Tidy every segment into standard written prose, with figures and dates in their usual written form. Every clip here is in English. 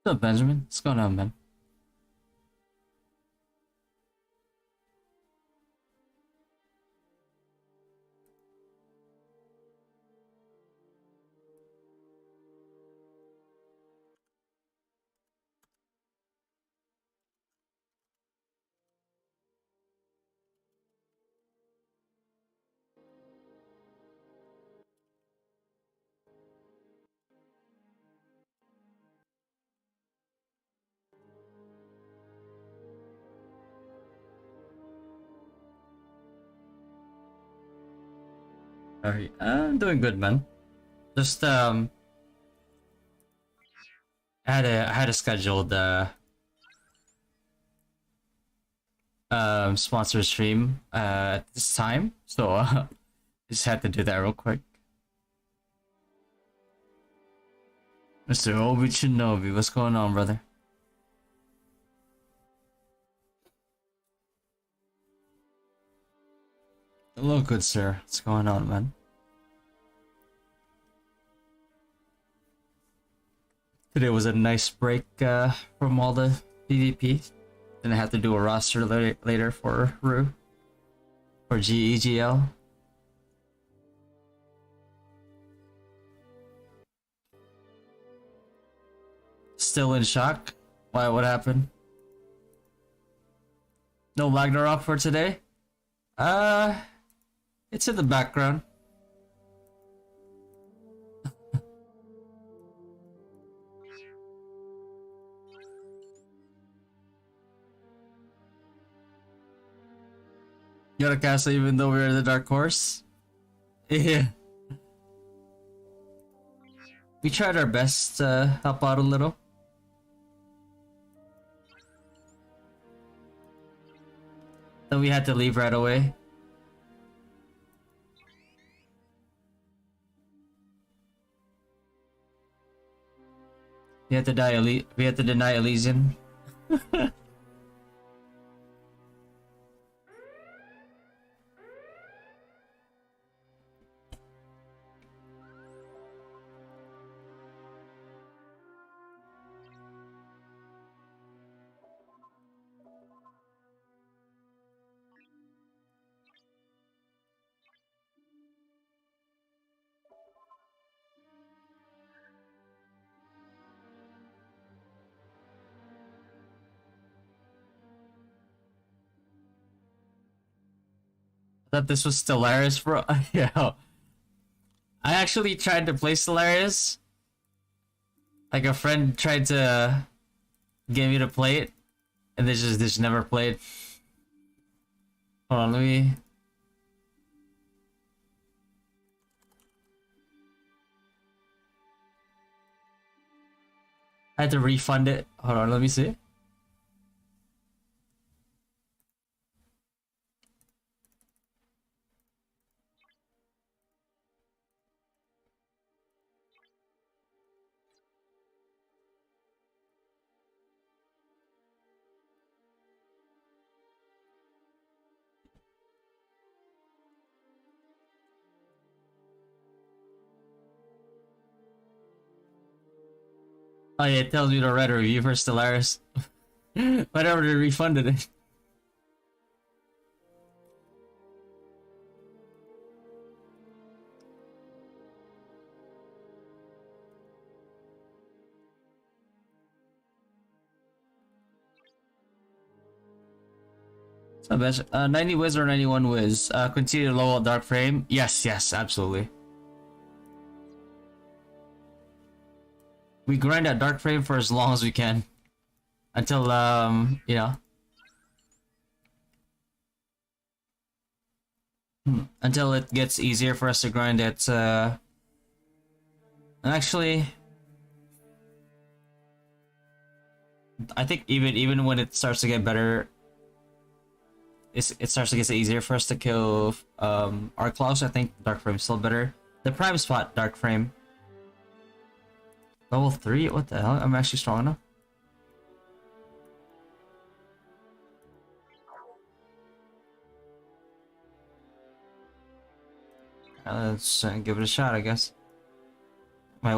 What's up, Benjamin? What's going on, man? Alright, I'm doing good, man. Just I had a scheduled sponsor stream at this time, so just had to do that real quick. Mr. Obi Shinobi, what's going on, brother? Hello, good sir. What's going on, man? Today was a nice break from all the PvP. Didn't have to do a roster later for Rue or GEGL. Still in shock? Why? What happened? No Ragnarok for today? Uh, it's in the background. You got a castle even though we're in the dark horse? Yeah. We tried our best to help out a little. Then we had to leave right away. We had to deny Elysian. Thought this was Stellaris, bro. Yeah. I actually tried to play Stellaris. Like a friend tried to get me to play it, and they just never played. Hold on, let me. I had to refund it. Hold on, let me see. Oh yeah, it tells me to write a review for Stellaris. Whatever, they refunded it. It's not bad. 90 Wiz or 91 Wiz? Continue to level Dark Frame? Yes, yes, absolutely. We grind at Dark Frame for as long as we can. Until, you know. Until it gets easier for us to grind it, and actually... I think even when it starts to get better, it starts to get easier for us to kill Arclaus. I think Dark Frame's still better. The prime spot, Dark Frame. Level 3? What the hell? I'm actually strong enough. Let's give it a shot, I guess. My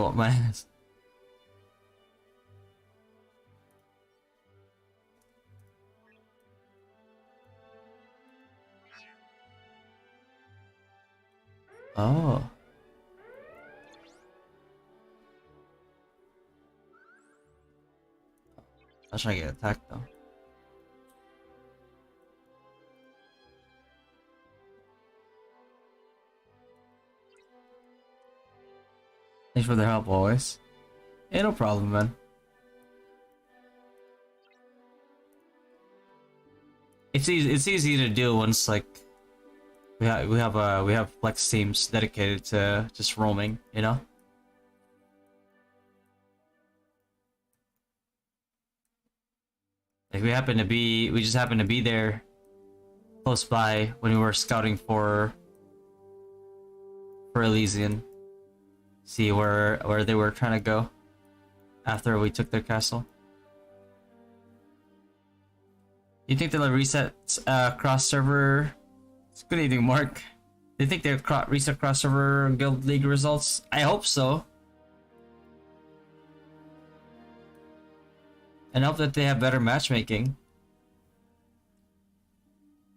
Oh. I was trying to get attacked though. Thanks for the help always. Yeah, no problem, man. It's easy to do once like we have flex teams dedicated to just roaming, you know? Like we just happened to be there close by when we were scouting for Elysian. See where they were trying to go after we took their castle. You think they'll reset cross server? Good evening, Mark. Do you think they'll reset cross server guild league results? I hope so. And I hope that they have better matchmaking.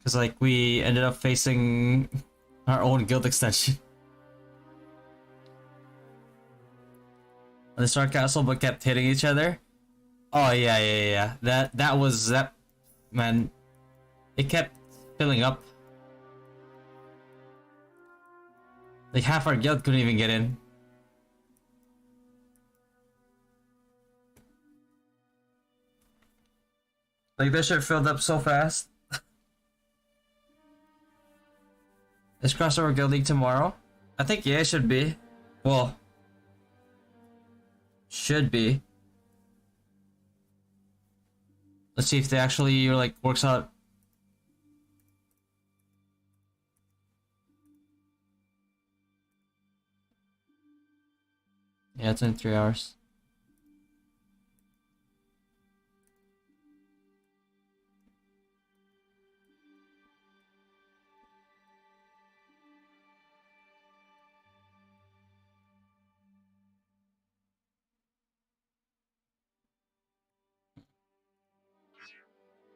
Cause like we ended up facing our own guild extension. On the Star Castle, but kept hitting each other. Oh yeah. That was that, man. It kept filling up. Like half our guild couldn't even get in. Like that shit filled up so fast. Is crossover guild league tomorrow? I think yeah, it should be. Well, should be. Let's see if they actually like works out. Yeah, it's in 3 hours.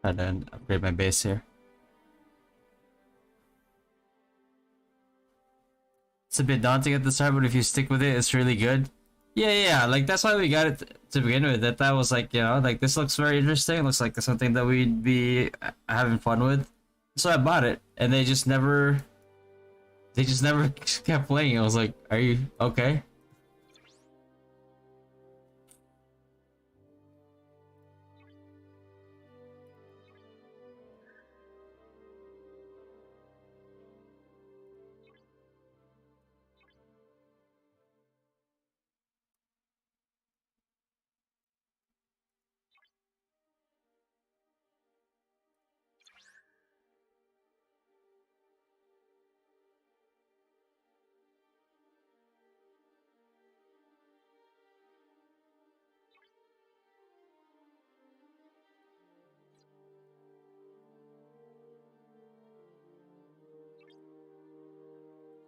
Try to upgrade my base here. It's a bit daunting at the start, but if you stick with it, it's really good. Yeah. Like that's why we got it to begin with. That was like, you know, like this looks very interesting. It looks like something that we'd be having fun with. So I bought it, and they just never kept playing. I was like, are you okay?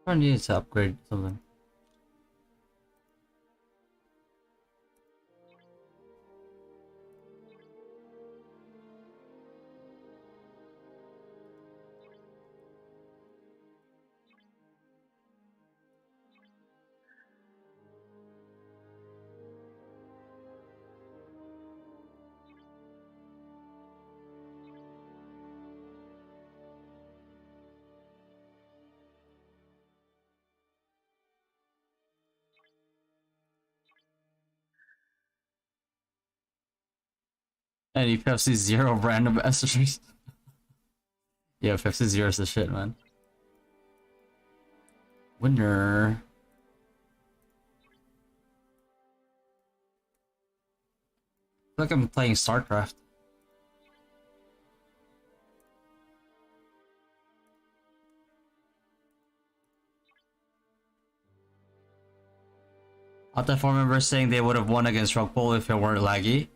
I need to upgrade something. Any Pepsi Zero brand ambassadors? Yeah, Pepsi Zero is the shit, man. Winner. I feel like I'm playing StarCraft. Alta 4 members saying they would have won against Rockpool if it weren't laggy.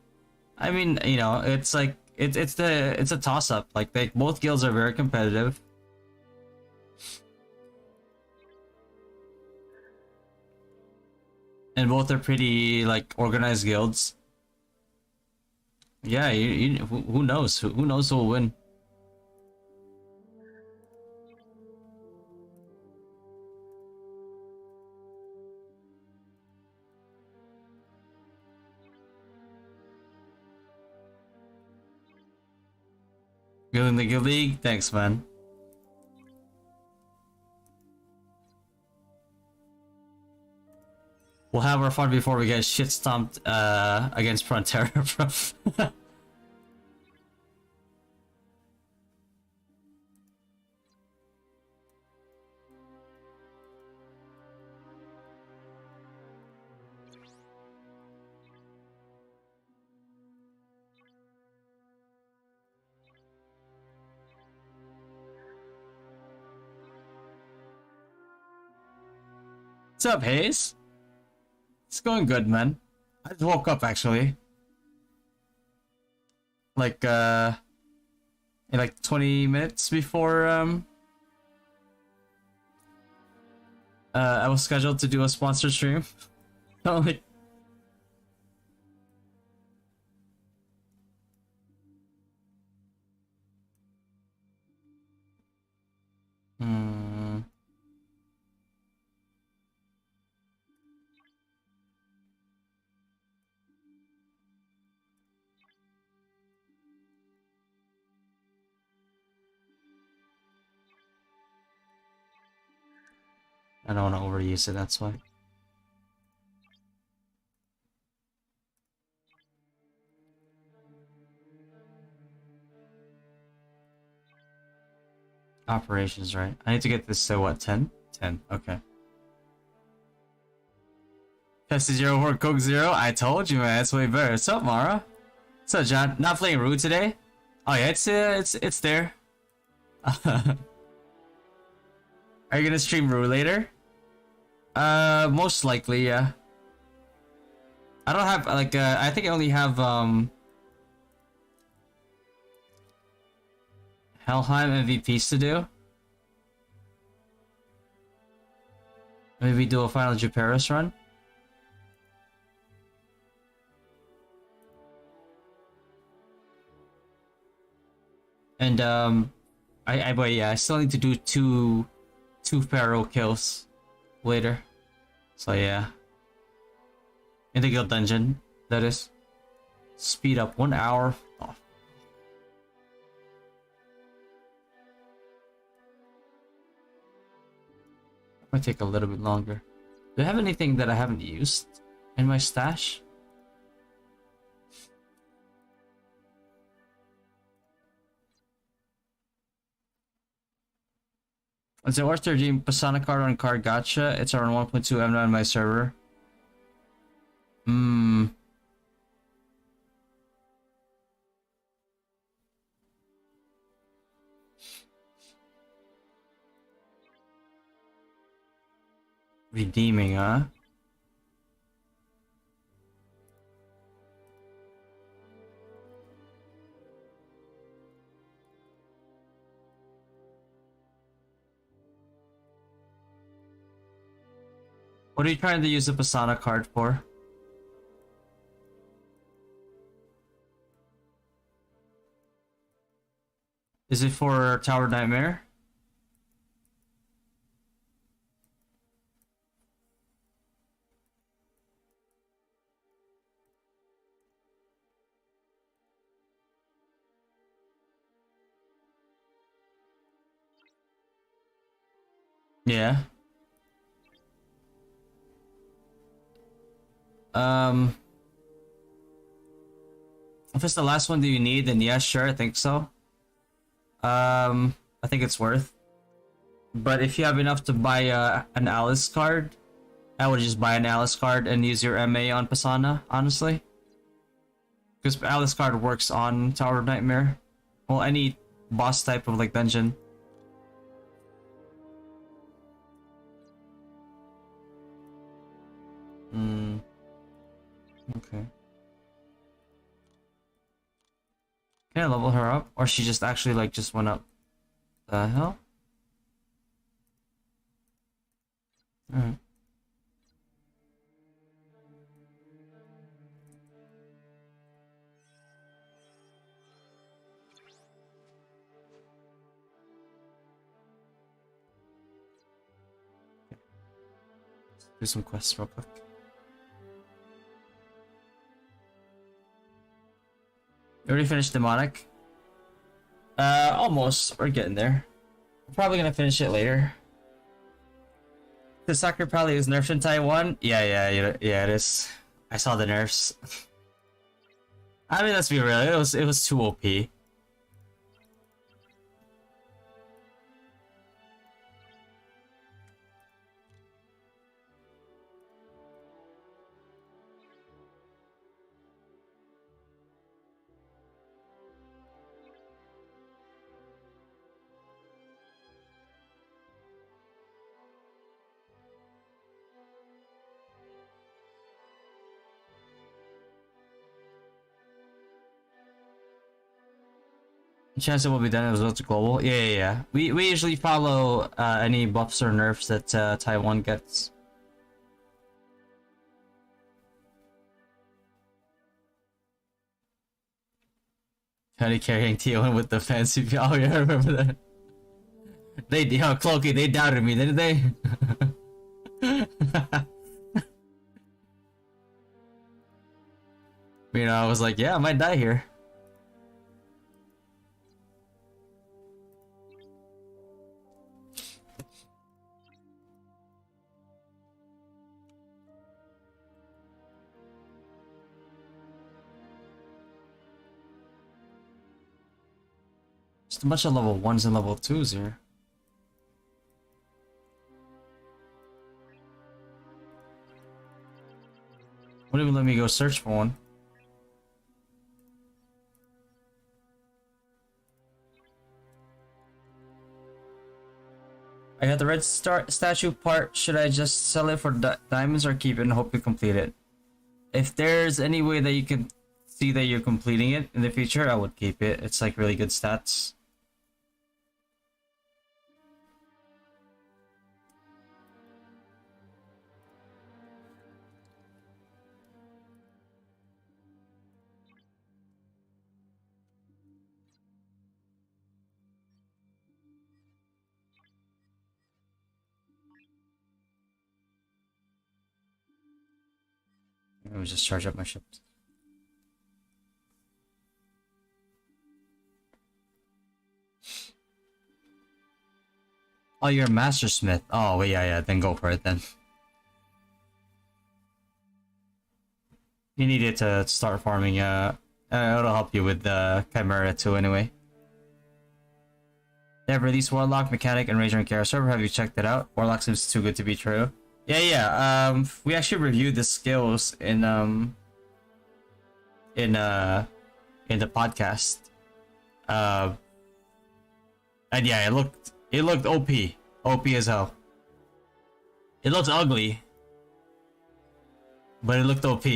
I mean, you know, it's like it's a toss up. Like both guilds are very competitive. And both are pretty like organized guilds. Yeah, who knows? Who knows who will win? Good in the good league? Thanks, man. We'll have our fun before we get shit stomped against Frontera, bro. What's up, Hayes? It's going good, man. I just woke up actually. Like in like 20 minutes before I was scheduled to do a sponsor stream. I'm like, hmm. I don't want to overuse it, that's why. Operations, right? I need to get this to what, 10? 10, okay. Tested 0 for Coke 0? I told you, man, it's way better. What's up, Mara? What's up, John? Not playing Rude today? Oh yeah, it's there. Are you gonna stream Rude later? Most likely, yeah. I don't have like I think I only have Helheim MVPs to do. Maybe do a final Juparis run. And but yeah, I still need to do two Pharaoh kills later. So yeah. In the guild dungeon, that is. Speed up 1 hour. Oh. Might take a little bit longer. Do I have anything that I haven't used in my stash? It's an Ortho Dream Pasana card on card gacha. It's around 1.2 M on my server. Redeeming, huh? What are you trying to use the Pasana card for? Is it for Tower Nightmare? Yeah. If it's the last one that you need, then yeah, sure, I think so. I think it's worth. But if you have enough to buy an Alice card, I would just buy an Alice card and use your MA on Pasana, honestly. Because Alice card works on Tower of Nightmare. Well, any boss type of like dungeon. Okay. Can I level her up? Or she just actually like just went up? The hell? Alright. Do some quests real quick. You already finished Demonic? Almost. We're getting there. We're probably gonna finish it later. The soccer probably is nerfed in Taiwan. Yeah, it is. I saw the nerfs. I mean, let's be real. It was too OP. Chance it will be done as well to global. Yeah. We usually follow any buffs or nerfs that Taiwan gets. Teddy carrying T1 with the fancy. Oh yeah, I remember that. Cloaky, they doubted me, didn't they? I was like, yeah, I might die here. Just a bunch of level 1s and level 2s here. Wouldn't even let me go search for one. I got the red statue part. Should I just sell it for diamonds or keep it and hope you complete it? If there's any way that you can see that you're completing it in the future, I would keep it. It's like really good stats. Let me just charge up my ships. Oh, you're a mastersmith. Oh, well, yeah, then go for it then. You need it to start farming, it'll help you with the Chimera too anyway. They have released Warlock, Mechanic, and Ranger and Kara server. Have you checked it out? Warlock seems too good to be true. Yeah. We actually reviewed the skills in the podcast. And yeah, it looked OP as hell. It looked ugly, but it looked OP.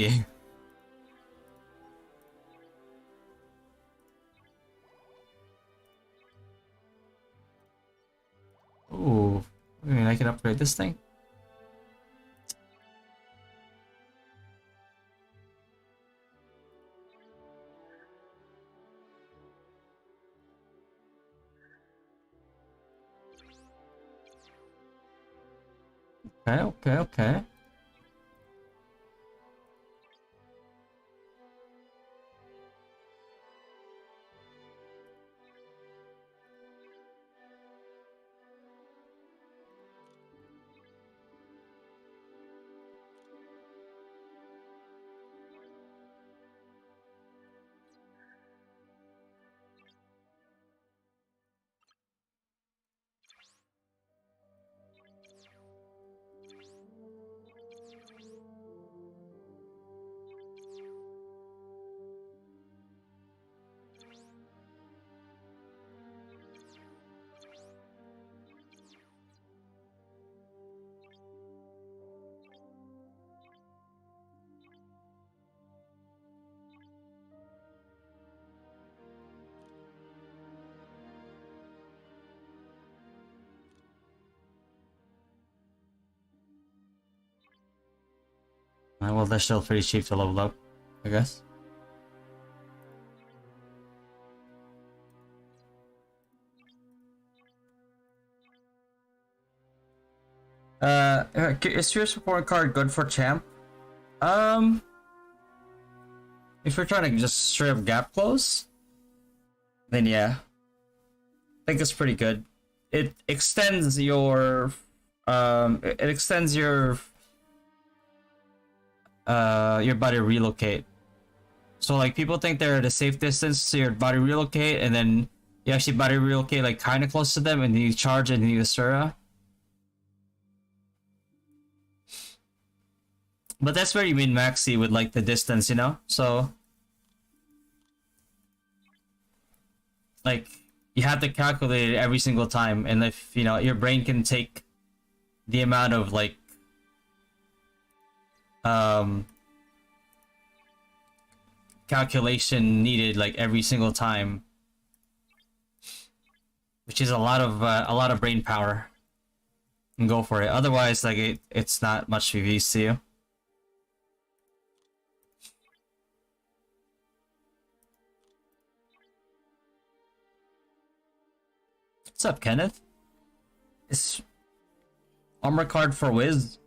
Ooh, I mean, I can upgrade this thing. Okay. Well, they're still pretty cheap to level up, I guess. Is Fierce Support card good for champ? If you're trying to just straight up gap close, then yeah. think it's pretty good. It extends your body relocate. So like people think they're at a safe distance, so your body relocate, and then you actually body relocate like kind of close to them, and then you charge and then you Asura. But that's where you min maxi with like the distance, you know. So like you have to calculate it every single time, and if you know your brain can take the amount of like calculation needed like every single time, which is a lot of brain power, and go for it. Otherwise, like it's not much of use to you. What's up, Kenneth? It's armor card for Wiz.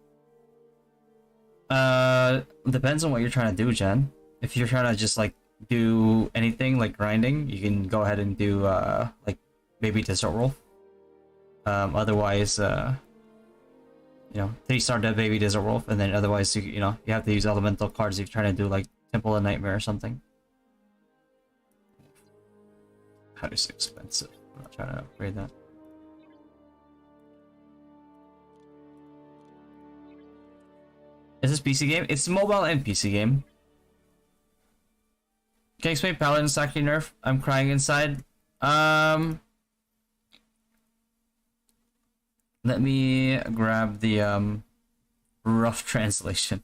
Depends on what you're trying to do, Jen. If you're trying to just like do anything like grinding, you can go ahead and do like Baby Desert Wolf. Otherwise, you know, 3-star Dead Baby Desert Wolf, and then otherwise you know you have to use elemental cards if you're trying to do like Temple of Nightmare or something. That is expensive. I'm not trying to upgrade that. Is this PC game? It's mobile and PC game. Can you explain Paladin Sacri nerf? I'm crying inside. Let me grab the rough translation.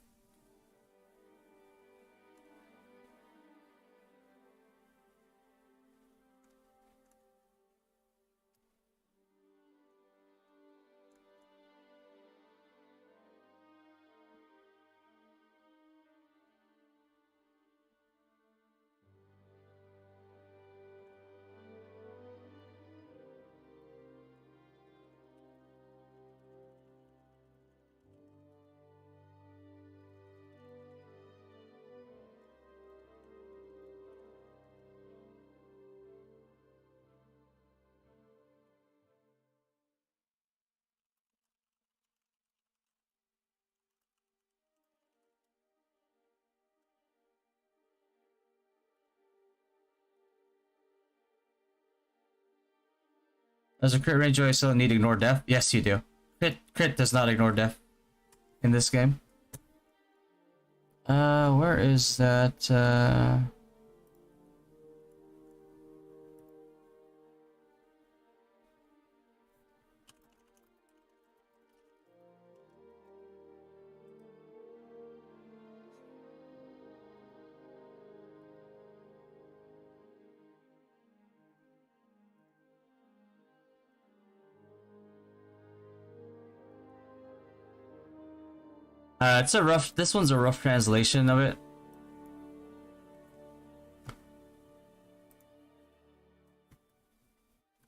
Does a crit range always still need ignore death? Yes, you do. Crit does not ignore death in this game. Where is that? It's a rough. This one's a rough translation of it.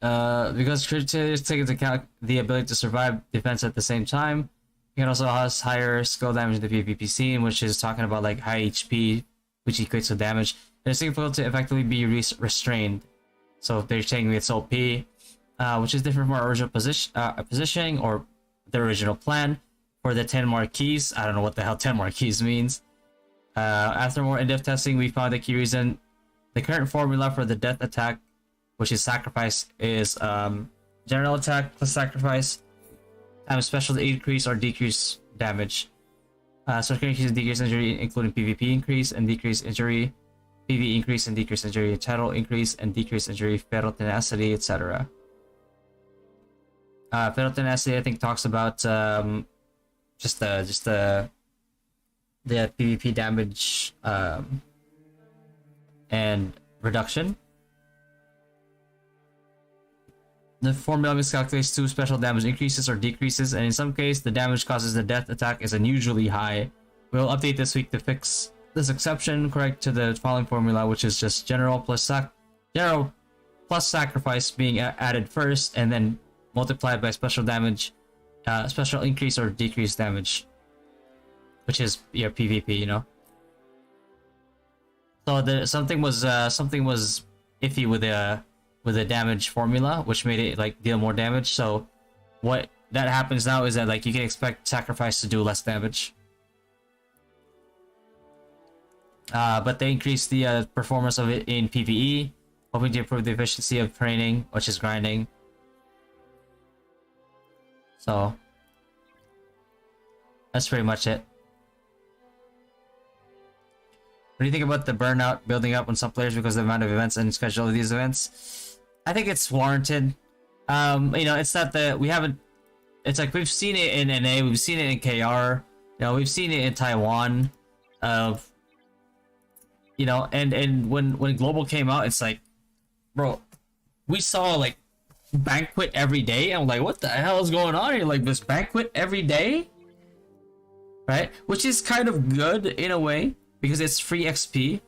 Because critically take into account the ability to survive defense at the same time. You can also have higher skill damage in the PvP scene, which is talking about like high HP, which equates to damage. It's difficult to effectively be restrained. So they're saying it's OP, which is different from our original positioning or the original plan. For the 10 marquees, I don't know what the hell 10 marquees means. After more in-depth testing, we found the key reason. The current formula for the death attack, which is sacrifice, is general attack plus sacrifice times special increase or decrease damage. So increase and decrease injury, including PvP increase and decrease injury, PvE increase and decrease injury, total increase and decrease injury, fatal tenacity, etc. Fatal tenacity, I think, talks about just the PvP damage and reduction. The formula miscalculates 2 special damage increases or decreases, and in some case the damage causes the death attack is unusually high. We'll update this week to fix this exception, correct to the following formula, which is just general plus sacrifice being added first, and then multiplied by special damage, special increase or decrease damage, which is your PvP, you know. So something was iffy with with a damage formula, which made it like deal more damage. So what that happens now is that like you can expect sacrifice to do less damage. But they increased the performance of it in PvE, hoping to improve the efficiency of training, which is grinding. So that's pretty much it. What do you think about the burnout building up on some players because of the amount of events and schedule of these events? I think it's warranted. You know, it's not that we haven't. It's like we've seen it in NA, we've seen it in KR, you know, we've seen it in Taiwan. You know, and when Global came out, it's like, bro, we saw like banquet every day. I'm like, what the hell is going on here? Like this banquet every day, right? Which is kind of good in a way because it's free XP,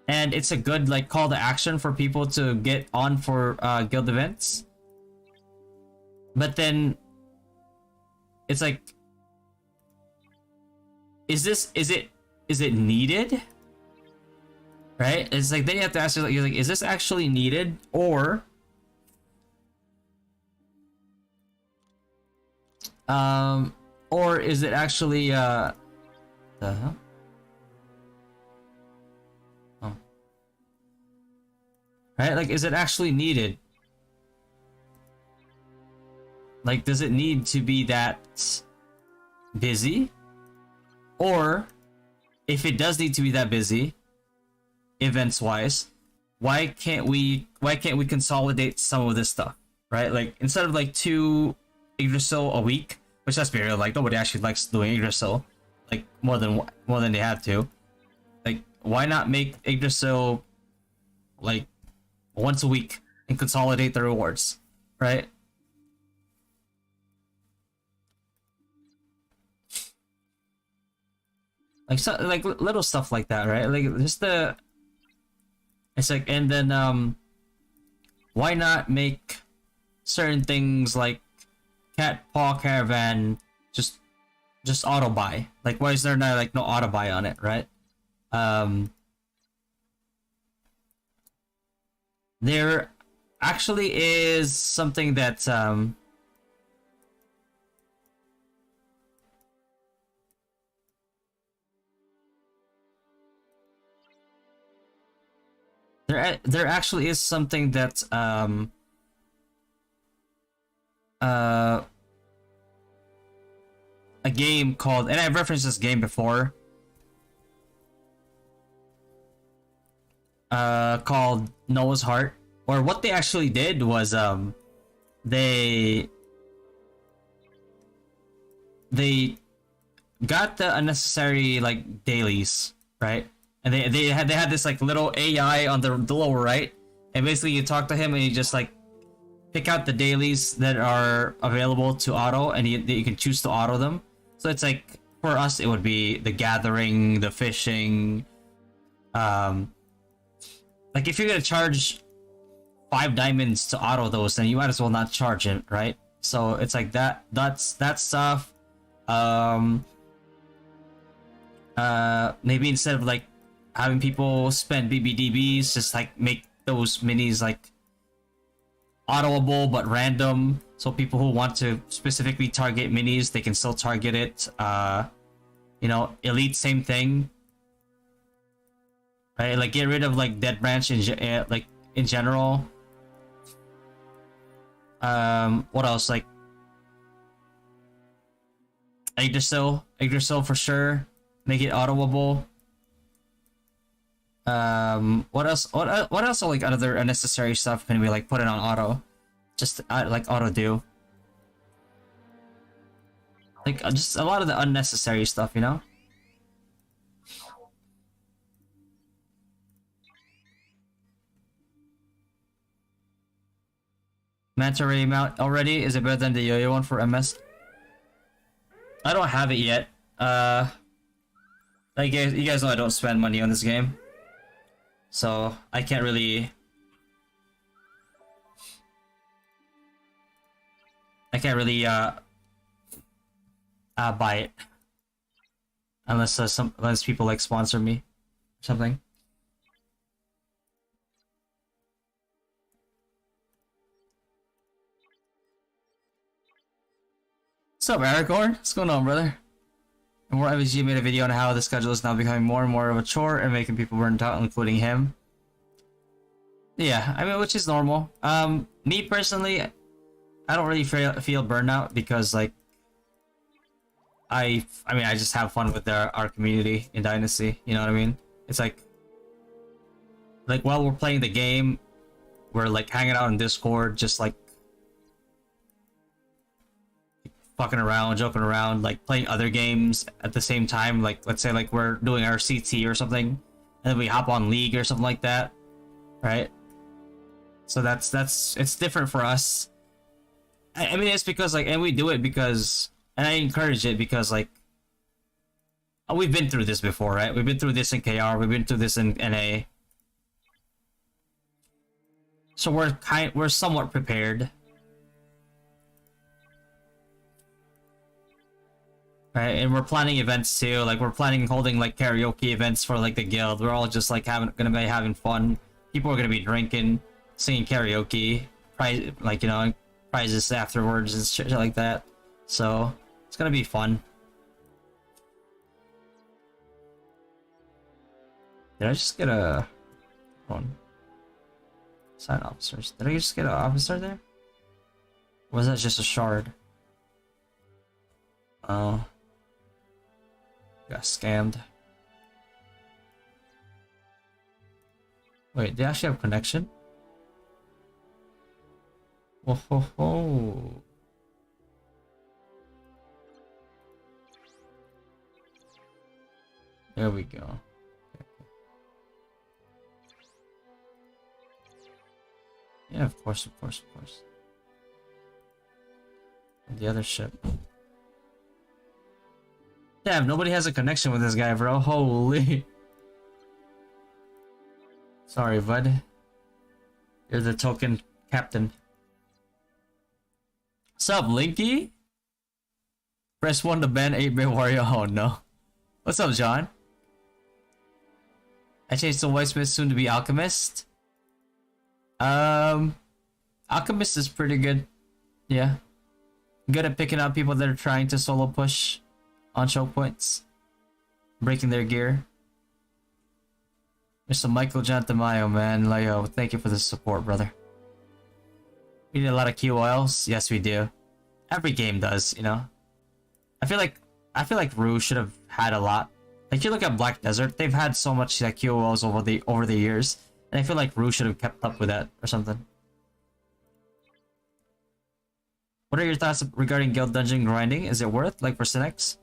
and it's a good like call to action for people to get on for guild events. But then it's like, is it needed? Right? It's like then you have to ask yourself, you're like, is this actually needed, or is it actually the hell? Oh. Right? Like, is it actually needed? Like, does it need to be that busy? Or if it does need to be that busy, events wise, why can't we consolidate some of this stuff, right? Like instead of like 2 Yggdrasil a week, which let's be real, like nobody actually likes doing Yggdrasil like more than they have to. Like, why not make Yggdrasil like once a week and consolidate the rewards, right? Like, so, like little stuff like that, right? Like just the, it's like, and then why not make certain things like Cat Paw Caravan just auto buy? Like, why is there not like no auto buy on it, right? There actually is something that there actually is something that a game called, and I've referenced this game before, called Noah's Heart, or what they actually did was they got the unnecessary like dailies, right? And they had this like little AI on the lower right, and basically you talk to him and you just like pick out the dailies that are available to auto, and you can choose to auto them. So it's like, for us it would be the gathering, the fishing. Like if you're gonna charge 5 diamonds to auto those, then you might as well not charge it, right? So it's like that's that stuff. Maybe instead of like having people spend BBDBs, just like make those minis like autoable but random, so people who want to specifically target minis, they can still target it. You know, elite, same thing, right? Like get rid of like dead branch like in general. What else? Like Yggdrasil for sure, make it autoable. What else? What else are like other unnecessary stuff can we like put it on auto? Just like auto do. Like just a lot of the unnecessary stuff, you know? Manta Ray mount already? Is it better than the Yo-Yo one for MS? I don't have it yet. Like you guys know I don't spend money on this game, so I can't really. Buy it unless unless people like sponsor me or something. What's up, Aragorn? What's going on, brother? And more MVG made a video on how the schedule is now becoming more and more of a chore and making people burnt out, including him. Yeah, I mean, which is normal. Me personally, I don't really feel burnout because, like, I mean, I just have fun with our community in Dynasty. You know what I mean? It's like while we're playing the game, we're like hanging out in Discord, just like fucking around, joking around, like playing other games at the same time. Like, let's say like we're doing our CT or something, and then we hop on League or something like that, right? So that's it's different for us. I mean, it's because like, and we do it because, and I encourage it because like, we've been through this before, right? We've been through this in KR, we've been through this in NA. So we're somewhat prepared. Right, and we're planning events too. Like we're planning holding like karaoke events for like the guild. We're all just like gonna be having fun. People are gonna be drinking, singing karaoke, like, you know, prizes afterwards and shit like that. So it's gonna be fun. Did I just get a one? Sign officers. Did I just get an officer there? Or was that just a shard? Oh. Got scammed. Wait, they actually have connection? Whoa ho ho. There we go. Yeah, of course, of course, of course. And the other ship. Damn, nobody has a connection with this guy, bro. Holy. Sorry, bud. You're the token captain. What's up, Linky? Press 1 to ban 8-bit warrior. Oh no. What's up, John? I changed to Whitesmith, soon to be Alchemist. Alchemist is pretty good. Yeah. Good at picking out people that are trying to solo push on choke points. Breaking their gear. Mr. Michael Jantamayo, man. Leo, thank you for the support, brother. We need a lot of QOLs. Yes, we do. Every game does, you know. I feel like Rue should have had a lot. Like, you look at Black Desert, they've had so much like QOLs over the years. And I feel like Rue should have kept up with that or something. What are your thoughts regarding guild dungeon grinding? Is it worth, like for Synex?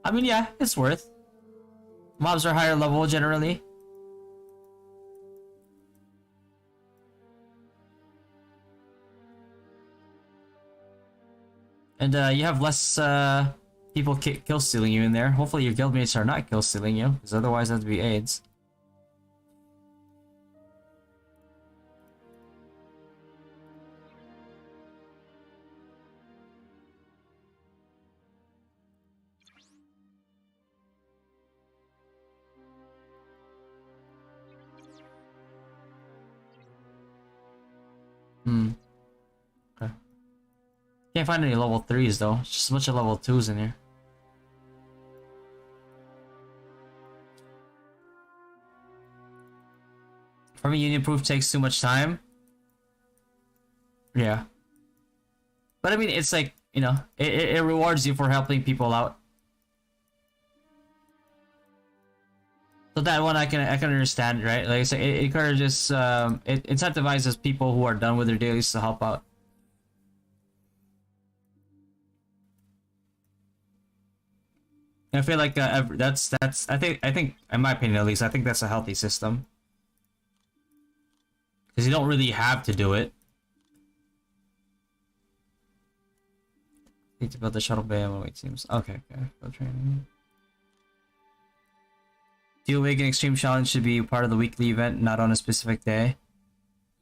I mean, yeah, it's worth. Mobs are higher level generally. And you have less people kill stealing you in there. Hopefully your guildmates are not kill stealing you, because otherwise that'd be AIDS. Okay. Can't find any level 3s though. It's just a bunch of level 2s in here. For me, Union Proof takes too much time. Yeah. But I mean, it's like, you know, it rewards you for helping people out. So that one I can understand, right? Like I say, it encourages, it incentivizes people who are done with their dailies to help out. I feel like that's I think in my opinion at least, I think that's a healthy system. Because you don't really have to do it. Need to build the shuttle bay and wait teams. Okay, go training. Deal Awaken Extreme Challenge should be part of the weekly event, not on a specific day.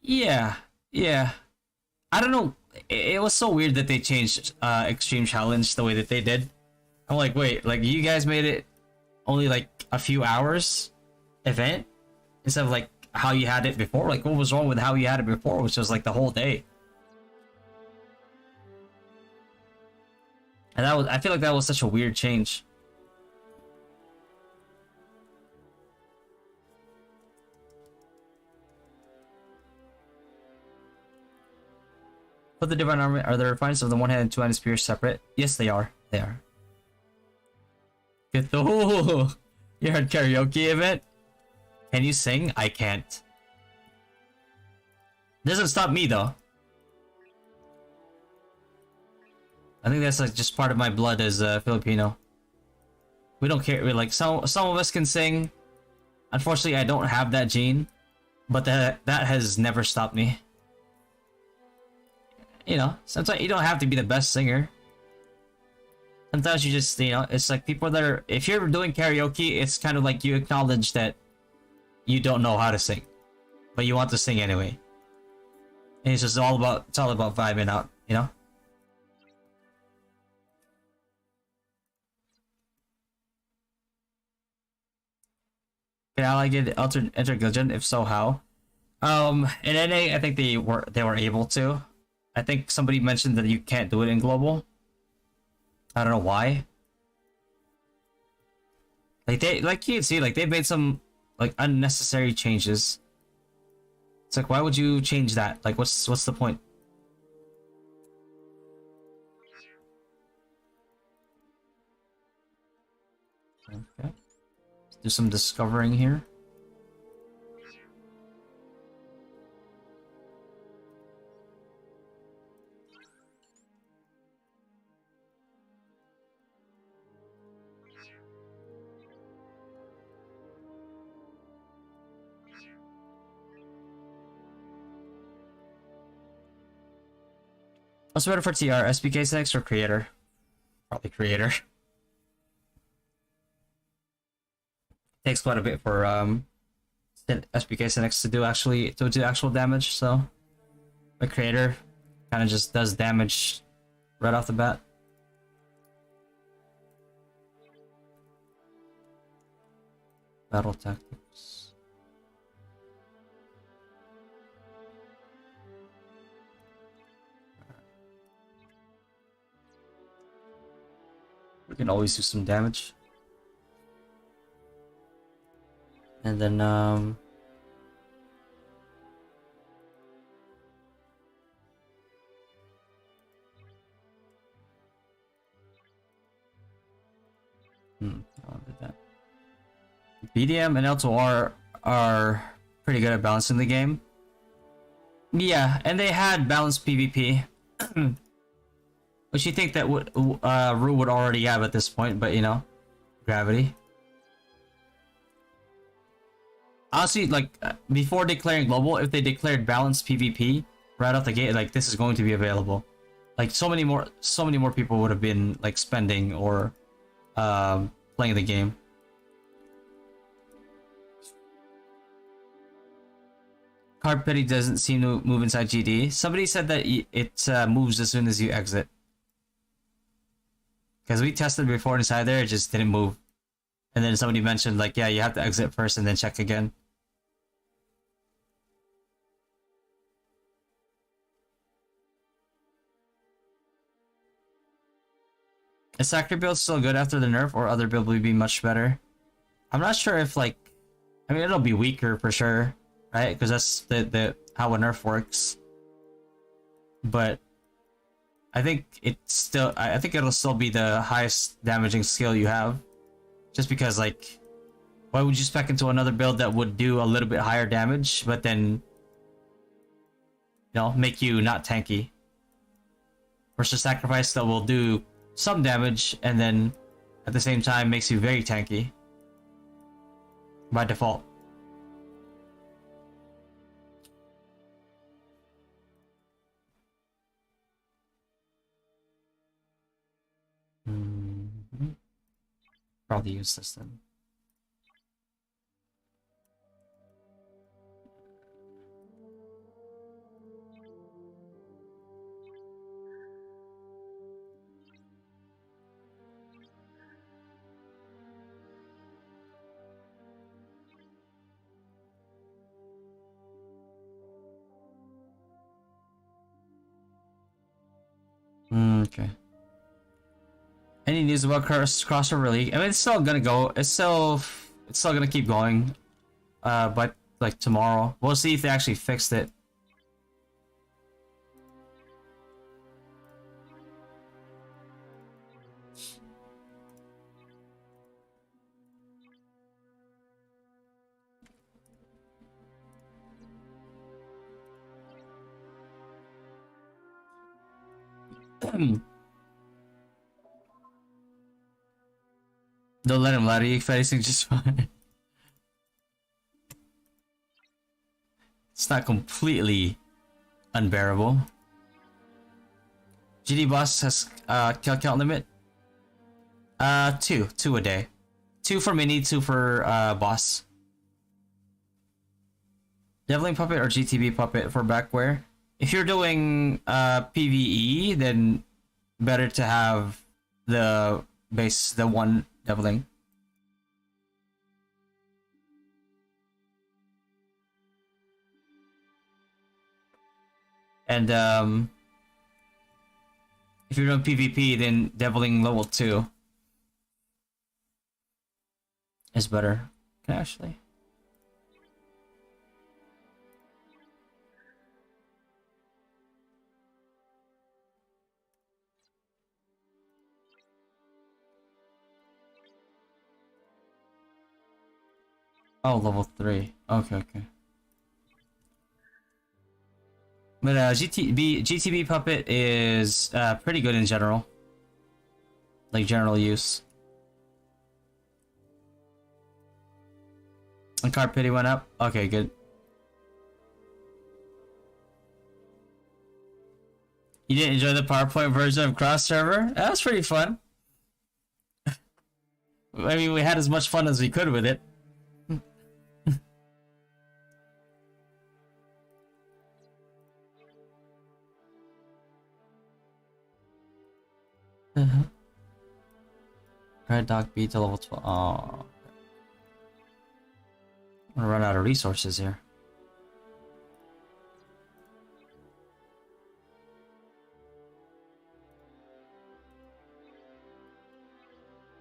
Yeah. I don't know. It was so weird that they changed Extreme Challenge the way that they did. I'm like, wait, like you guys made it only like a few hours event instead of like how you had it before. Like, what was wrong with how you had it before, which was like the whole day? And that was, I feel like that was such a weird change. But the divine army, are the refinements of the one hand and two handed spear separate? Yes, they are. They are. Good. Oh, you heard karaoke event? Can you sing? I can't. Doesn't stop me though. I think that's like just part of my blood as Filipino. We don't care. We like some of us can sing. Unfortunately, I don't have that gene, but that has never stopped me. You know, sometimes you don't have to be the best singer. Sometimes you just, you know, it's like people that are, if you're doing karaoke, it's kind of like you acknowledge that you don't know how to sing, but you want to sing anyway. And it's just all about, it's all about vibing out, you know? Can Ally get enter Gilligan? If so, how? In NA, I think they were able to. I think somebody mentioned that you can't do it in global. I don't know why. Like they, like you can see, like they've made some like unnecessary changes. It's like, why would you change that? Like, what's the point? Okay, let's do some discovering here. What's better for TR, SPK 6 or creator? Probably creator. Takes quite a bit for SPK 6 to do actual damage, so the creator kind of just does damage right off the bat. Battle tactics. We can always do some damage. And then I'll do that. BDM and L2R are pretty good at balancing the game. Yeah, and they had balanced PvP. Which you think that would Rue would already have at this point, but you know, gravity. Honestly, like before declaring global, if they declared balanced PvP right off the gate, like this is going to be available. Like so many more people would have been like spending or playing the game. Card Petty doesn't seem to move inside GD. Somebody said that it moves as soon as you exit. Because we tested before inside there, it just didn't move. And then somebody mentioned like, yeah, you have to exit first and then check again. Is Sacred build still good after the nerf, or other build will be much better? I'm not sure if like, I mean it'll be weaker for sure, right? Because that's the how a nerf works. But I think I think it'll still be the highest damaging skill you have, just because like, why would you spec into another build that would do a little bit higher damage, but then, you know, make you not tanky? Versus Sacrifice that will do some damage and then at the same time makes you very tanky by default. Probably use this then. Okay. Any news about crossover league? I mean, it's still gonna go. It's still gonna keep going. But like tomorrow, we'll see if they actually fixed it. Don't let him ladder you, facing just fine. It's not completely unbearable. GD boss has kill count limit. Two a day. 2 for mini, 2 for boss. Deviling puppet or GTB puppet for backwear. If you're doing PvE, then better to have the base, the one deviling. And if you're doing PvP, then deviling level 2 is better. Can I actually? Oh, level 3. Okay, okay. But GTB puppet is pretty good in general. Like general use. And card pity went up? Okay, good. You didn't enjoy the PowerPoint version of cross server? That was pretty fun. I mean, we had as much fun as we could with it. Red dog beat to level 12. Oh. I'm gonna run out of resources here.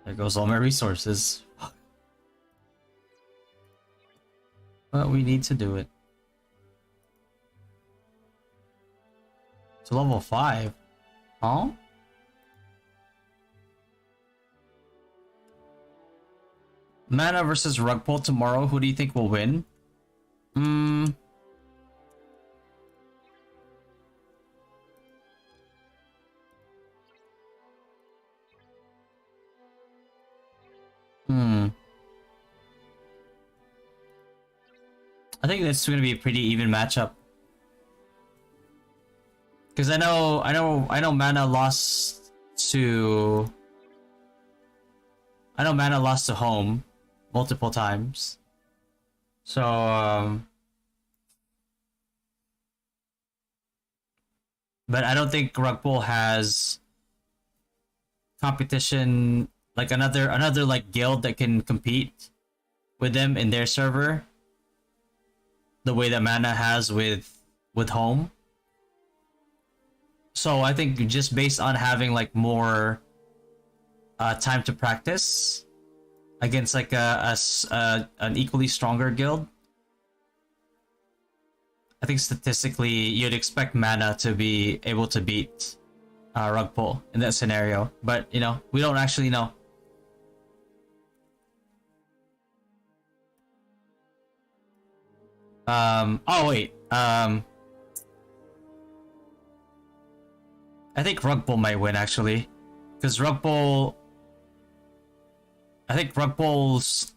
There goes all my resources. But we need to do it. To level 5. Huh? Mana versus rug pull tomorrow. Who do you think will win? I think this is gonna be a pretty even matchup. Because I know Mana lost to home multiple times. So but I don't think rug pull has competition, like another like guild that can compete with them in their server the way that Mana has with home. So I think just based on having like more time to practice against like an equally stronger guild, I think statistically you'd expect Mana to be able to beat rug pull in that scenario, but you know, we don't actually know. Oh wait, I think rug pull might win actually, because I think rug pull's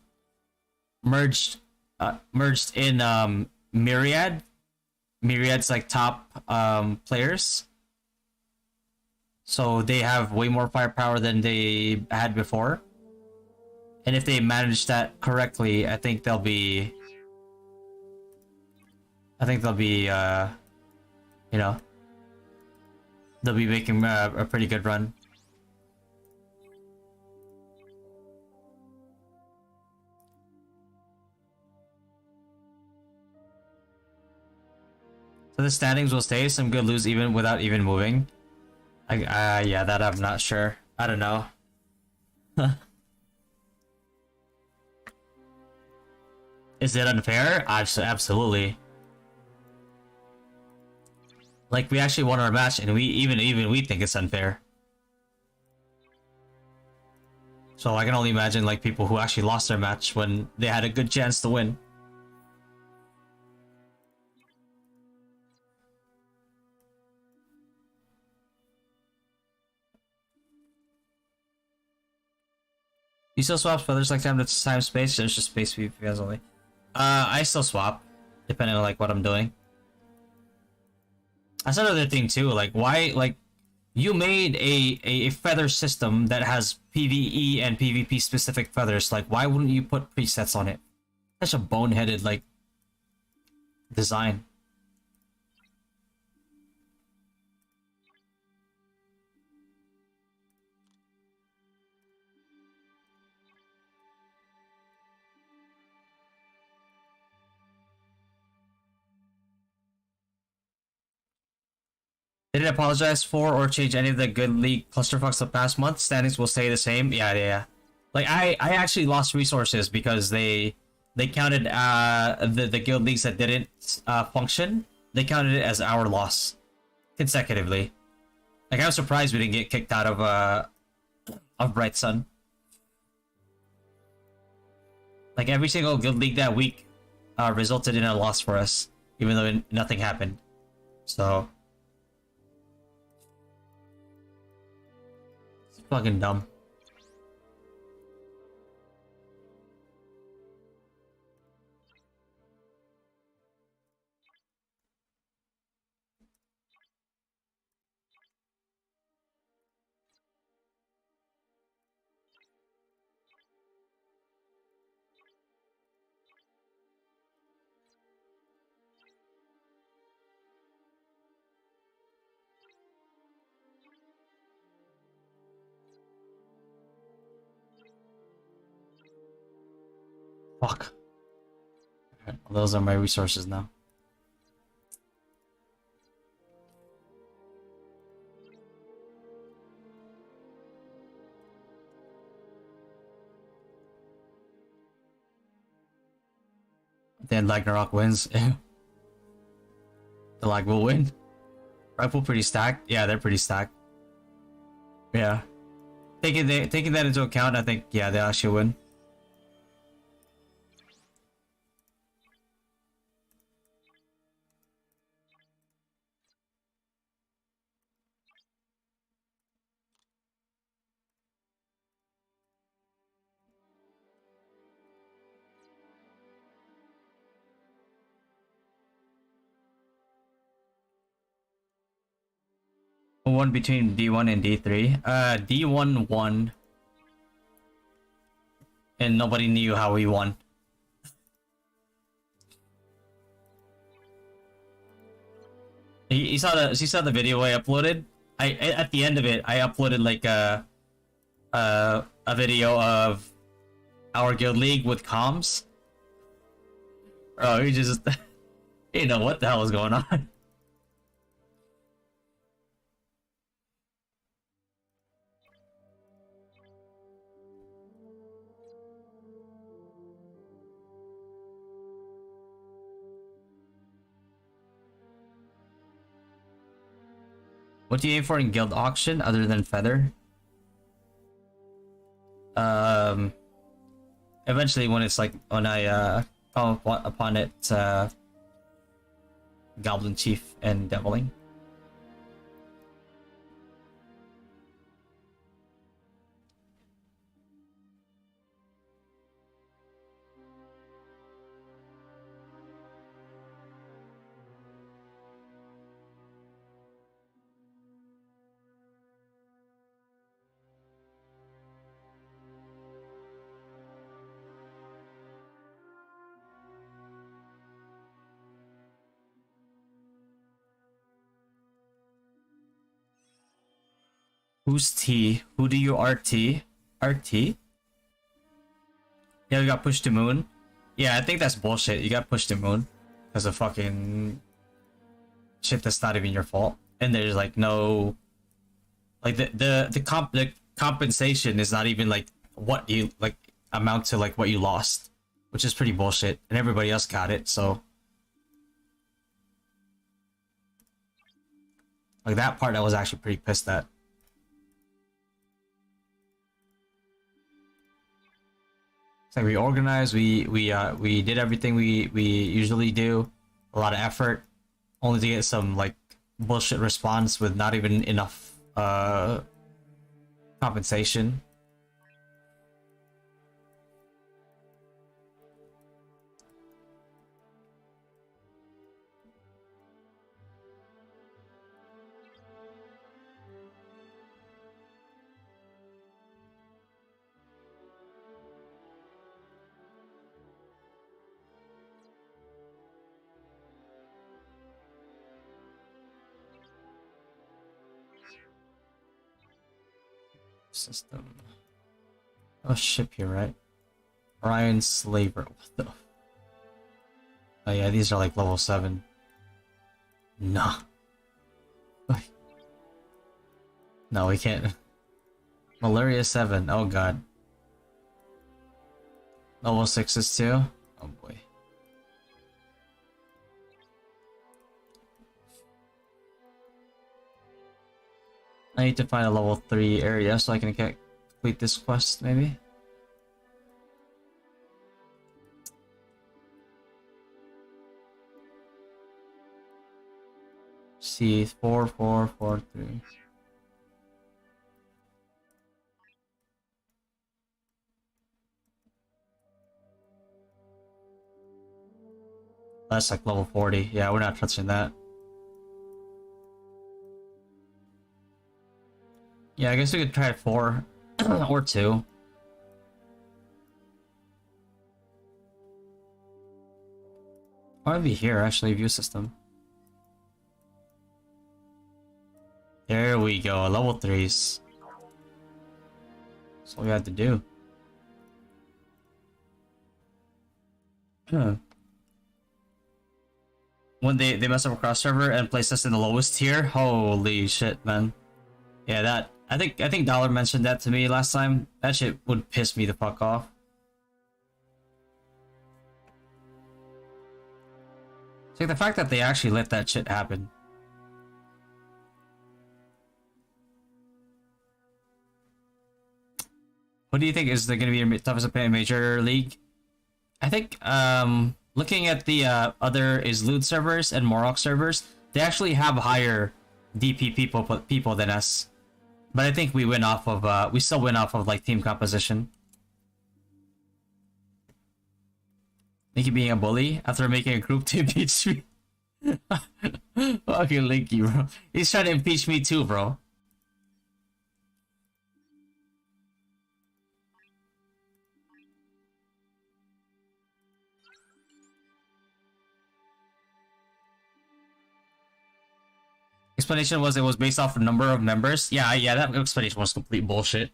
merged in Myriad. Myriad's like top players, so they have way more firepower than they had before. And if they manage that correctly, I think they'll be you know, they'll be making a pretty good run. So the standings will stay. Some good lose even without even moving. Yeah, that I'm not sure. I don't know. Is it unfair? Absolutely. Like, we actually won our match, and we even we think it's unfair. So I can only imagine like people who actually lost their match when they had a good chance to win. You still swap feathers like time to time space? There's just space for you guys only. I still swap, depending on like what I'm doing. That's another thing too. Like, why? Like, you made a feather system that has PvE and PvP specific feathers. Like, why wouldn't you put presets on it? Such a boneheaded like design. Didn't apologize for or change any of the good league clusterfucks the past month. Standings will stay the same. Yeah. Like I actually lost resources because they counted the guild leagues that didn't function. They counted it as our loss consecutively. Like, I was surprised we didn't get kicked out of Bright Sun. Like, every single guild league that week resulted in a loss for us, even though nothing happened. So fucking dumb. Fuck. Those are my resources now. Then Ragnarok wins. The lag will win. Rifle pretty stacked. Yeah, they're pretty stacked. Yeah. Taking that into account, I think, yeah, they actually win. One between D1 and D3. D1 won. And nobody knew how we won. You saw the video I uploaded? At the end of it, I uploaded like a video of our guild league with comms. Oh, you just you know what the hell is going on. What do you aim for in guild auction other than feather? Eventually when it's like when I come upon it, Goblin Chief and Deviling. Who's T? Who do you RT? RT? Yeah, we got pushed to moon. Yeah, I think that's bullshit. You got pushed to moon because of fucking shit that's not even your fault. And there's like no, like the compensation is not even like what you like amount to like what you lost, which is pretty bullshit, and everybody else got it. So like that part, I was actually pretty pissed at. It's like we organized, we did everything we usually do, a lot of effort, only to get some like bullshit response with not even enough compensation. System. Oh, ship here, right? Orion Slaver. What the? Oh yeah, these are like level 7. Nah. No, we can't. Malaria 7. Oh god. Level 6s too? Oh boy. I need to find a level 3 area so I can complete this quest, maybe? C4443. That's like level 40. Yeah, we're not touching that. Yeah, I guess we could try 4 or 2. Or maybe here, actually, view system. There we go, level 3s. That's all we had to do. When they mess up a cross server and place us in the lowest tier, holy shit, man. Yeah, that I think Dollar mentioned that to me last time. That shit would piss me the fuck off. It's like the fact that they actually let that shit happen. What do you think is going to be your toughest major league? I think looking at the other Izlude servers and Morok servers, they actually have higher DP people than us. But I think we win off of we still win off of like team composition. Linky being a bully after making a group to impeach me. Fucking Linky, bro. He's trying to impeach me too, bro. Explanation was it was based off the number of members. Yeah, that explanation was complete bullshit.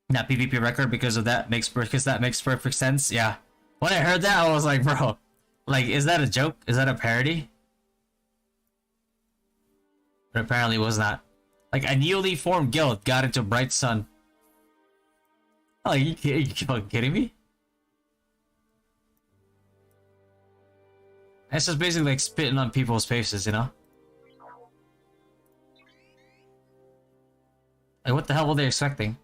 That PvP record because that makes perfect sense. Yeah. When I heard that, I was like, bro, like, is that a joke? Is that a parody? But apparently it was not. Like, a newly formed guild got into Bright Sun. Oh, you fucking kidding me? It's just basically like spitting on people's faces, you know? Like, what the hell were they expecting?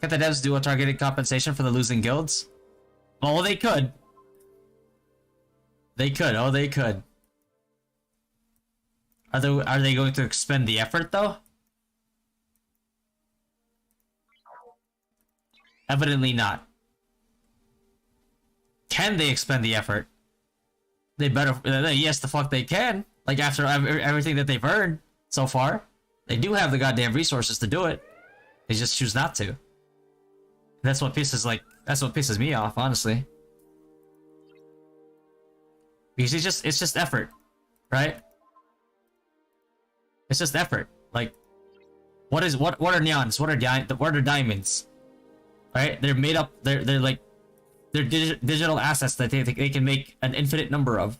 Can the devs do a targeted compensation for the losing guilds? Oh, they could. They could. Oh, they could. Are they going to expend the effort, though? Evidently not. Can they expend the effort? They better. Yes, the fuck they can. Like, after everything that they've earned so far, they do have the goddamn resources to do it. They just choose not to. That's what pisses me off, honestly. Because it's just effort, right? It's just effort. Like, what are neons? What are diamonds? Right? They're made up. They're like they're digital assets that they can make an infinite number of.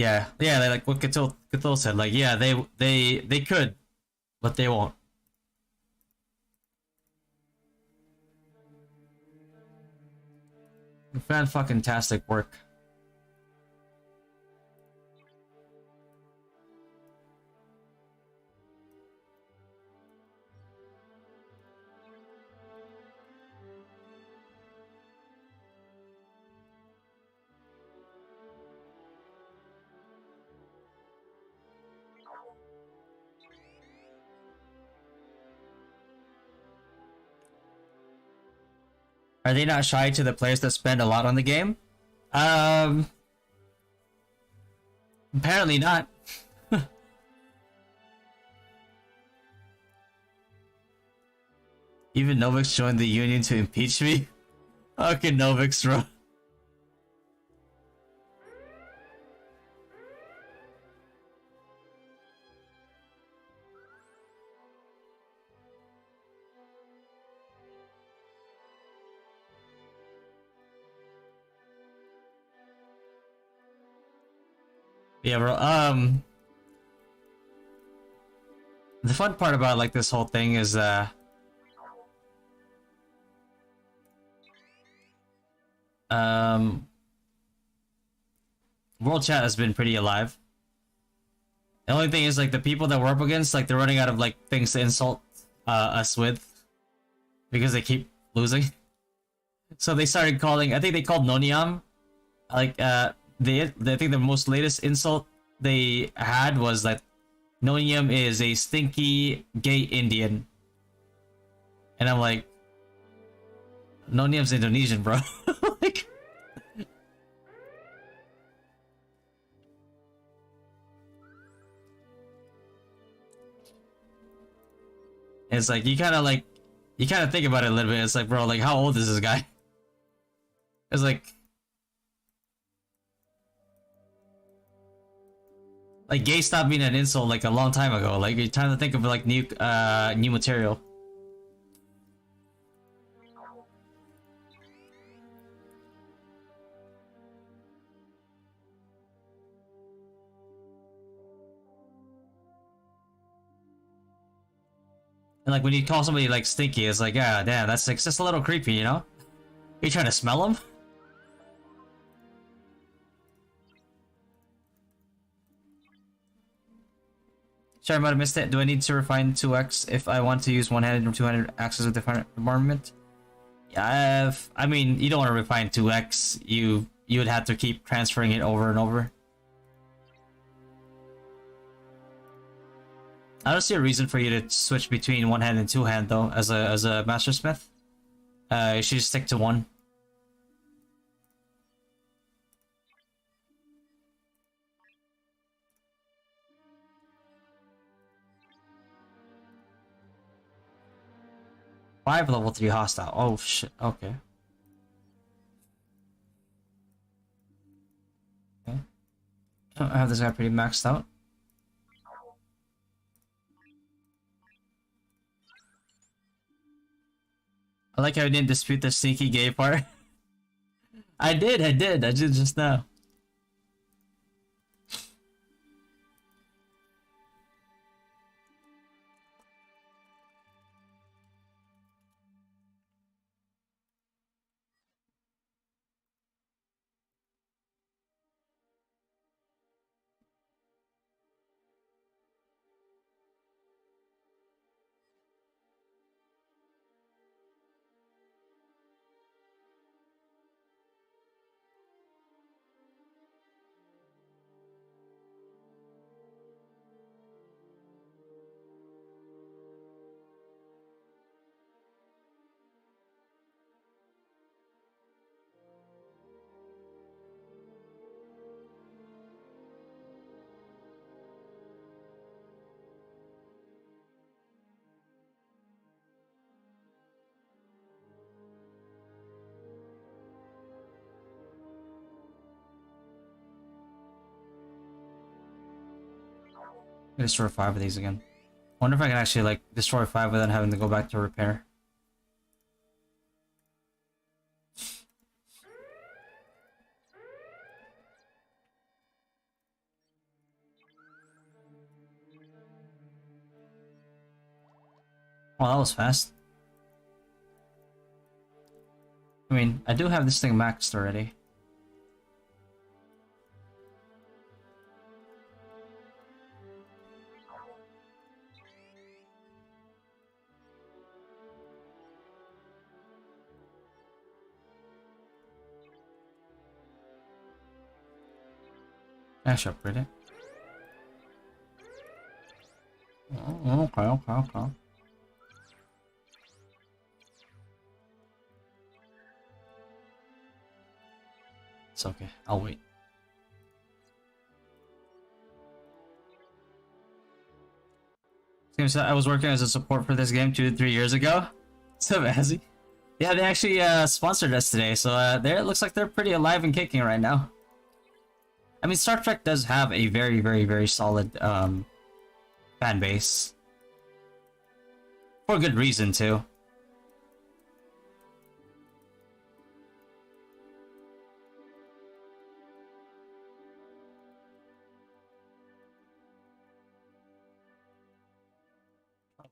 yeah, like what Cthulhu said, like yeah, they could, but they won't. Fan fucking tastic work. Are they not shy to the players that spend a lot on the game? Um, Apparently not. Even Novix joined the union to impeach me. Okay, Novix, bro. Yeah, bro. The fun part about like this whole thing is um world chat has been pretty alive. The only thing is like the people that we're up against, like they're running out of like things to insult us with because they keep losing. So they started calling. I think they called Noniam. Like I think the most latest insult they had was that Noniam is a stinky gay Indian, and I'm like, Noniam's Indonesian, bro. Like, it's like you kind of think about it a little bit. It's like, bro, like how old is this guy? It's like gay stopped being an insult like a long time ago. Like you're trying to think of like new material. And like when you call somebody like stinky, it's like, yeah, damn, that's like just a little creepy, you know? Are you trying to smell them? Sorry, I might have missed it. Do I need to refine 2x if I want to use one-handed or two-handed axes with different armament? Yeah, I mean, you don't want to refine 2x. You would have to keep transferring it over and over. I don't see a reason for you to switch between one hand and two hand though, as a master smith. You should just stick to one. Five level 3 hostile. Oh shit. Okay. Okay. I have this guy pretty maxed out. I like how I didn't dispute the sneaky gay part. I did just now. Destroy 5 of these again. Wonder if I can actually like destroy 5 without having to go back to repair. Well, that was fast. I mean, I do have this thing maxed already. I should upgrade it. Oh, okay, okay, okay. It's okay. I'll wait. Seems that I was working as a support for this game 2 to 3 years ago. What's up, Azzy? Yeah, they actually sponsored us today, so it looks like they're pretty alive and kicking right now. I mean, Star Trek does have a very, very, very solid fan base. For good reason, too.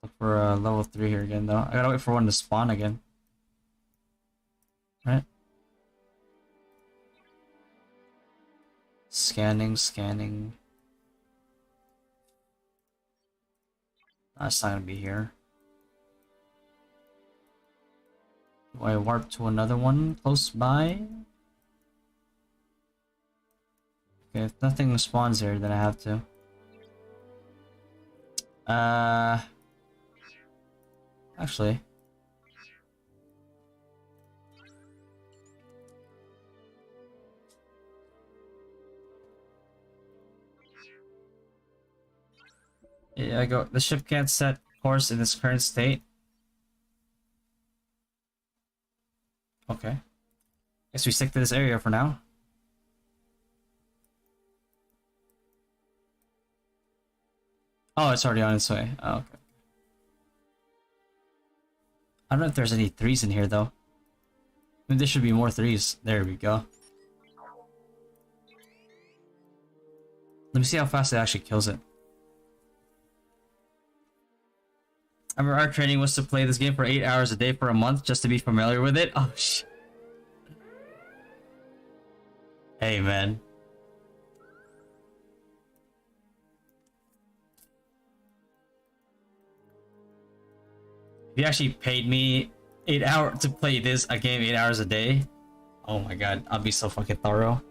Look for level 3 here again, though. I gotta wait for one to spawn again. Right? Scanning, scanning. That's not gonna be here. Do I warp to another one close by? Okay, if nothing spawns here, then I have to. Actually. Yeah, I go. The ship can't set course in its current state. Okay. Guess we stick to this area for now. Oh, it's already on its way. Oh, okay. I don't know if there's any 3s in here, though. Maybe there should be more 3s. There we go. Let me see how fast it actually kills it. I remember our training was to play this game for 8 hours a day for a month just to be familiar with it. Oh, shit. Hey, man. If you actually paid me 8 hours to play a game 8 hours a day, oh my god, I'll be so fucking thorough.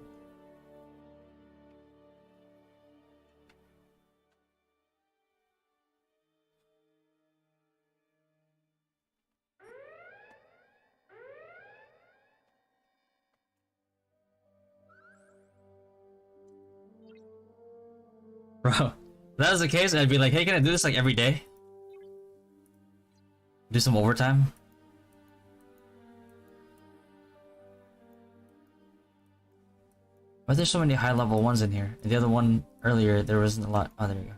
Bro, if that was the case, I'd be like, hey, can I do this like every day? Do some overtime? Why are there so many high level ones in here? The other one earlier, there wasn't a lot. Oh, there you go.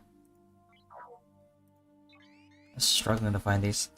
I'm struggling to find these.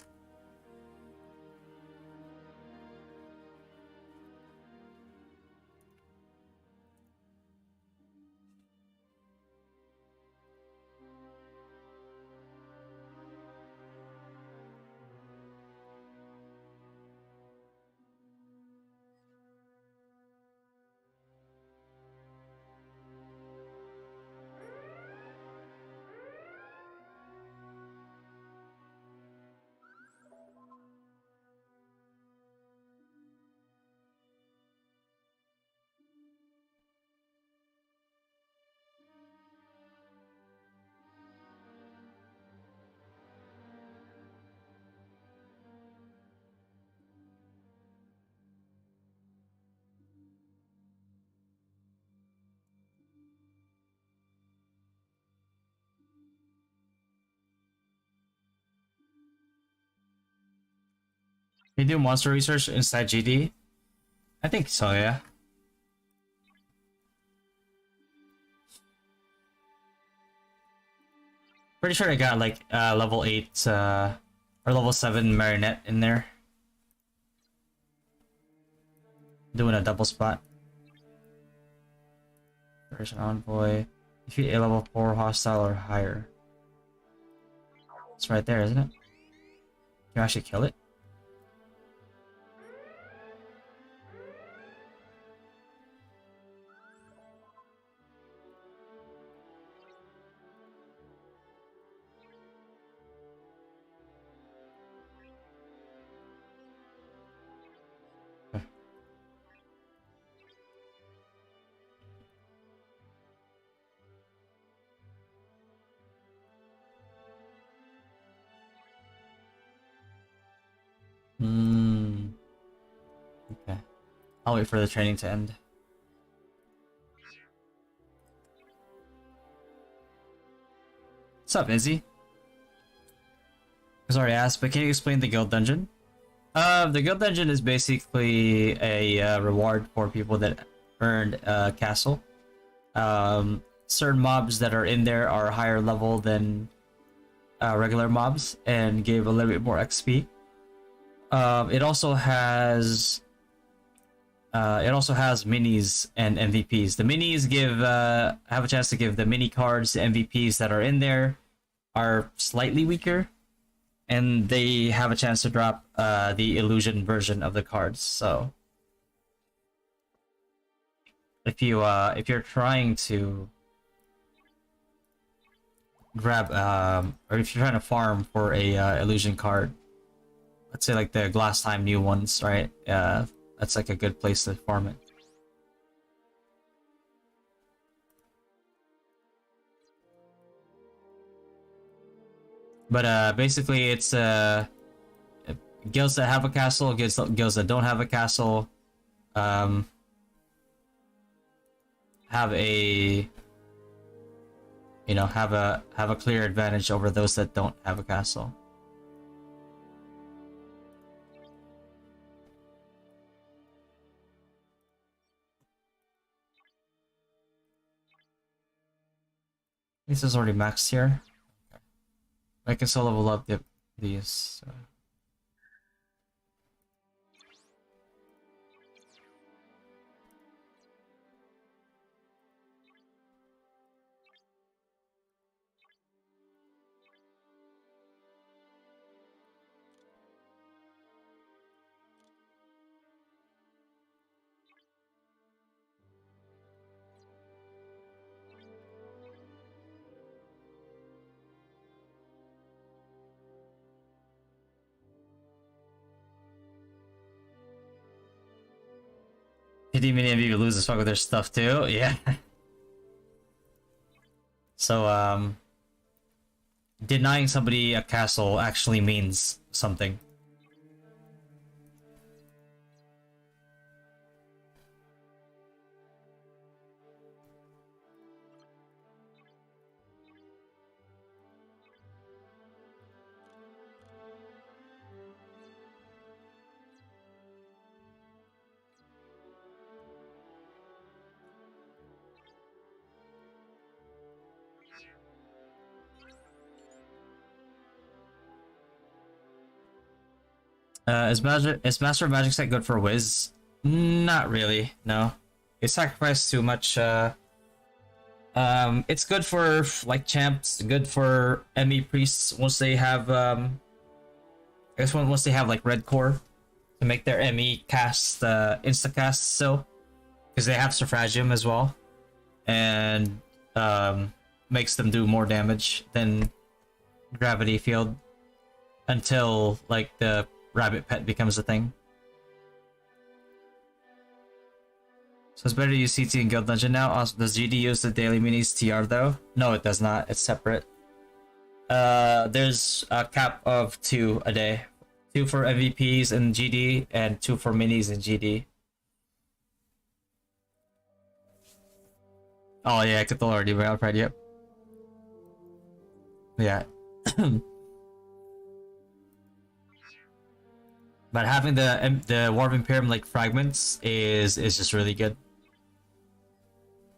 Can you do monster research inside GD? I think so, yeah. Pretty sure I got like level 8 or level 7 marionette in there. Doing a double spot. Version envoy. Defeat a level 4 hostile or higher. It's right there, isn't it? you actually kill it? Hmm. Okay. I'll wait for the training to end. What's up, Izzy? I was already asked, but can you explain the guild dungeon? The guild dungeon is basically a reward for people that earned a castle. Certain mobs that are in there are higher level than regular mobs and give a little bit more XP. It also has minis and MVPs. The minis have a chance to give the mini cards. The MVPs that are in there are slightly weaker, and they have a chance to drop the illusion version of the cards. So if you're trying to grab or if you're trying to farm for a illusion card, let's say like the glass time new ones, right? That's like a good place to farm it. But basically it's guilds that have a castle, guilds that don't have a castle, have a have a clear advantage over those that don't have a castle. This is already maxed here. I can still level up these. PD mini MVP loses fuck with their stuff too. Yeah. So denying somebody a castle actually means something. Is Master of Magic set good for Wiz? Not really, no. It sacrificed too much. It's good for like champs, good for ME priests once they have I guess once they have like red core to make their ME cast insta cast still, because they have Suffragium as well, and makes them do more damage than Gravity Field until like the rabbit pet becomes a thing. So it's better to use CT in Guild Dungeon now. Also, does GD use the daily minis TR though? No, it does not. It's separate. There's a cap of 2 a day. 2 for MVPs in GD and 2 for minis in GD. Oh yeah, I could already be outright, yep. Yeah. But having the War of Imperium like fragments is just really good.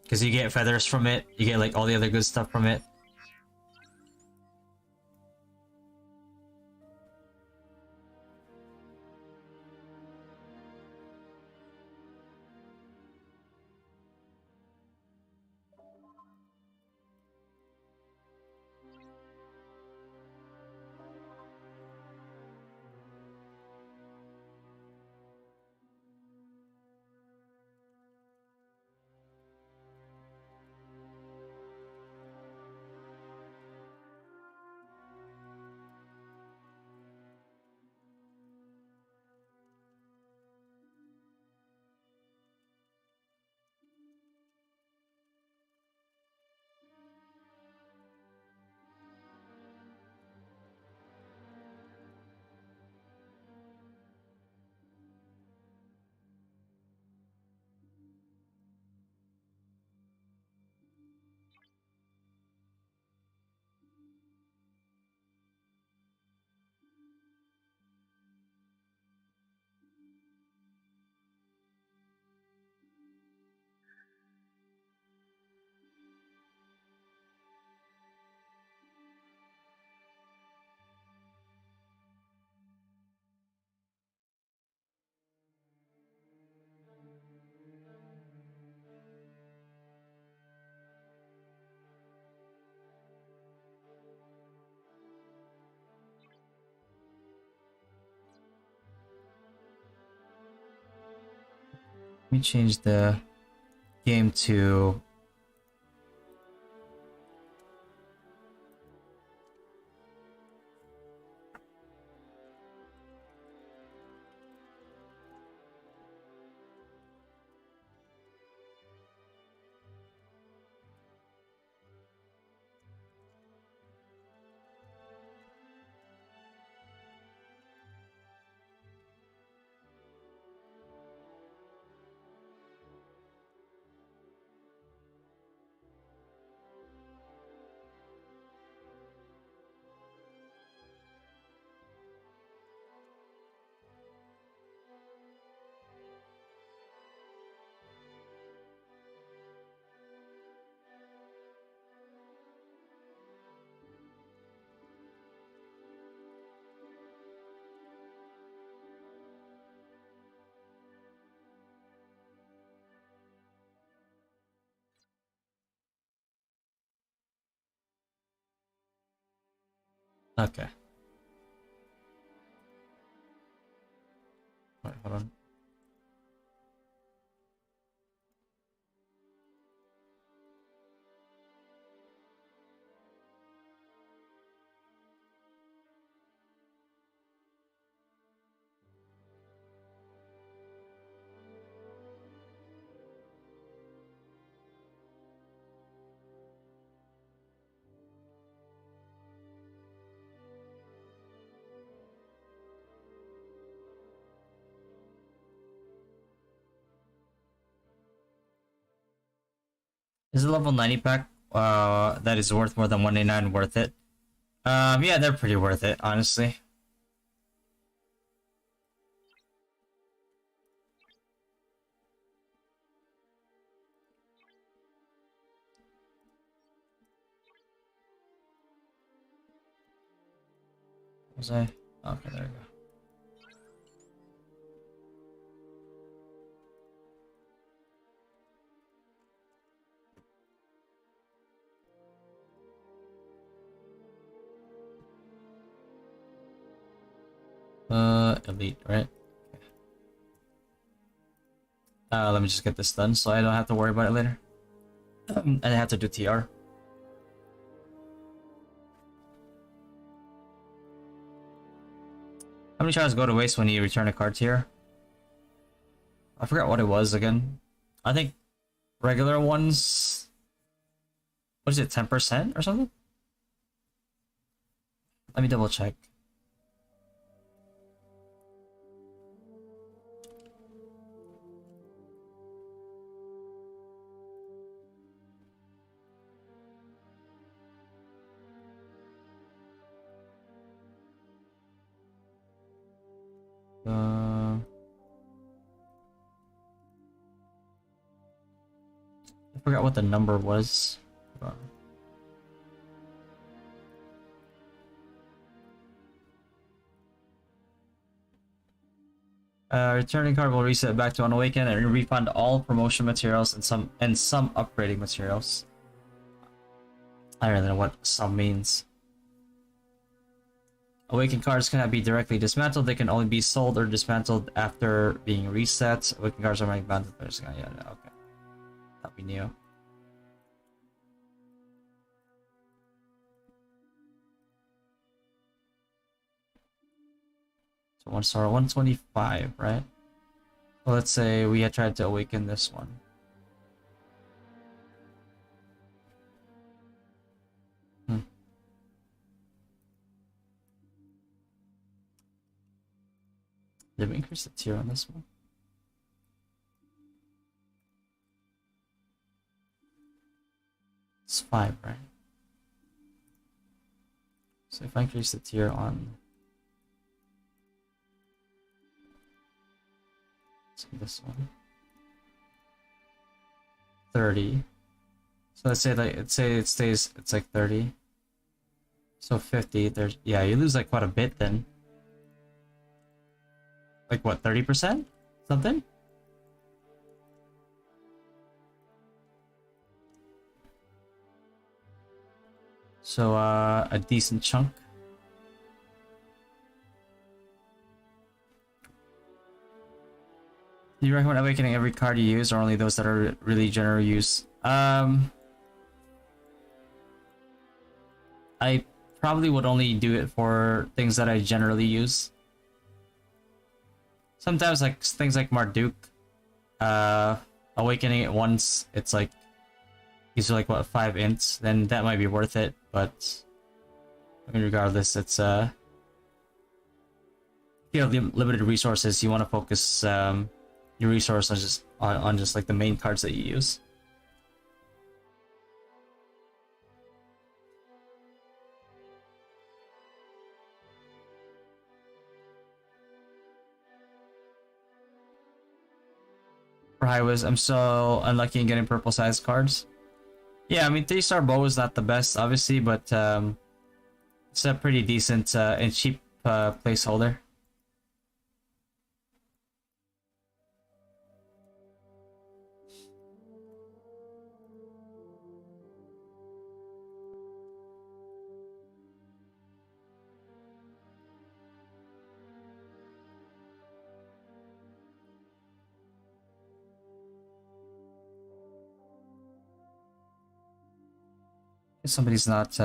Because you get feathers from it, you get like all the other good stuff from it. me change the game to... Okay. Wait, hold on. Is the level 90 pack that is worth more than 189 worth it? Yeah, they're pretty worth it, honestly. Was I? Okay, there we go. Elite, right? Let me just get this done so I don't have to worry about it later. And I have to do TR. How many tries go to waste when you return a card tier? I forgot what it was again. I think regular ones... What is it, 10% or something? Let me double check. I forgot what the number was. Returning card will reset back to unawakened and refund all promotion materials and some upgrading materials. I don't really know what some means. Awakened cards cannot be directly dismantled. They can only be sold or dismantled after being reset. Awakened cards are bound to players. Yeah, okay. That we knew. So 1 star, 125, right? Well, let's say we had tried to awaken this one. Did we increase the tier on this one? It's 5, right? So if I increase the tier on... So this one... 30. So let's say like, it stays, it's like 30. So 50, there's... Yeah, you lose like quite a bit then. Like what, 30%? Something? So a decent chunk. Do you recommend awakening every card you use, or only those that are really general use? I probably would only do it for things that I generally use. Sometimes like things like Marduk, awakening it once, it's like these are like what 5 ints, then that might be worth it. But I mean, regardless, it's if you have limited resources, you want to focus your resources on just like the main cards that you use. For Highways, I'm so unlucky in getting purple sized cards. Yeah, I mean 3-star bow is not the best, obviously, but it's a pretty decent and cheap placeholder. If somebody's not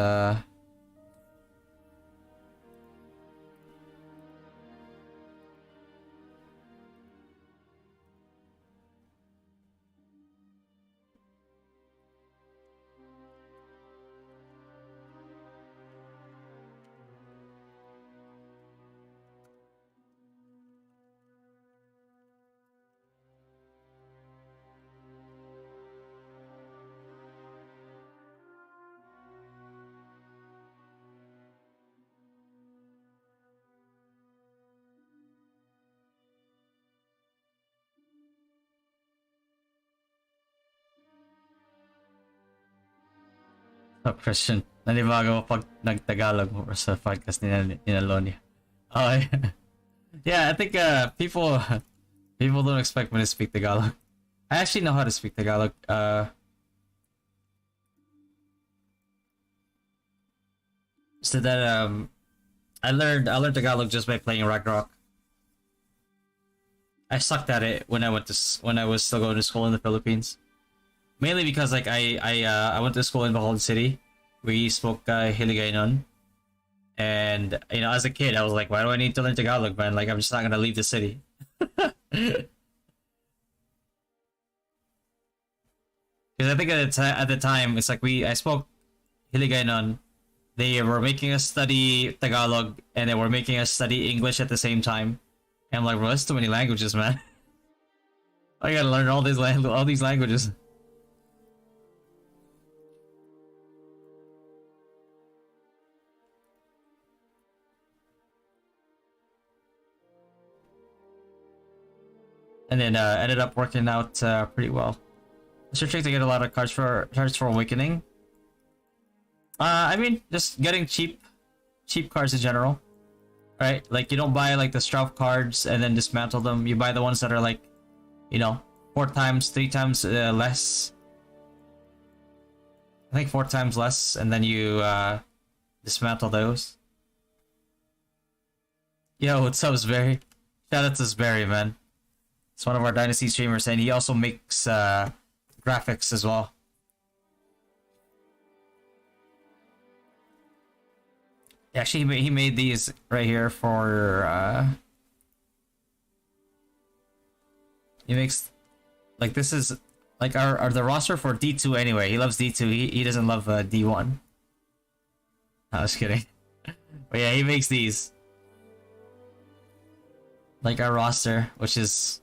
oh, Christian, nanibago mo pag nagtagalog mo sa podcast ni Lonia. Oh, yeah. Yeah, I think people don't expect me to speak Tagalog. I actually know how to speak Tagalog. So that I learned Tagalog just by playing Ragnarok. I sucked at it when when I was still going to school in the Philippines. Mainly because like I went to school in Bacolod City. We spoke Hiligaynon. And you know, as a kid, I was like, why do I need to learn Tagalog, man? Like, I'm just not gonna leave the city. Because I think at the time, it's like I spoke Hiligaynon. They were making us study Tagalog, and they were making us study English at the same time. And I'm like, bro, that's too many languages, man. I gotta learn all these languages. And then ended up working out pretty well. It's your trick to get a lot of cards for Awakening. I mean, just getting cheap cards in general, right? Like you don't buy like the Strauf cards and then dismantle them. You buy the ones that are like, you know, 4 times, 3 times less. I think 4 times less, and then you dismantle those. Yo, what's up, Sberry? Shout out to Sberry, man. It's one of our Dynasty streamers, and he also makes graphics as well. Actually, he made these right here for. He makes, like, this is like our the roster for D2 anyway. He loves D2. He doesn't love D1. I was kidding. But yeah, he makes these. Like our roster, which is.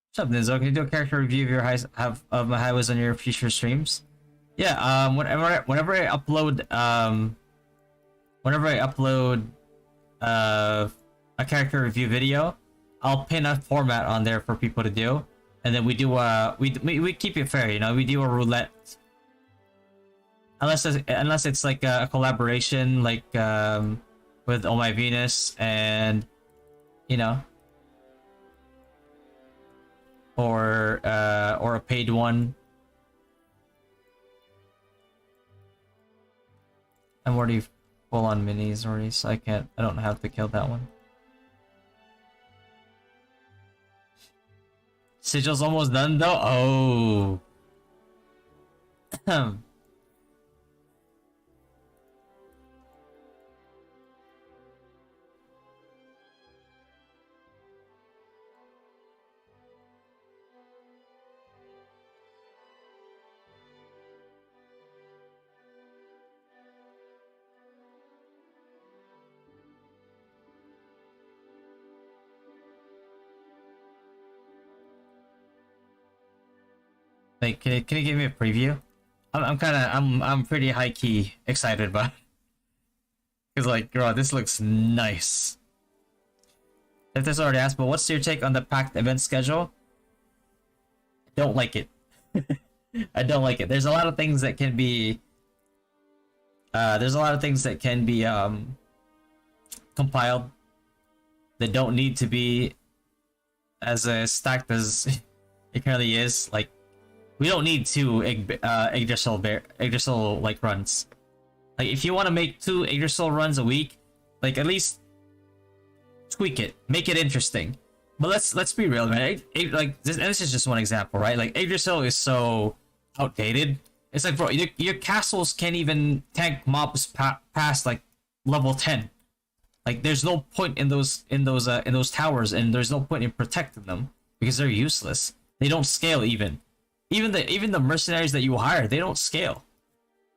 What's up, Nizo? Can you do a character review of your of my highways on your future streams? Yeah, whenever I upload a character review video, I'll pin a format on there for people to do, and then we do we keep it fair, you know. We do a roulette, unless it's like a collaboration, like with Oh My Venus and, you know. or a paid one. I'm already full on minis already, so I don't have to kill that one. Sigil's almost done though. Oh. Like, can you give me a preview? I'm pretty high key excited about it. Cause like, bro, this looks nice. If this already asked, but what's your take on the packed event schedule? I don't like it. I don't like it. There's a lot of things that can be compiled that don't need to be as stacked as it currently is. Like, we don't need two Yggdrasil like runs. Like, if you want to make 2 Yggdrasil runs a week, like, at least tweak it, make it interesting. But let's be real, man. Like this, and this is just one example, right? Like, Yggdrasil is so outdated. It's like, bro, your castles can't even tank mobs past like level 10. Like, there's no point in those towers, and there's no point in protecting them because they're useless. They don't scale even. Even the mercenaries that you hire, they don't scale.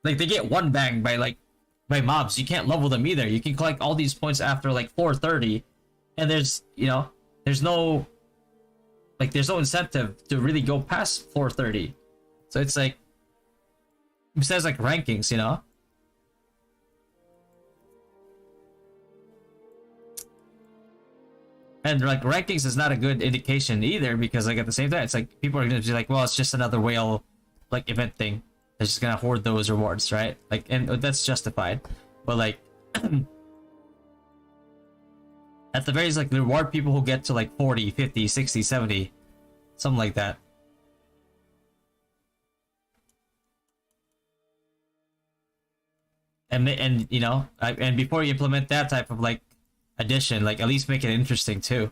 Like, they get one bang by mobs. You can't level them either. You can collect all these points after like 430, and there's no incentive to really go past 430. So it's like, besides like rankings, and like rankings is not a good indication either, because like at the same time it's like people are gonna be like, well, it's just another whale like event thing. They're just gonna hoard those rewards, right? Like, and that's justified. But like at the very least, like, reward people who get to like 40, 50, 60, 70, something like that. And and before you implement that type of like addition, like, at least make it interesting too.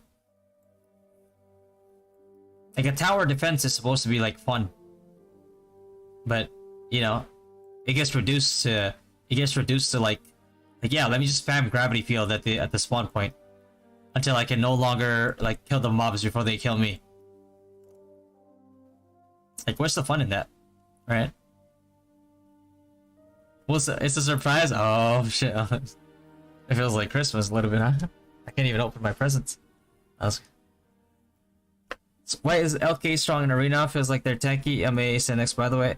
Like, a tower defense is supposed to be like fun, but it gets reduced to like yeah, let me just spam gravity field at the spawn point until I can no longer like kill the mobs before they kill me. Like, what's the fun in that, right? It's a surprise. Oh shit. It feels like Christmas a little bit, huh? I can't even open my presents. So why is LK strong in Arena? Feels like they're tanky. I'm a Senex, by the way.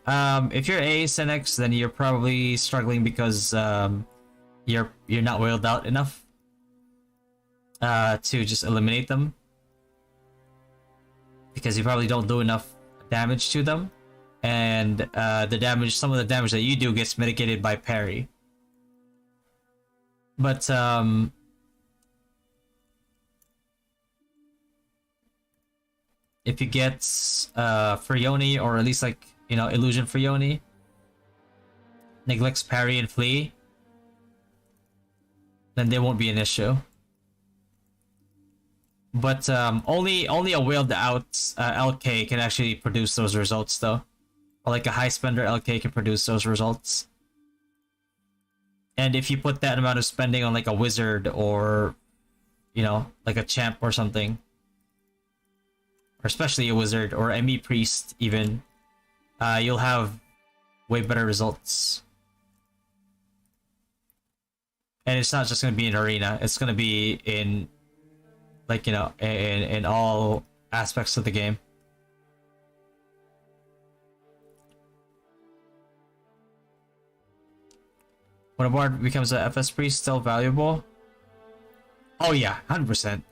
If you're a Senex, then you're probably struggling because you're not whaled out enough to just eliminate them, because you probably don't do enough damage to them, and some of the damage that you do gets mitigated by parry. But if you get Frioni, or at least like Illusion Frioni, neglects parry and flee, then they won't be an issue. But only a whaled out LK can actually produce those results, though. Or like a high spender LK can produce those results. And if you put that amount of spending on like a wizard, or like a champ or something, or especially a wizard or ME priest even, you'll have way better results. And it's not just going to be in Arena, it's going to be in like in all aspects of the game. When a bard becomes a FS priest, still valuable? Oh yeah, 100%.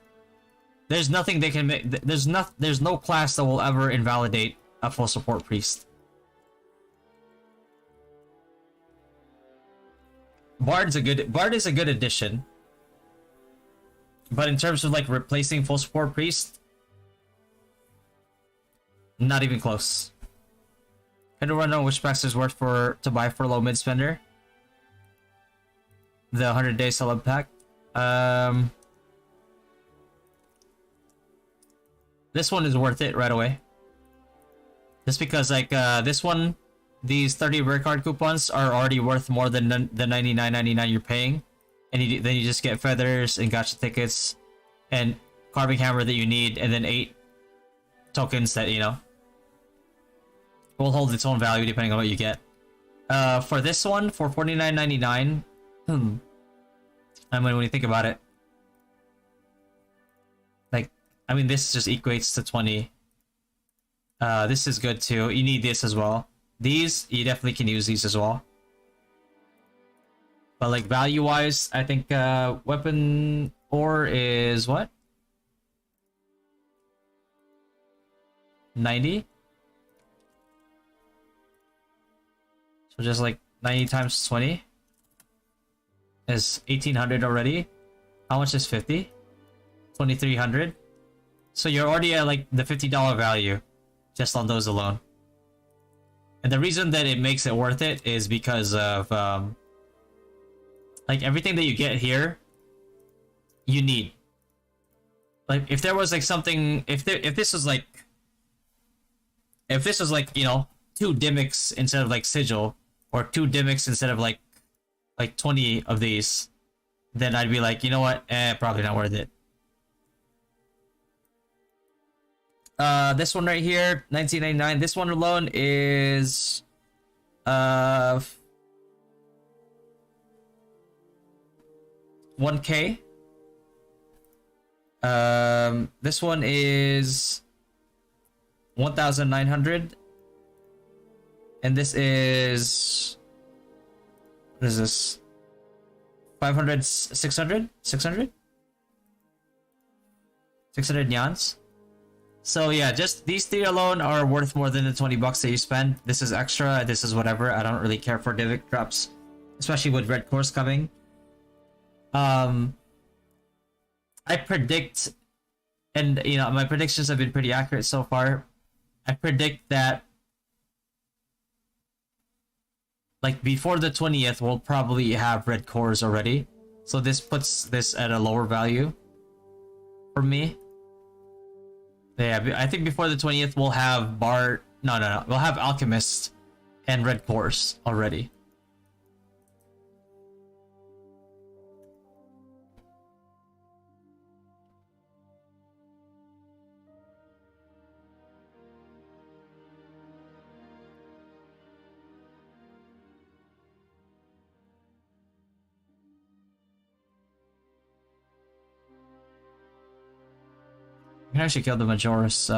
There's nothing they can make. There's no class that will ever invalidate a full support priest. Bard is a good addition. But in terms of like replacing full support priest, Not even close. Can anyone know which packs is worth to buy for low mid spender? The 100-day celeb pack. This one is worth it right away. Just because like this one, these 30 rare card coupons are already worth more than the $99.99 you're paying, and then you just get feathers and gacha tickets and carving hammer that you need, and then 8 tokens that, you know, will hold its own value depending on what you get. For this one, for $49.99, I mean, when you think about it, like, I mean, this just equates to 20. This is good too. You need this as well. These, you definitely can use these as well. But like value-wise, I think weapon ore is what? 90? So just like 90 times 20 is 1800 already. How much is 50? 2300. So you're already at like the $50 value just on those alone. And the reason that it makes it worth it is because of like everything that you get here you need. Like if there was like something, if this was like, you know, 2 Dimics instead of like Sigil, or 2 Dimics instead of like 20 of these, then I'd be like, you know what, probably not worth it. This one right here, 1999. This one alone is $1K. This one is 1,900, and this is, what is this? 500, 600, 600 nyans. So yeah, just these 3 alone are worth more than the $20 that you spend. This is extra, this is whatever. I don't really care for Divic drops, especially with red cores coming. I predict, and you know, my predictions have been pretty accurate so far. I predict that like before the 20th we'll probably have red cores already. So this puts this at a lower value for me. Yeah, I think before the 20th we'll have Bard. No. We'll have Alchemist and red cores already. I can actually kill the Majoris.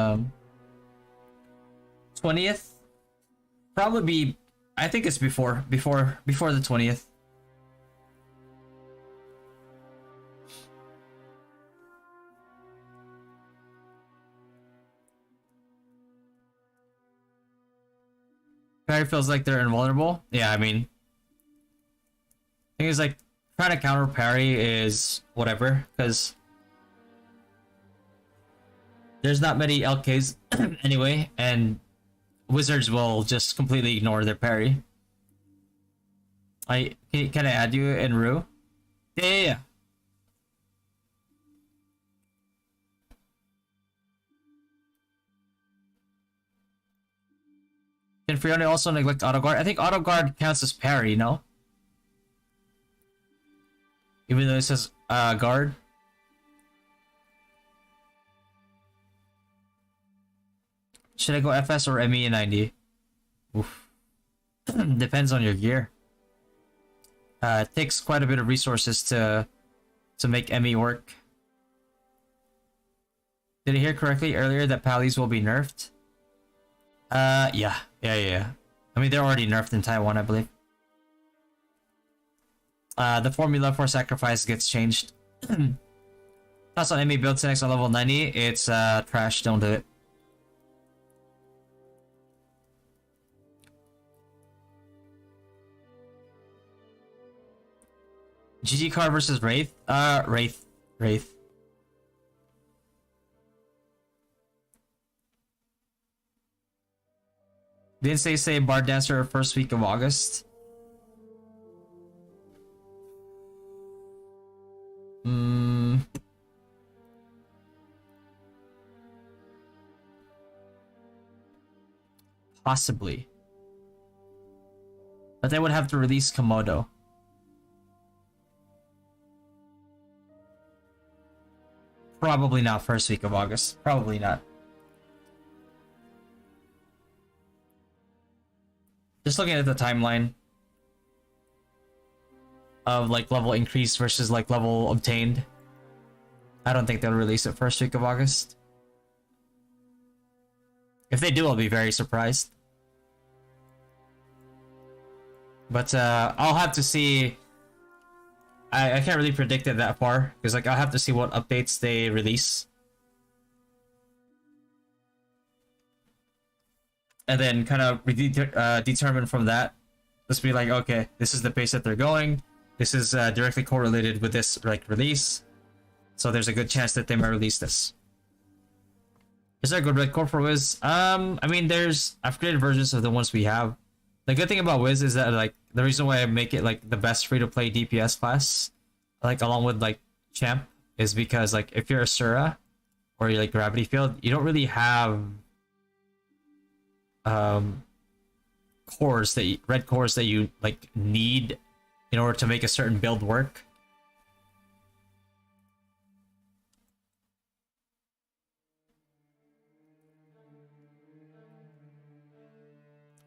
20th? Probably be, I think it's before the 20th. Parry feels like they're invulnerable. Yeah, I mean, thing is like trying to counter parry is whatever, because there's not many LKs anyway, and wizards will just completely ignore their parry. Can I add you in Rue? Yeah. Can Frione also neglect auto guard? I think auto guard counts as parry, no? Even though it says guard. Should I go FS or ME in 90? Oof. Depends on your gear. It takes quite a bit of resources to make ME work. Did I hear correctly earlier that Pallies will be nerfed? Yeah. I mean, they're already nerfed in Taiwan, I believe. The formula for sacrifice gets changed. That's on ME build 10x on level 90. It's trash, don't do it. GG card versus Wraith? Wraith. Didn't they say Bar Dancer first week of August? Hmm. Possibly. But they would have to release Komodo. Probably not first week of August. Probably not. Just looking at the timeline of like level increase versus like level obtained, I don't think they'll release it first week of August. If they do, I'll be very surprised. But I'll have to see. I can't really predict it that far because like I'll have to see what updates they release. And then kind of determine from that. Just be like, okay, this is the pace that they're going. This is directly correlated with this like release. So there's a good chance that they might release this. Is there a good red core for Wiz? I mean, there's upgraded versions of the ones we have. The good thing about Wiz is that like the reason why I make it like the best free-to-play DPS class, like along with like Champ, is because like if you're a Sura or you're like Gravity Field, you don't really have cores that red cores that you like need in order to make a certain build work.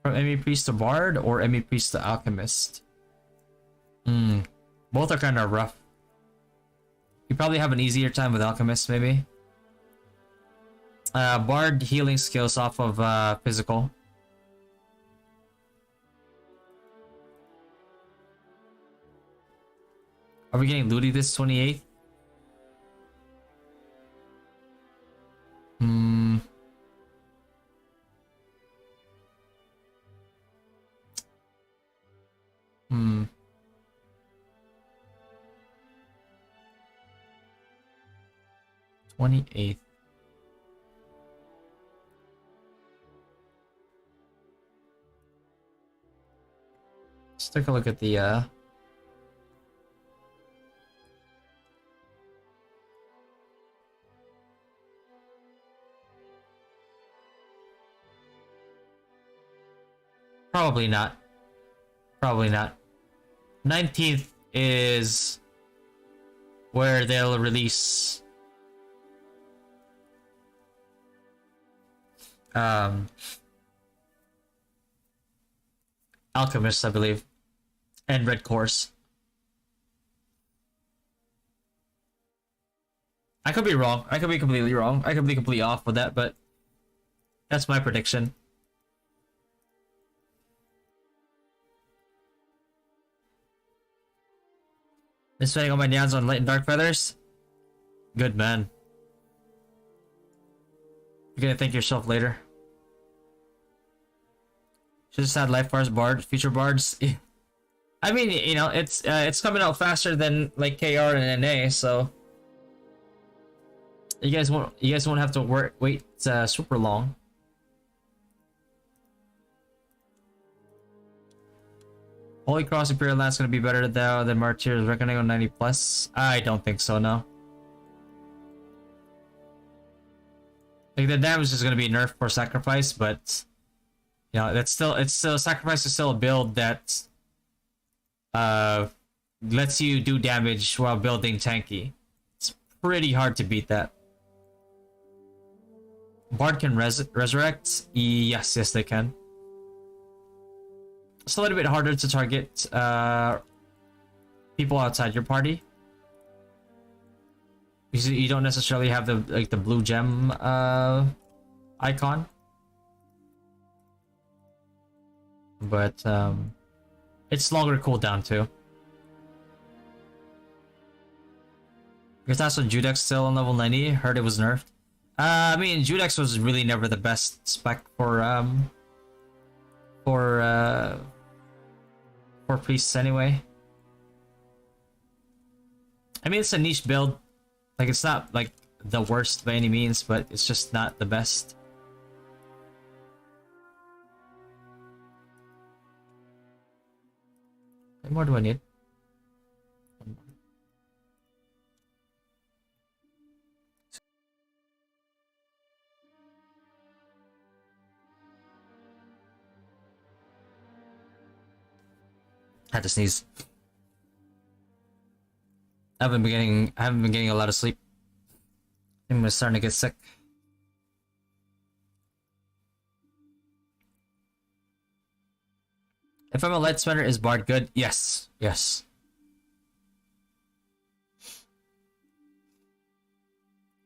From Emmy Priest to Bard or Emmy Priest to Alchemist? Both are kind of rough. You probably have an easier time with Alchemist, maybe. Bard healing skills off of physical. Are we getting looty this 28th? 28th. Let's take a look at the probably not. Probably not. 19th is where they'll release Alchemist, I believe, and Red Course. I could be wrong. I could be completely wrong. I could be completely off with that, but that's my prediction. Been spending all my nyans on light and dark feathers? Good man. You're gonna thank yourself later. Should just add life bars, bard, future bards. I mean, you know, it's coming out faster than like KR and NA, so you guys won't have to wait super long. Holy Cross Imperial Land's gonna be better though than Martyr's Reckoning on 90 plus. I don't think so, no. Like the damage is gonna be nerfed for sacrifice, but you know it's still sacrifice is still a build that lets you do damage while building tanky. It's pretty hard to beat that. Bard can resurrect? Yes, they can. It's a little bit harder to target people outside your party. Because you don't necessarily have the blue gem icon. But it's longer cooldown too. Because that's when Judex still on level 90. Heard it was nerfed. I mean, Judex was really never the best spec for priests anyway. I mean, it's a niche build. Like, it's not like the worst by any means, but it's just not the best. What more do I need? Had to sneeze. I haven't been getting a lot of sleep. I'm starting to get sick. If I'm a light spender, is Bard good? Yes. Yes.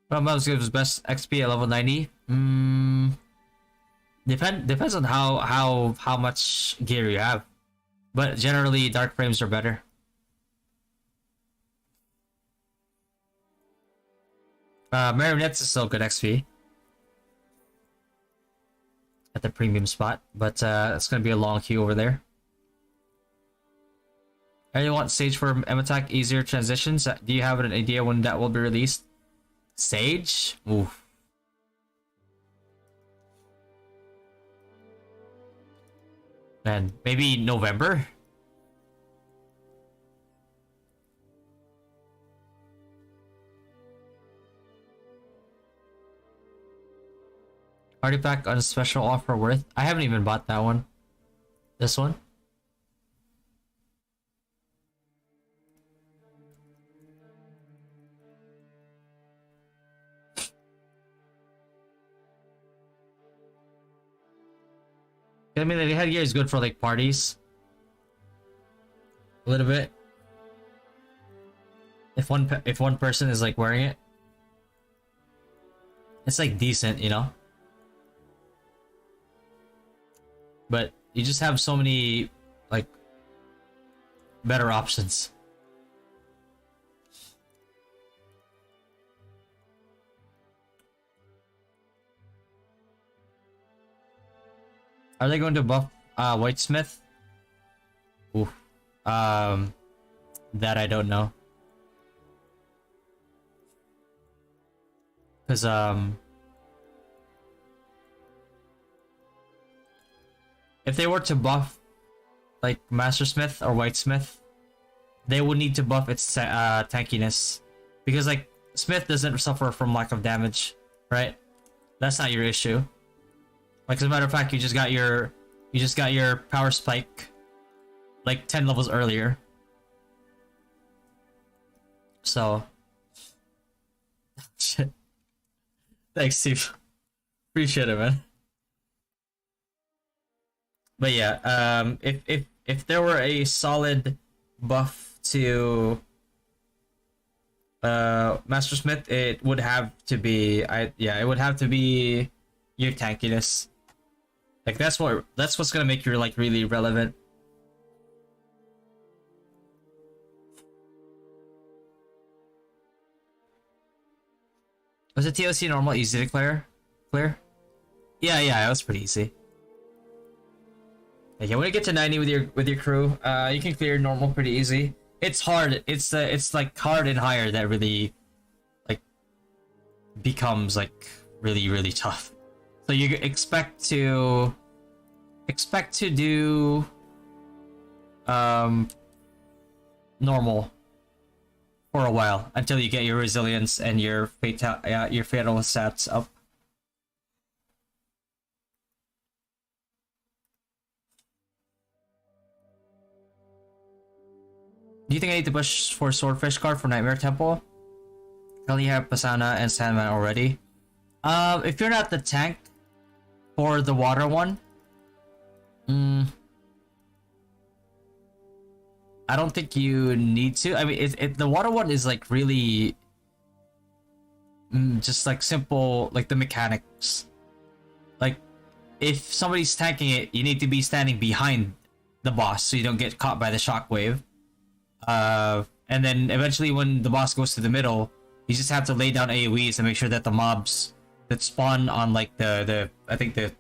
What mouse gives best XP at level 90? Depends on how much gear you have. But generally dark frames are better. Marionettes is still good XP at the premium spot, but it's gonna be a long queue over there. I really want Sage for M attack, easier transitions. Do you have an idea when that will be released? Sage? Oof. Man, maybe November? Artifact on a special offer worth? I haven't even bought that one. This one? I mean, the headgear is good for like parties. A little bit. If one person is like wearing it, it's like decent, you know. But you just have so many like better options. Are they going to buff Whitesmith? Ooh. That I don't know. Cause if they were to buff like Mastersmith or Whitesmith, they would need to buff its tankiness. Because like Smith doesn't suffer from lack of damage, right? That's not your issue. Like as a matter of fact, you just got your power spike like 10 levels earlier. So shit. Thanks, Steve. Appreciate it, man. But yeah, if there were a solid buff to Mastersmith, it would have to be it would have to be your tankiness. Like that's what's gonna make you like really relevant. Was the TOC normal easy to clear? Yeah, it was pretty easy. Yeah, when you get to 90 with your crew, you can clear normal pretty easy. It's hard. It's like hard and higher that really like becomes like really tough. So you expect to do normal for a while until you get your resilience and your fatal stats up. Do you think I need to push for Swordfish card for Nightmare Temple? I only have Pasana and Sandman already. If you're not the tank for the water one, I don't think you need to. I mean, the water one is like really just like simple, like the mechanics. Like, if somebody's tanking it, you need to be standing behind the boss so you don't get caught by the shockwave. And then eventually when the boss goes to the middle, you just have to lay down AoEs to make sure that the mobs that spawn on like the I think the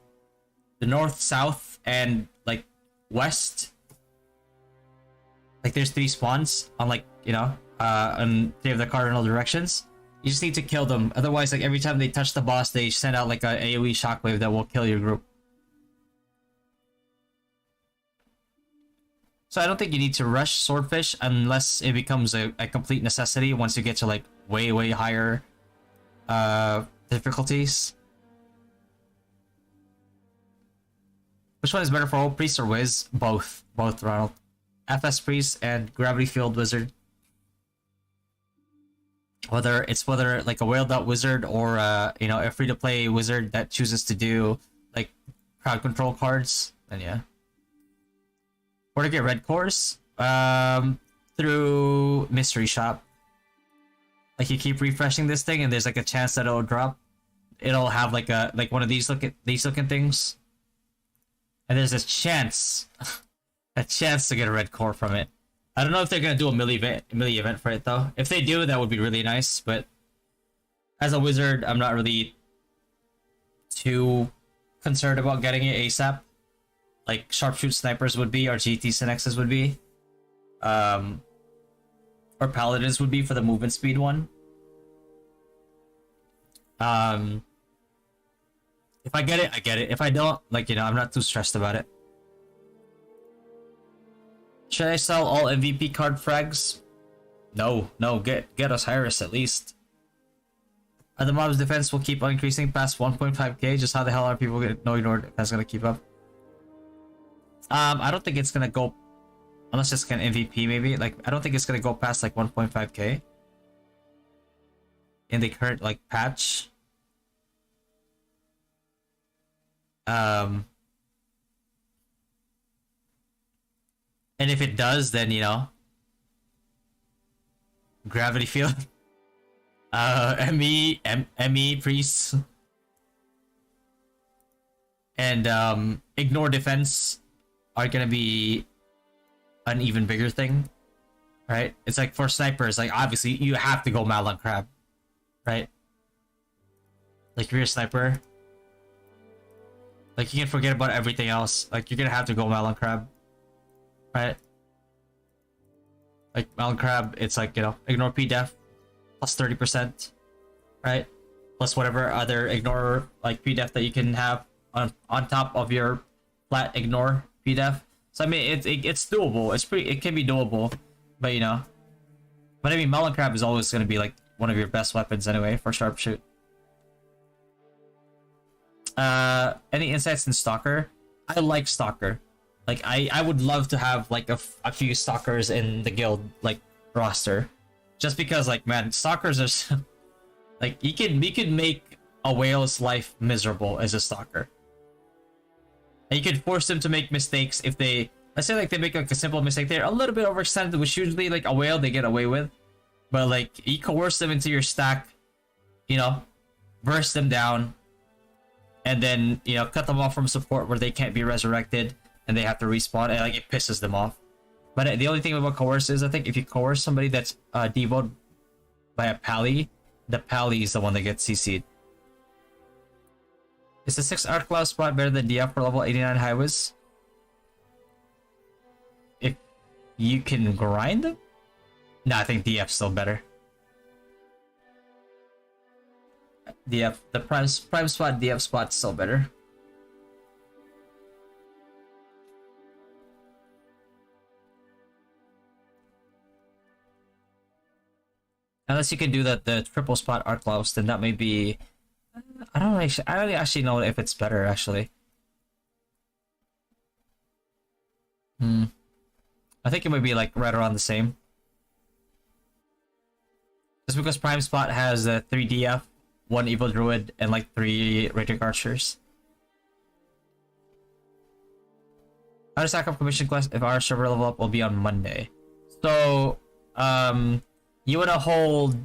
north, south, and like west, like there's 3 spawns on like, you know, on 3 of the cardinal directions. You just need to kill them. Otherwise, like every time they touch the boss, they send out like a AoE shockwave that will kill your group. So I don't think you need to rush swordfish unless it becomes a complete necessity once you get to like way higher difficulties. Which one is better for old priest or Wiz? Both, Ronald. FS priest and gravity field wizard. Whether like a whaled out wizard or you know, a free to play wizard that chooses to do like crowd control cards, then yeah. Where to get red cores? Through mystery shop. Like you keep refreshing this thing, and there's like a chance that it'll drop. It'll have like one of these looking things, and there's a chance, a chance to get a red core from it. I don't know if they're gonna do a melee event for it though. If they do, that would be really nice. But as a wizard, I'm not really too concerned about getting it ASAP. Like sharpshoot snipers would be, or GT Synexes would be, or paladins would be for the movement speed one. If I get it, I get it. If I don't, like, you know, I'm not too stressed about it. Should I sell all MVP card frags? No, get Osiris at least. The mob's defense will keep on increasing past 1.5k. Just how the hell are people gonna know your defense gonna keep up? I don't think it's gonna go, unless it's an MVP maybe. Like, I don't think it's gonna go past like 1.5k in the current like patch. And if it does, then you know, gravity field, ME priests, and ignore defense are gonna be an even bigger thing, right? It's like for snipers, like obviously you have to go Malon Crab, right? Like if you're a sniper, like you can forget about everything else. Like you're gonna have to go Malon Crab, right? Like Malon Crab, it's like, you know, ignore PDEF plus 30%, right? Plus whatever other ignore like PDEF that you can have on top of your flat ignore PDEF. So I mean, it's doable. It can be doable, but you know. But I mean, Malon Crab is always going to be like one of your best weapons anyway for sharpshoot. Any insights in Stalker? I like Stalker. Like I would love to have like a few Stalkers in the guild like roster, just because like, man, Stalkers are so, like you could make a whale's life miserable as a Stalker. And you could force them to make mistakes if they, let's say like they make like a simple mistake, they're a little bit overextended, which usually like a whale they get away with, but like you coerce them into your stack, you know, burst them down, and then, you know, cut them off from support where they can't be resurrected and they have to respawn, and like it pisses them off. But the only thing about coerce is, I think if you coerce somebody that's devoted by a pally, the pally is the one that gets CC'd. Is the 6 Art Cloud spot better than DF for level 89 highways? If you can grind them? No, I think DF's still better. DF, the prime spot, DF spot's still better. Unless you can do the triple spot Art Clouds, then that may be. I don't actually know if it's better actually. I think it might be like right around the same. Just because Prime Spot has 3 DF, 1 Evil Druid, and like 3 Radiant Archers. How to stack up commission quest if our server level up will be on Monday. So, you want to hold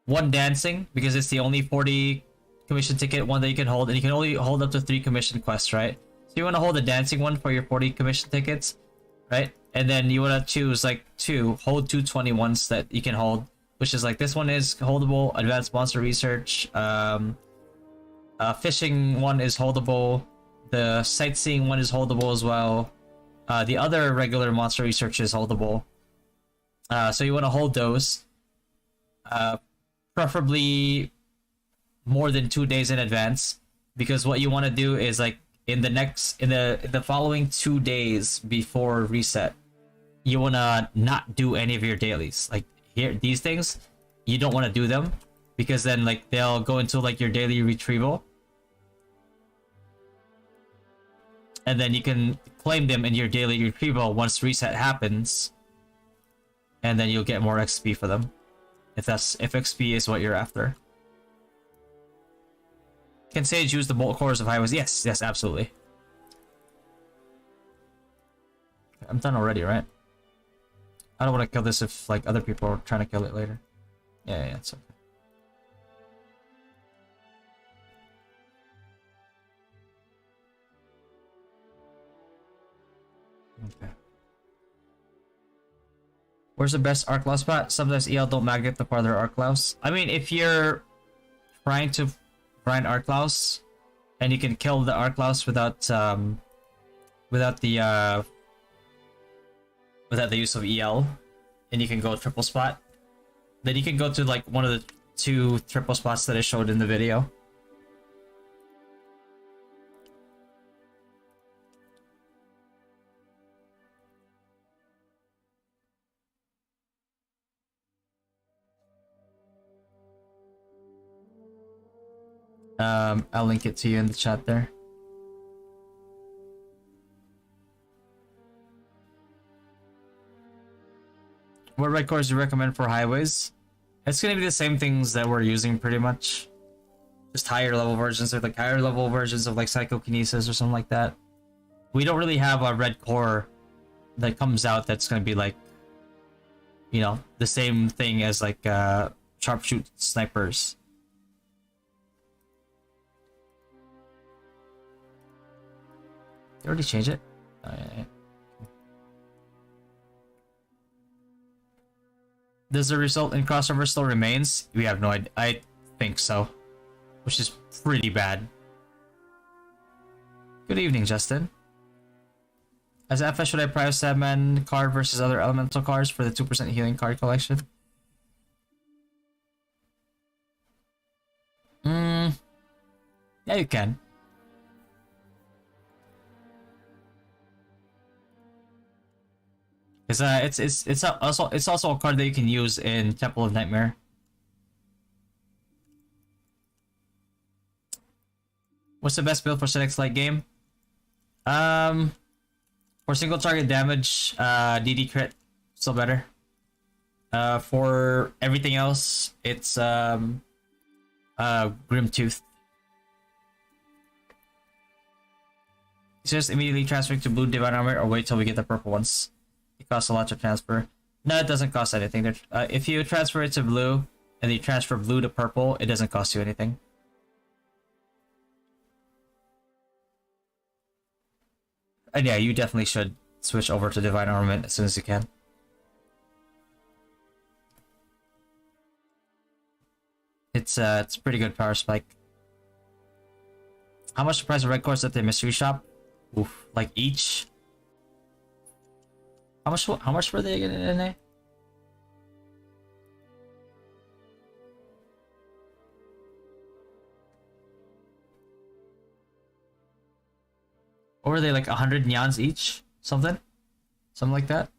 1 dancing because it's the only 40 commission ticket one that you can hold, and you can only hold up to 3 commission quests, right? So you want to hold the dancing one for your 40 commission tickets, right? And then you want to choose like hold 2 21s that you can hold, which is like this one is holdable, advanced monster research, fishing one is holdable, the sightseeing one is holdable as well, the other regular monster research is holdable. So you want to hold those, preferably more than 2 days in advance, because what you want to do is like in the following 2 days before reset, you wanna not do any of your dailies. Like here, these things, you don't want to do them because then like they'll go into like your daily retrieval, and then you can claim them in your daily retrieval once reset happens, and then you'll get more XP for them. If XP is what you're after. Can Sage use the bolt cores of highways? Yes, absolutely. I'm done already, right? I don't want to kill this if like other people are trying to kill it later. Yeah, it's okay. Okay. Where's the best Arclaw spot? Sometimes EL don't magnet the farther Arclaws. I mean, if you're trying to grind Arclaws and you can kill the Arclaws without the use of EL, and you can go triple spot, then you can go to like one of the 2 triple spots that I showed in the video. I'll link it to you in the chat there. What red cores do you recommend for highways? It's gonna be the same things that we're using pretty much. Just higher level versions, or like higher level versions of like psychokinesis or something like that. We don't really have a red core that comes out that's gonna be like, you know, the same thing as like sharpshoot snipers. They already changed it? Does the result in crossover still remains? We have no idea. I think so. Which is pretty bad. Good evening, Justin. As FS, should I prize Sadman card versus other elemental cards for the 2% healing card collection? Yeah, you can. It's also a card that you can use in Temple of Nightmare. What's the best build for Senex late game? For single target damage, DD crit, still better. For everything else, it's Grim Tooth. It's just immediately transferring to blue divine armor, or wait till we get the purple ones. It costs a lot to transfer. No, it doesn't cost anything. If you transfer it to blue and you transfer blue to purple, it doesn't cost you anything. And yeah, you definitely should switch over to divine armament as soon as you can. It's pretty good power spike. How much the price of red cores at the mystery shop? Oof, like each. How much were they again in there? Or were they like 100 nyans each? Something like that.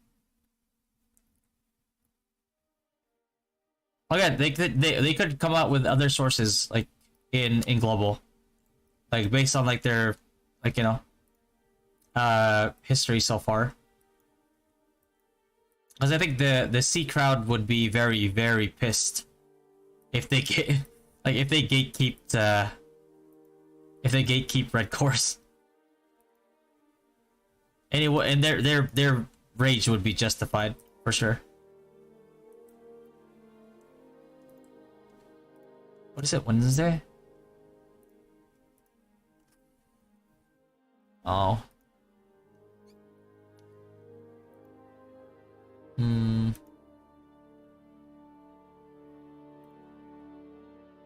Okay, they could come out with other sources like in global, like based on like their like, you know, history so far. Because I think the C crowd would be very, very pissed if they get like if they gatekeep red cores. Anyway, and their rage would be justified for sure. What is it? Wednesday? Oh.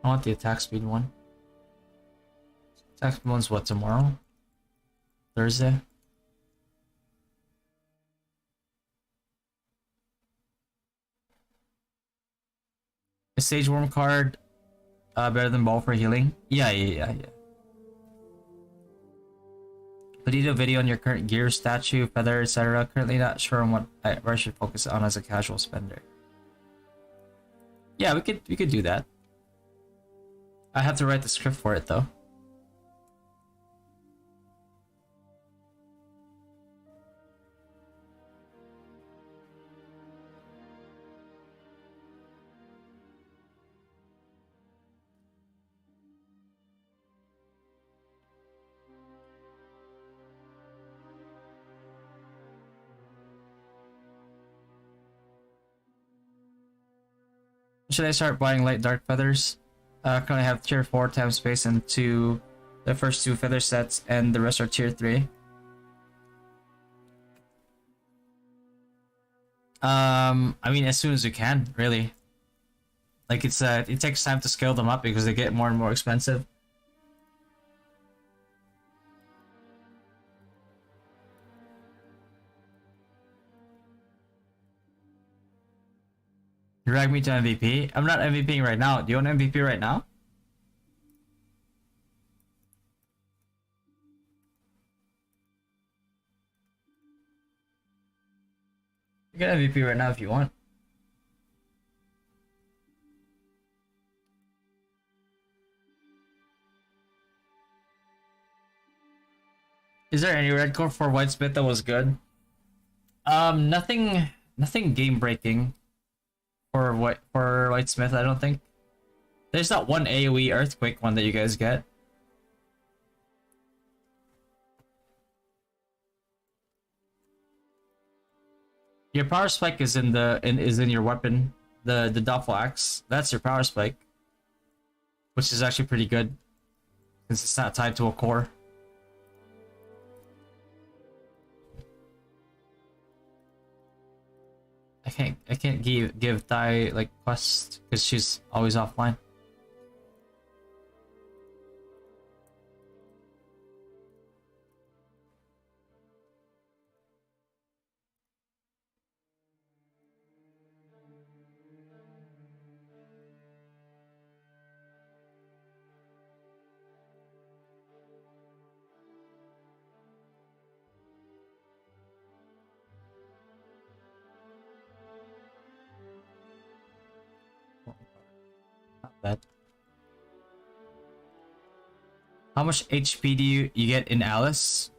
I want the attack speed one. Attack speed one's what, tomorrow? Thursday? Is Sage Worm card better than Ball for healing? Yeah. But need a video on your current gear, statue, feather, etc. Currently not sure on where I should focus on as a casual spender. Yeah, we could do that. I have to write the script for it though. Should I start buying light dark feathers? Currently have tier 4 time space and the first 2 feather sets, and the rest are tier 3. I mean, as soon as you can, really. Like it takes time to scale them up because they get more and more expensive. Drag me to MVP. I'm not MVPing right now. Do you want MVP right now? You can MVP right now if you want. Is there any red core for Whitesmith that was good? Nothing game breaking for Whitesmith. I don't think. There's that one AoE earthquake one that you guys get. Your power spike is in your weapon, the Doppel axe. That's your power spike, which is actually pretty good since it's not tied to a core. I can't give Thai like quest because she's always offline. Not bad. How much HP do you get in Alice?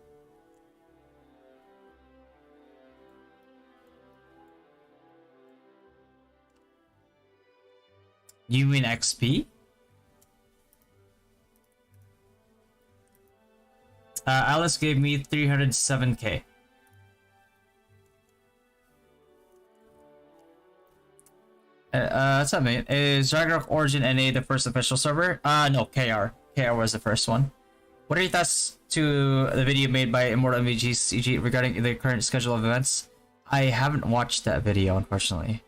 You mean XP? Alice gave me 307k. What's up, mate? Is Ragnarok Origin NA the first official server? No, KR. KR was the first one. What are your thoughts to the video made by Immortal MVG CG regarding the current schedule of events? I haven't watched that video, unfortunately.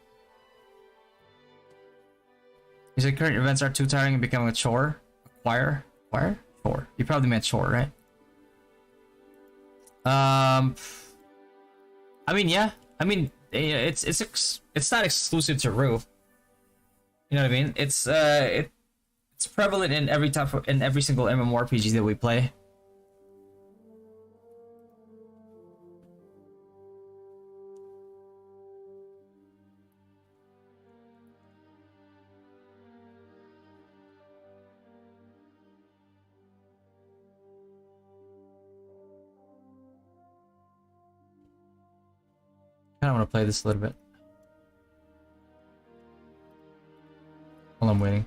He said current events are too tiring and becoming a chore. Acquire? Acquire? Chore. You probably meant chore, right? I mean, yeah. I mean, it's not exclusive to Rue. You know what I mean? It's prevalent in every single MMORPG that we play. I kind of want to play this a little bit. While I'm waiting.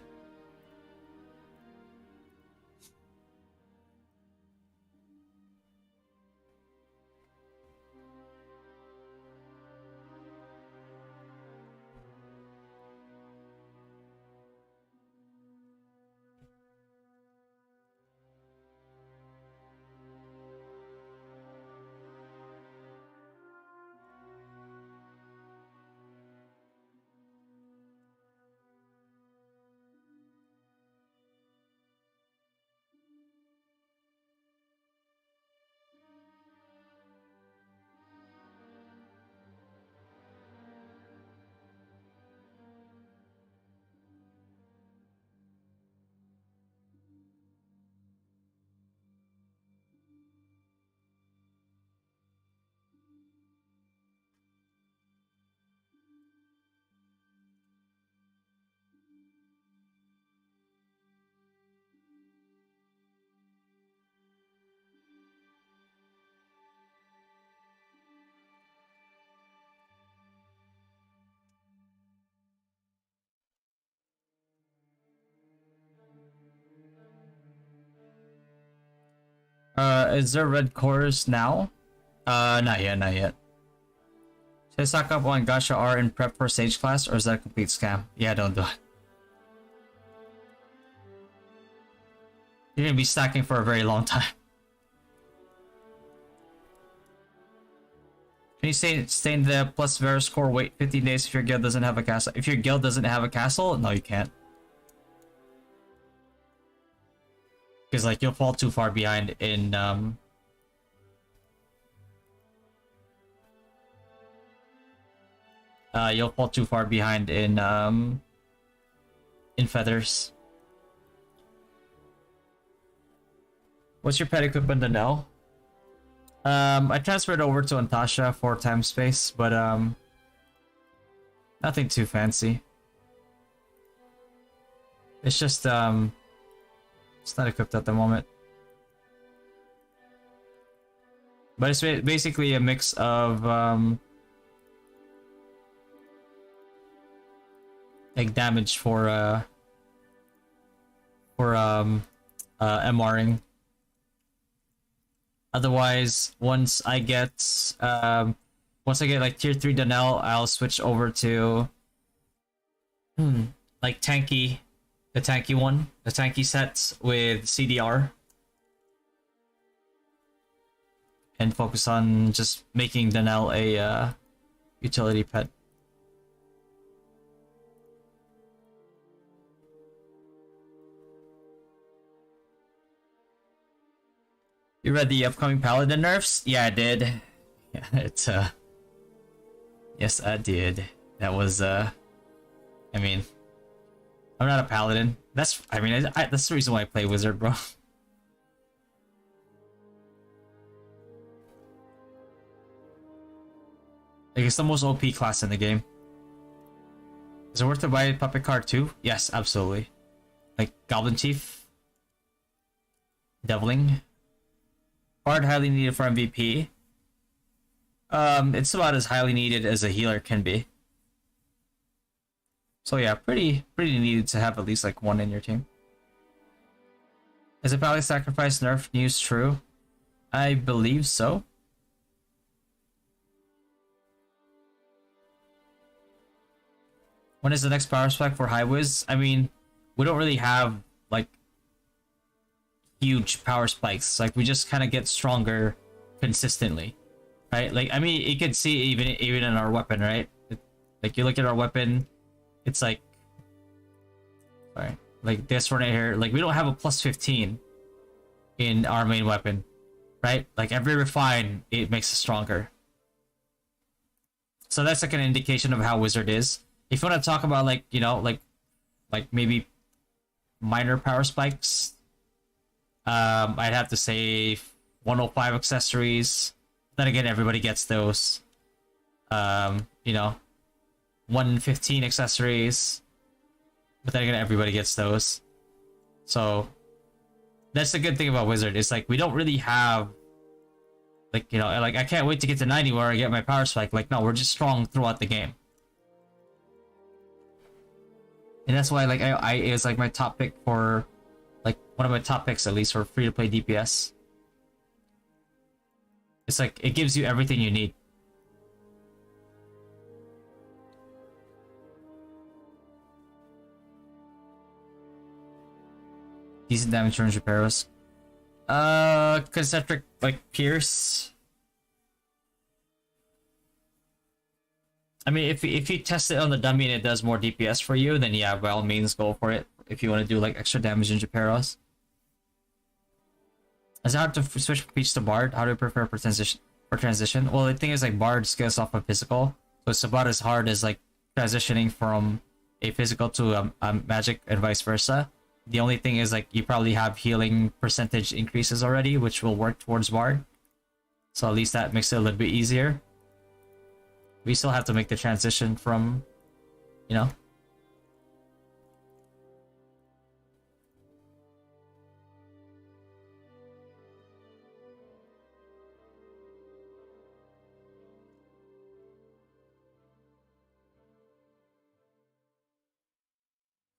Is there red cores now? Not yet, not yet. Should I stock up on Gacha R and prep for Sage class, or is that a complete scam? Yeah, don't do it. You're gonna be stacking for a very long time. Can you stay in the plus Varus core, wait 15 days if your guild doesn't have a castle? If your guild doesn't have a castle, no, you can't. Because like you'll fall too far behind in you'll fall too far behind in feathers. What's your pet equipment to know? I transferred over to Antasha for time space, but nothing too fancy. It's just it's not equipped at the moment. But it's basically a mix of like damage for MRing. Otherwise, once I get like tier 3 Donnell, I'll switch over to like tanky, the tanky sets with CDR, and focus on just making Donnell a utility pet. You read the upcoming Paladin nerfs? Yeah, I did. Yeah, it's yes, I did. That was I mean, I'm not a Paladin. That's that's the reason why I play Wizard, bro. Like, it's the most OP class in the game. Is it worth to buy a puppet card too? Yes, absolutely. Like Goblin Chief, Deviling. Bard highly needed for MVP. It's about as highly needed as a healer can be. So yeah, pretty needed to have at least like one in your team. Is a Pally Sacrifice nerf news true? I believe so. When is the next power spec for High Wiz? I mean, we don't really have like huge power spikes. Like, we just kind of get stronger consistently, right? Like, I mean, you can see even in our weapon, right? Like, you look at our weapon, it's like, sorry, like this one right here. Like, we don't have a plus 15 in our main weapon, right? Like, every refine, it makes us stronger. So that's like an indication of how Wizard is. If you want to talk about like, you know, like maybe minor power spikes, I'd have to say 105 accessories. Then again, everybody gets those. You know, 115 accessories. But then again, everybody gets those. So that's the good thing about Wizard. It's like we don't really have, like, you know, like I can't wait to get to 90 where I get my power spike. Like, no, we're just strong throughout the game. And that's why, like, I is like my top pick for, like, one of my top picks at least for free to play DPS. It's like it gives you everything you need. Decent damage turns repairs. Concentric, like, Pierce. I mean, if you test it on the dummy and it does more DPS for you, then yeah, by all means, go for it. If you want to do like extra damage in Japeros. Is it hard to switch from Peach to Bard? How do you prefer for transition? Well, the thing is, like, Bard scales off of physical, so it's about as hard as like transitioning from a physical to a magic and vice versa. The only thing is, like, you probably have healing percentage increases already, which will work towards Bard. So at least that makes it a little bit easier. We still have to make the transition from, you know.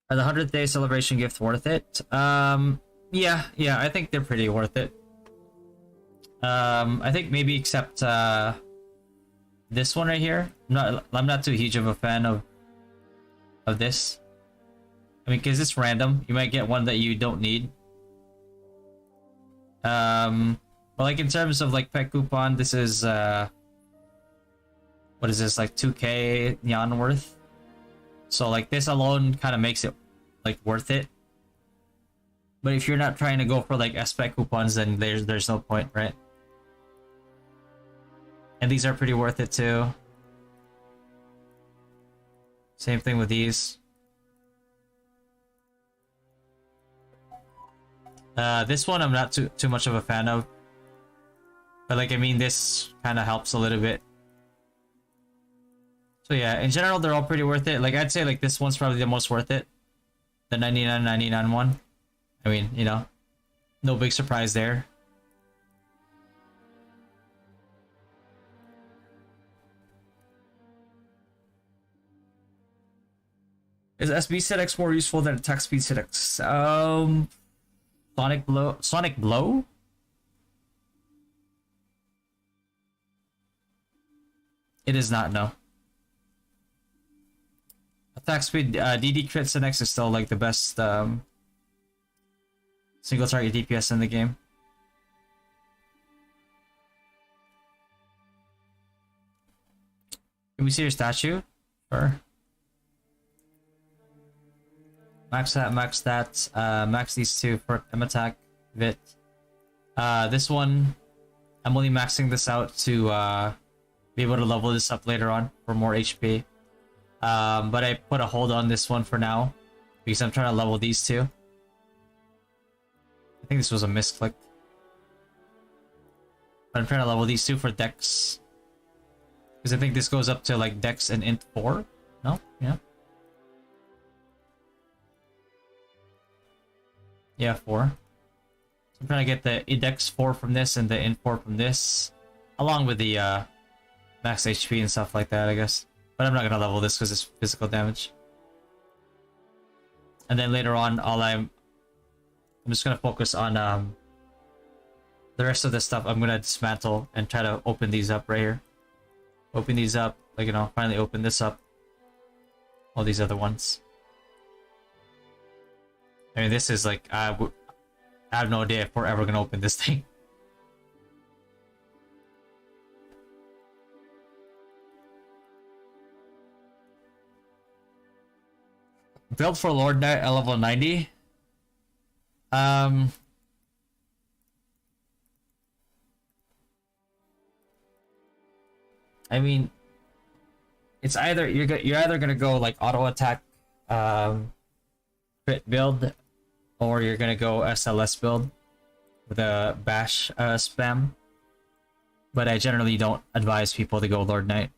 Are the 100th day celebration gift worth it? Yeah, I think they're pretty worth it. I think maybe except this one right here. I'm not too huge of a fan of this. I mean, because it's random. You might get one that you don't need. But like in terms of like pet coupon, this is what is this, like 2k Nyan worth? So like this alone kind of makes it like worth it. But if you're not trying to go for like S-Pet coupons, then there's no point, right? And these are pretty worth it too. Same thing with these. This one I'm not too much of a fan of. But like, I mean, this kind of helps a little bit. So yeah, in general, they're all pretty worth it. Like, I'd say like this one's probably the most worth it. The 99.99 one. I mean, you know, no big surprise there. Is SB Set X more useful than Attack Speed Set X? Sonic Blow? Sonic Blow? It is not, no. Attack Speed, DD Crit Set X is still like the best single target DPS in the game. Can we see your statue? Sure. Max that, max that, max these two for M attack, Vit. This one, I'm only maxing this out to be able to level this up later on for more HP. But I put a hold on this one for now because I'm trying to level these two. I think this was a misclick. But I'm trying to level these two for Dex. Because I think this goes up to like Dex and Int 4. No? Yeah. Yeah, 4. So I'm trying to get the Dex 4 from this and the Int 4 from this. Along with the max HP and stuff like that, I guess. But I'm not gonna level this because it's physical damage. And then later on, I'm just gonna focus on the rest of this stuff. I'm gonna dismantle and try to open these up right here. Open these up, like, you know, finally open this up. All these other ones. I mean, this is like, I have no idea if we're ever gonna open this thing. Build for Lord Knight at level 90. I mean, it's either you're either gonna go like auto attack, crit build, or you're gonna go SLS build with a bash spam. But I generally don't advise people to go Lord Knight.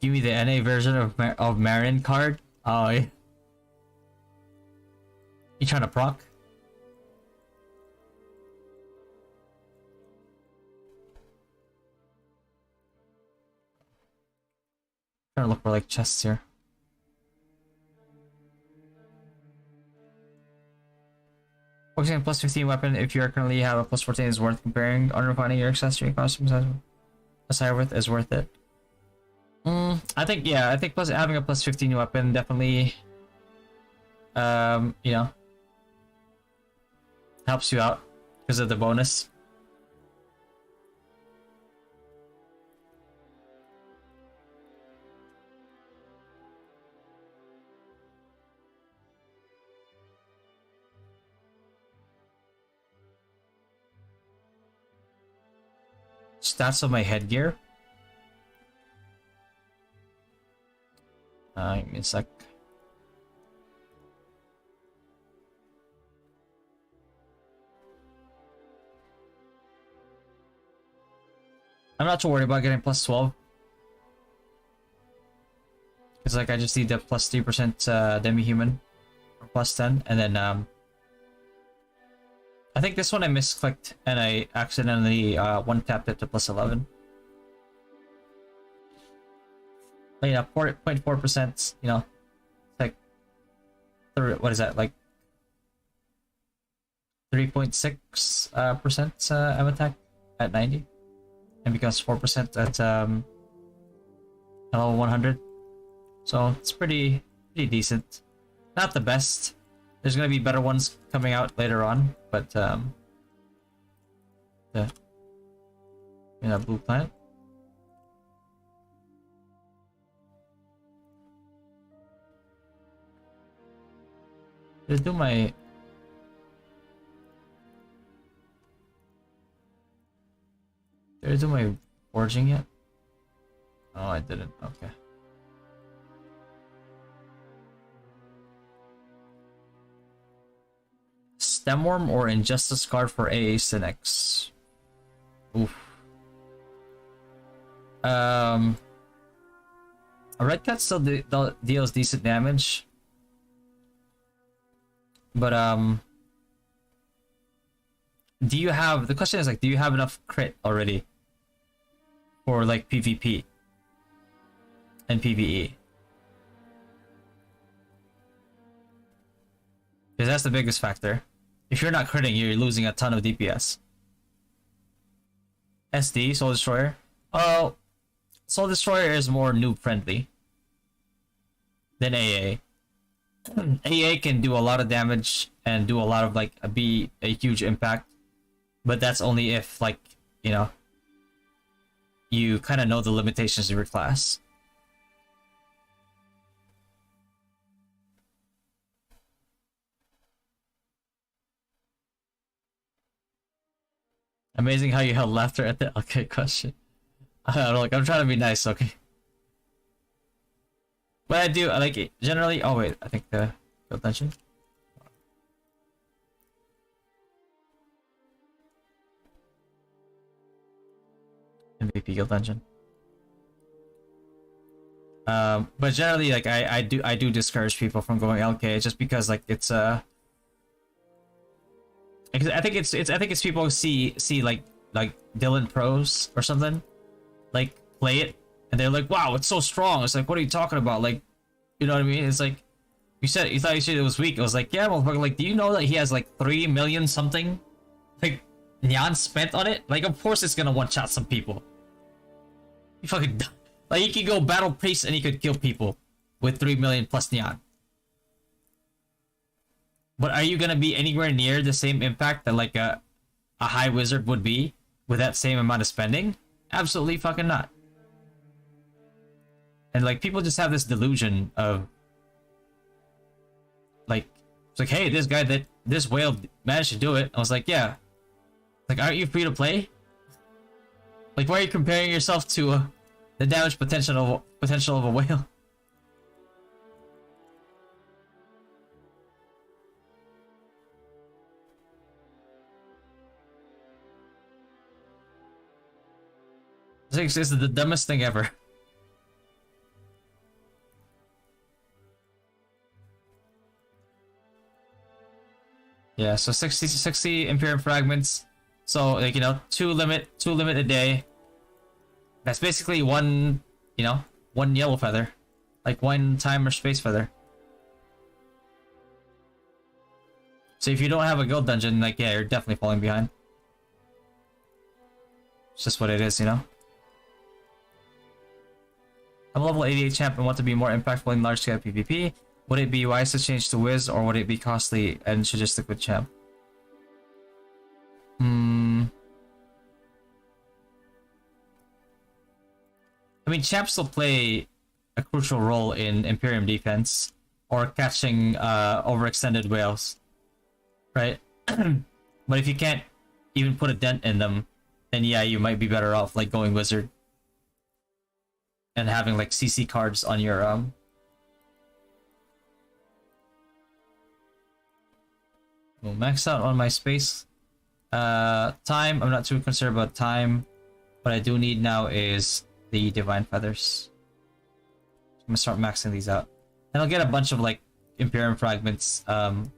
Give me the NA version of Marin card. Oh, yeah. You trying to proc? Trying to look for like chests here. Focusing on plus 15 weapon if you currently have a plus 14 is worth comparing. Unrefining your accessory costumes as higher worth is worth it. I think, yeah, I think having a plus 15 weapon definitely, you know, helps you out because of the bonus. Stats of my headgear. Give me a sec. I'm not too worried about getting plus 12. Because like I just need the plus 3% demi-human or plus 10, and then I think this one I misclicked and I accidentally one-tapped it to plus 11. But yeah, 0.4%, you know, like what is that, like 3.6% M attack at 90, and becomes 4% at level 100. So it's pretty decent. Not the best. There's gonna be better ones coming out later on, but the blue planet. Did I do my forging yet? Oh, I didn't. Okay. Stemworm or Injustice card for AA Cynics? Oof. A Red Cat still deals decent damage. But do you have, the question is like, do you have enough crit already for like PvP and PvE? Because that's the biggest factor. If you're not critting, you're losing a ton of DPS. SD, Soul Destroyer. Oh, Soul Destroyer is more noob friendly than AA. AA can do a lot of damage and do a lot of like be a huge impact, but that's only if like, you know, you kind of know the limitations of your class. Amazing how you held laughter at the okay question. I don't know, like, I'm trying to be nice, okay? But I do, I like it. Generally, oh wait, I think the guild dungeon. MVP guild dungeon. But generally, like, I do discourage people from going LK just because like it's I think it's people who see like Dylan pros or something, like play it and they're like, wow, it's so strong. It's like, what are you talking about? Like, you know what I mean? It's like, you thought it was weak. It was like, yeah, motherfucker, like, do you know that he has like 3 million something like Nyan spent on it? Like, of course it's gonna one shot some people. You fucking, like, he could go battle priest and he could kill people with 3 million plus Nyan. But are you gonna be anywhere near the same impact that like a high wizard would be with that same amount of spending? Absolutely fucking not. And like, people just have this delusion of like, it's like, hey, this guy, that this whale managed to do it. I was like, yeah. Like, aren't you free to play? Like, why are you comparing yourself to the damage potential of a whale? This is the dumbest thing ever. Yeah, so 60 Imperium fragments. So like, you know, two limit a day. That's basically one, you know, one yellow feather. Like one time or space feather. So if you don't have a guild dungeon, like, yeah, you're definitely falling behind. It's just what it is, you know? I'm a level 88 champ and want to be more impactful in large scale PvP. Would it be wise to change to Wiz, or would it be costly and should just stick with champ? I mean, champs still play a crucial role in Imperium defense or catching overextended whales, right? But if you can't even put a dent in them, then yeah, you might be better off like going wizard and having like CC cards on your We'll max out on my space. Time, I'm not too concerned about time. What I do need now is the Divine Feathers. I'm gonna start maxing these out. And I'll get a bunch of like Imperium fragments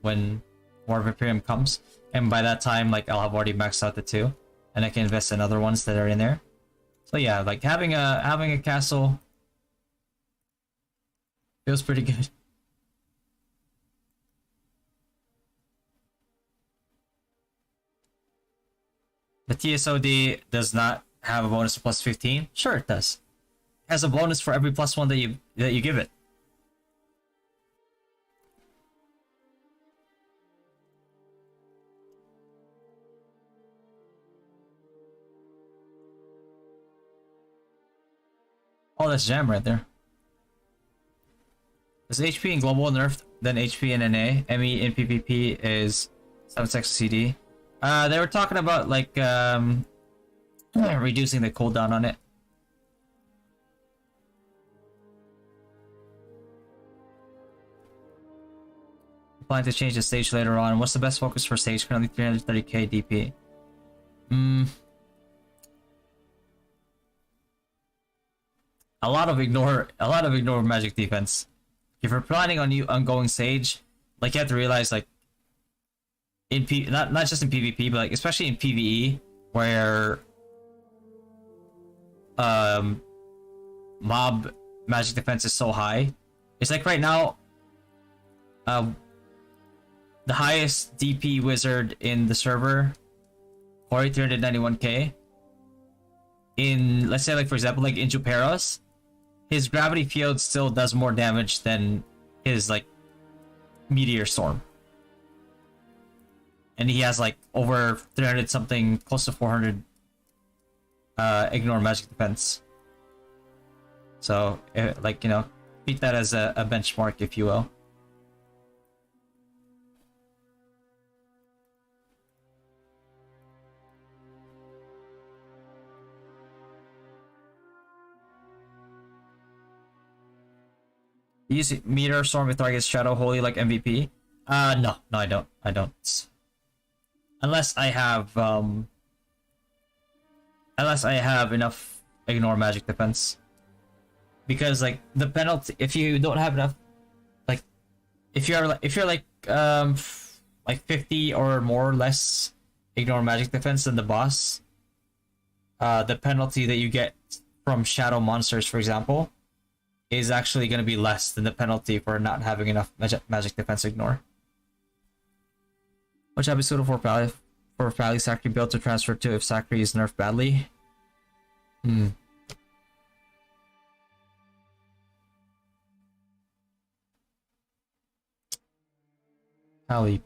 when War of Imperium comes. And by that time, like, I'll have already maxed out the 2. And I can invest in other ones that are in there. So yeah, like having a castle feels pretty good. The TSOD does not have a bonus of plus 15. Sure, it does. It has a bonus for every plus one that you give it. Oh, that's jam right there. Is HP in global nerfed than HP in NA? ME in PvP is 7 CD. They were talking about like reducing the cooldown on it. Plan to change the stage later on. What's the best focus for stage? Currently 330k DP. A lot of ignore magic defense. If you're planning on going sage, like you have to realize like in not just in PvP, but like especially in PvE where mob magic defense is so high. It's like right now the highest DP wizard in the server, 391k. In let's say like for example like in Juperos, his gravity field still does more damage than his like meteor storm. And he has like over 300 something, close to 400 ignore magic defense. So like, you know, treat that as a benchmark, if you will. Use meteor storm with target's shadow holy like MVP? No, I don't. Unless I have enough ignore magic defense. Because like the penalty, if you don't have enough, like if you're like 50 or more less ignore magic defense than the boss, the penalty that you get from shadow monsters, for example, is actually going to be less than the penalty for not having enough magic defense ignore. Which would be suitable for Valley Sacri build to transfer to if Sacri is nerfed badly? Pally.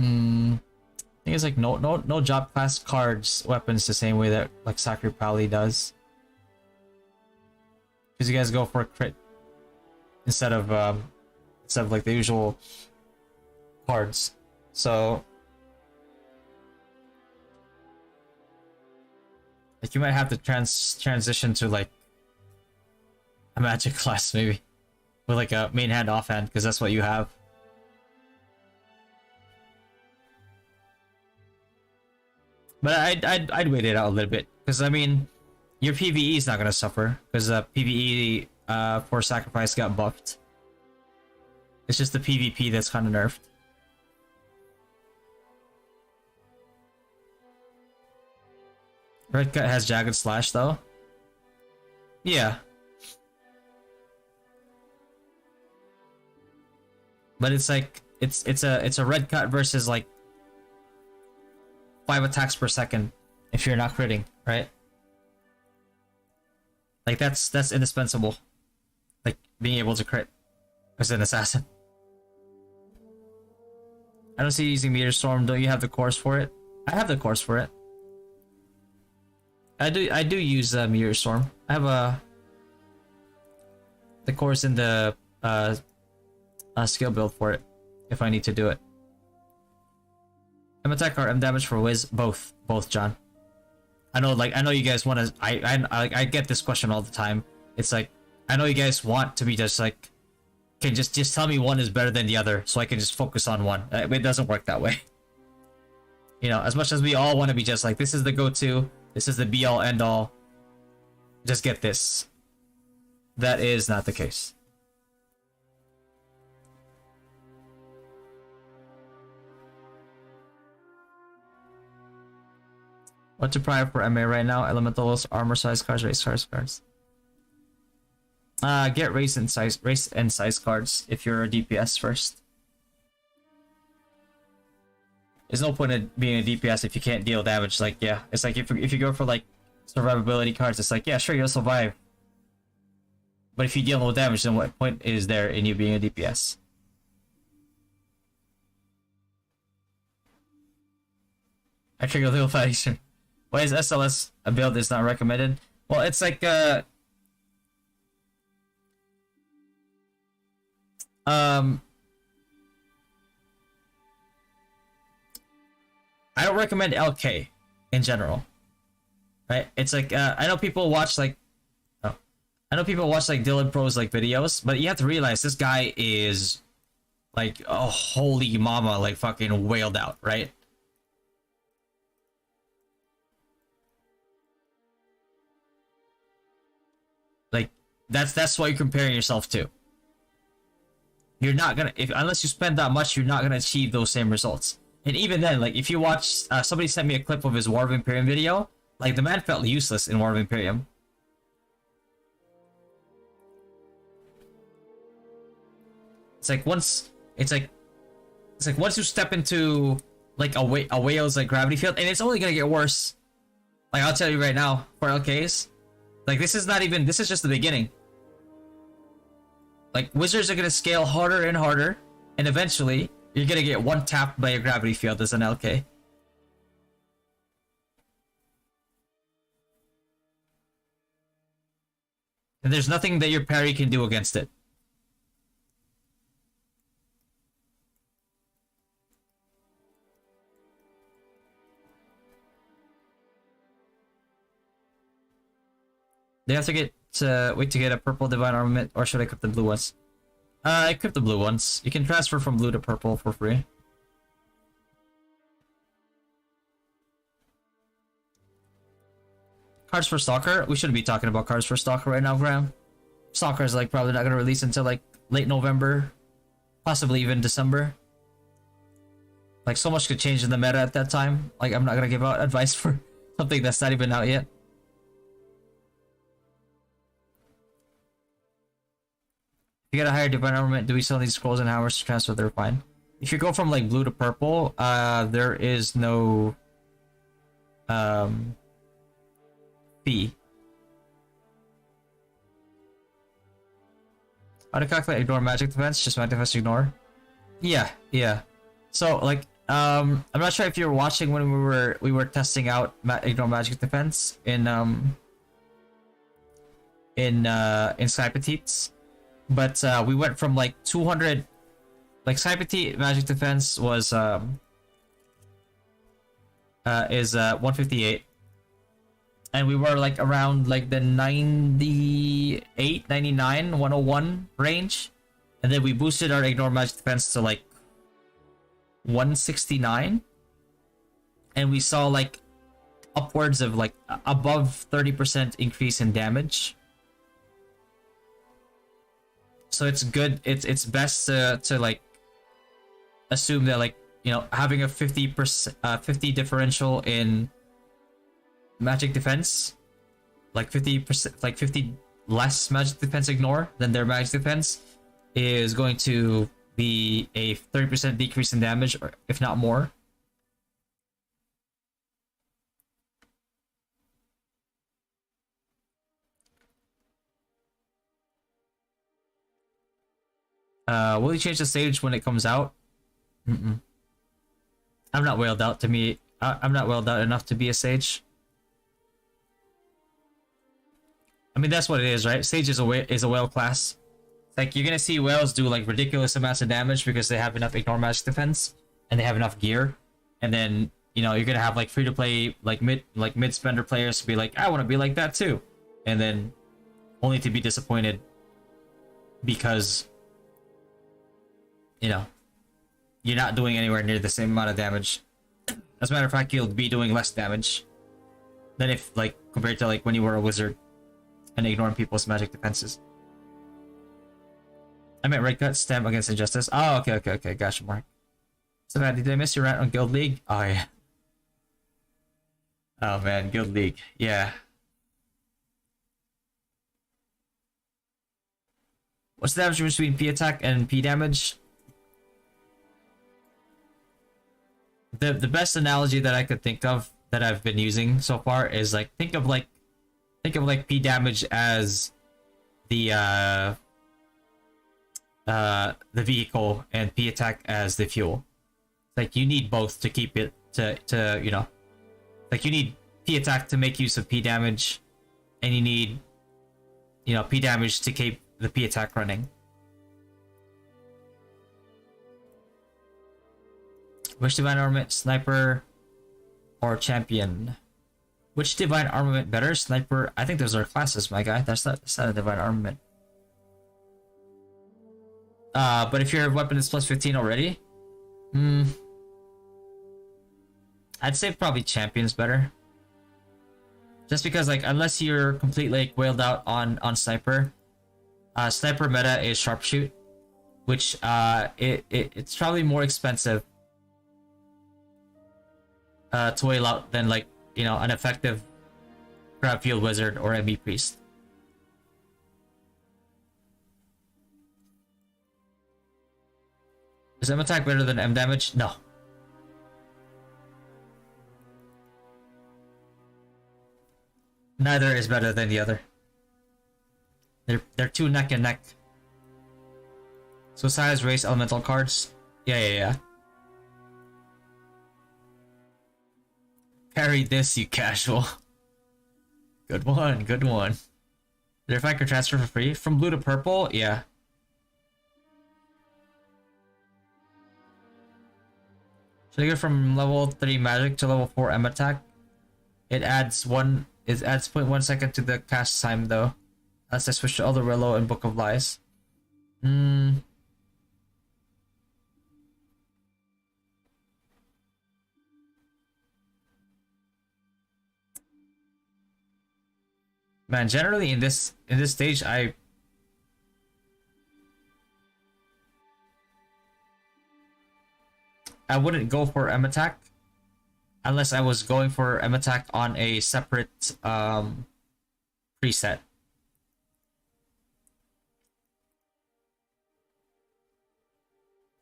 I think it's like no job class cards weapons the same way that like Sacri Pally does. Because you guys go for a crit instead of like the usual cards. So like you might have to transition to like a magic class maybe with like a main hand offhand because that's what you have. But I'd wait it out a little bit because I mean your PvE is not gonna suffer because PvE for sacrifice got buffed. It's just the PvP that's kind of nerfed. Red Cut has Jagged Slash though. Yeah. But it's like it's a Red Cut versus like 5 attacks per second if you're not critting, right? Like that's indispensable. Like being able to crit as an assassin. I don't see you using Meteor Storm. Don't you have the course for it? I have the course for it. I do use Meteor Storm. I have the course in the skill build for it if I need to do it. M attack or M damage for Wiz? Both, John. I know you guys want to. I get this question all the time. It's like I know you guys want to be just like, okay, just tell me one is better than the other, so I can just focus on one. It doesn't work that way. You know, as much as we all want to be just like, this is the go-to, this is the be-all end-all. Just get this. That is not the case. What to pry for MA right now? Elementals, armor size cards, race cards. Get race and size cards if you're a DPS first. There's no point in being a DPS if you can't deal damage. Like, yeah, it's like if you go for like survivability cards, it's like, yeah, sure, you'll survive. But if you deal no damage, then what point is there in you being a DPS? I trigger little foundation. Why is SLS a build is not recommended? Well, it's like um I don't recommend LK in general. Right? It's like I know people watch like I know people watch like Dylan Pro's like videos, but you have to realize this guy is like a holy mama, like fucking wailed out, right? Like that's what you're comparing yourself to. You're not gonna if unless you spend that much, you're not gonna achieve those same results. And even then, like if you watch, somebody sent me a clip of his War of Imperium video. Like the man felt useless in War of Imperium. It's like once once you step into like a whale's like gravity field, and it's only gonna get worse. Like I'll tell you right now, for LKs, like this is not even this is just the beginning. Like wizards are gonna scale harder and harder, and eventually you're gonna get one tapped by a gravity field as an LK. And there's nothing that your parry can do against it. They have to get wait to get a purple divine armament, or should I equip the blue ones? Equip the blue ones. You can transfer from blue to purple for free. Cards for Stalker? We shouldn't be talking about cards for Stalker right now, Graham. Stalker is like probably not gonna release until like late November, possibly even December. Like so much could change in the meta at that time. Like I'm not gonna give out advice for something that's not even out yet. If you get a higher divine armament, do we still need scrolls and hammers to transfer? They're fine. If you go from like blue to purple, there is no fee. How to calculate ignore magic defense? Just magic defense ignore. Yeah, yeah. So like I'm not sure if you were watching when we were testing out ignore magic defense in Sky Petites. But we went from like 200, like Sky Petite magic defense was is 158, and we were like around like the 98, 99, 101 range, and then we boosted our ignore magic defense to like 169, and we saw like upwards of like above 30% increase in damage. So it's good. It's best to like assume that like, you know, having a 50% 50 differential in magic defense, like 50%, like 50 less magic defense ignore than their magic defense, is going to be a 30% decrease in damage, or if not more. Will you change the stage when it comes out? Mm-mm. I'm not whaled out to me. I'm not whaled out enough to be a sage. I mean, that's what it is, right? Sage is a whale class. Like you're gonna see whales do like ridiculous amounts of damage because they have enough ignore magic defense and they have enough gear, and then you know you're gonna have like free to play like mid spender players to be like, I want to be like that too, and then only to be disappointed because you know you're not doing anywhere near the same amount of damage. As a matter of fact, you'll be doing less damage than if like compared to like when you were a wizard and ignoring people's magic defenses. I meant Red Cut stem against injustice. Oh, okay. Gotcha, Mark. So, man, did I miss your rant on Guild League? Oh, yeah. Oh, man, Guild League. Yeah. What's the difference between P attack and P damage? The best analogy that I could think of that I've been using so far is like think of like P damage as the vehicle and P attack as the fuel. Like you need both to keep it to you know, like you need P attack to make use of P damage, and you need, you know, P damage to keep the P attack running. Which divine armament, sniper or champion? Which divine armament better? Sniper? I think those are classes, my guy. That's not a divine armament. But if your weapon is plus 15 already, I'd say probably champion's better. Just because, like, unless you're completely like whaled out on sniper, sniper meta is sharpshoot, which it's probably more expensive to whale out than, like, you know, an effective crab field wizard or MB priest. Is M attack better than M damage? No. Neither is better than the other. They're two neck and neck. So size, race, elemental cards. Yeah. Carry this, you casual. Good one. If I could transfer for free from blue to purple, yeah. So you go from level 3 magic to level 4 M attack. It adds 0.1 second to the cast time though. Unless I switch to Elder Willow and Book of Lies. Man, generally in this stage I wouldn't go for M attack unless I was going for M attack on a separate preset.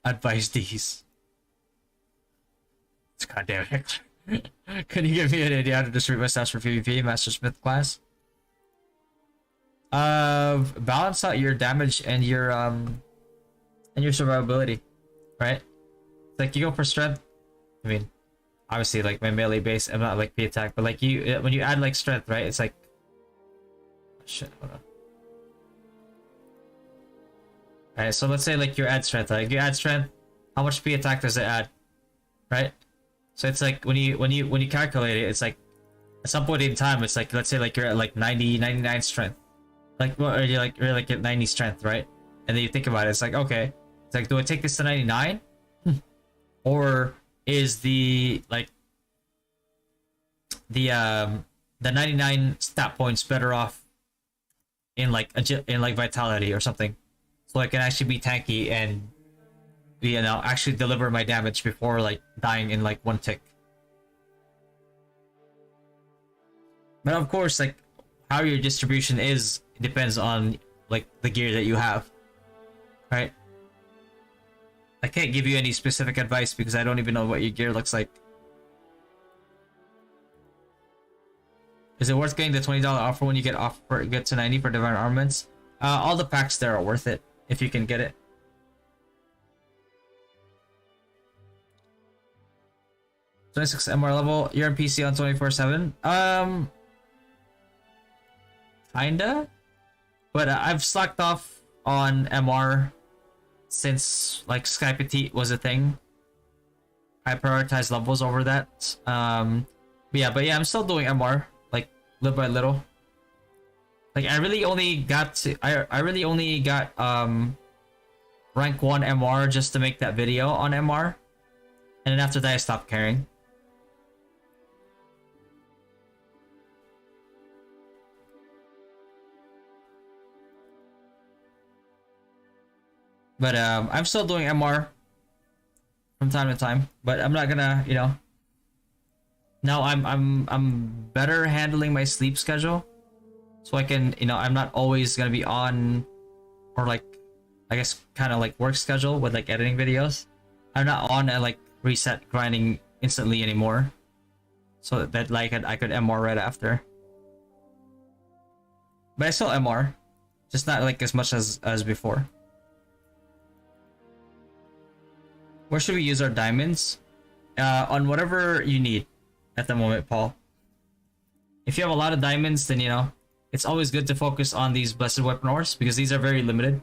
Advise these. God damn it. Can you give me an idea how to distribute my stats for PvP Master Smith class? Balance out your damage and your survivability, right? Like you go for strength. I mean, obviously, like my melee base, I'm not like P attack, but like you, when you add like strength, right? It's like, shit. Hold on. Alright, so let's say like you add strength. Like you add strength, how much P attack does it add, right? So it's like when you calculate it, it's like at some point in time, it's like, let's say like you're at like 99 strength, like or you're like at 90 strength, right? And then you think about it, it's like, okay, it's like, do I take this to 99? Or is the 99 stat points better off in like vitality or something, so I can actually be tanky and, you know, actually deliver my damage before like dying in like one tick. But of course, like how your distribution is depends on like the gear that you have, right? I can't give you any specific advice because I don't even know what your gear looks like. Is it worth getting the $20 offer when you get to 90 for divine armaments? All the packs there are worth it if you can get it. $26 MR level. You're on PC on 24/7. Kinda, but I've slacked off on MR since like Sky Petite was a thing. I prioritize levels over that. But yeah, I'm still doing MR like little by little. Like I really only got rank 1 MR just to make that video on MR, and then after that I stopped caring. But I'm still doing MR from time to time, but I'm not gonna, you know. Now I'm better handling my sleep schedule, so I can, you know, I'm not always gonna be on, or like I guess kind of like work schedule with like editing videos. I'm not on a like reset grinding instantly anymore, so that like I could MR right after. But I still MR, just not like as much as before. Where should we use our diamonds? On whatever you need at the moment, Paul. If you have a lot of diamonds, then you know it's always good to focus on these blessed weapon ores because these are very limited.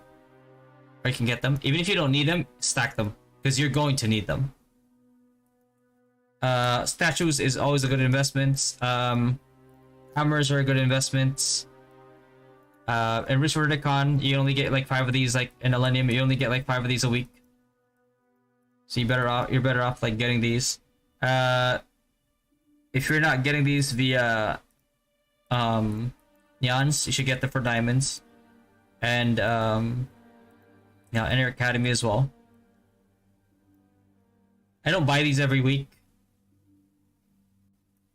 Or you can get them. Even if you don't need them, stack them because you're going to need them. Statues is always a good investment. Hammers are a good investment. Enriched Verticon, you only get like 5 of these. Like in Millennium, you only get like 5 of these a week. So you're better off like getting these. If you're not getting these via Nyans, you should get them for diamonds. And yeah, Enter Academy as well. I don't buy these every week.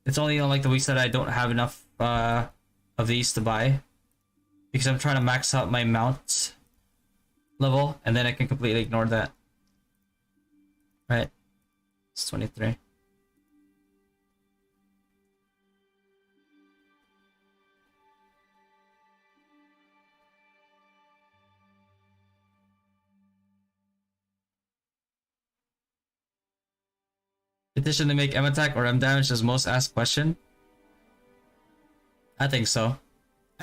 It's only on like the weeks that I don't have enough of these to buy. Because I'm trying to max out my mount level, and then I can completely ignore that. Right. It's 23. Petition to make M attack or M damage is most asked question. I think so.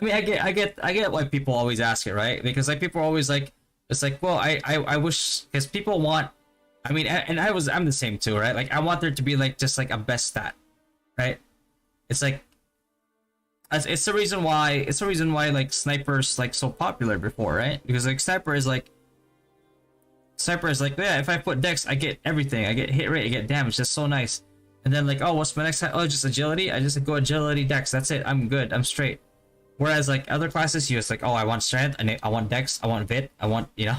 I mean, I get why people always ask it, right? Because like people are always like, it's like, well, I wish, because people want, I mean, and I'm the same too, right? Like I want there to be like just like a best stat, right? It's like, it's the reason why like snipers like so popular before, right? Because like sniper is like, yeah, if I put dex, I get everything. I get hit rate, I get damage. That's so nice. And then like, oh, what's my next time? Oh, just agility. I just like, go agility, dex. That's it. I'm good. I'm straight. Whereas like other classes, you just like, oh, I want strength, I want dex, I want vit, I want, you know.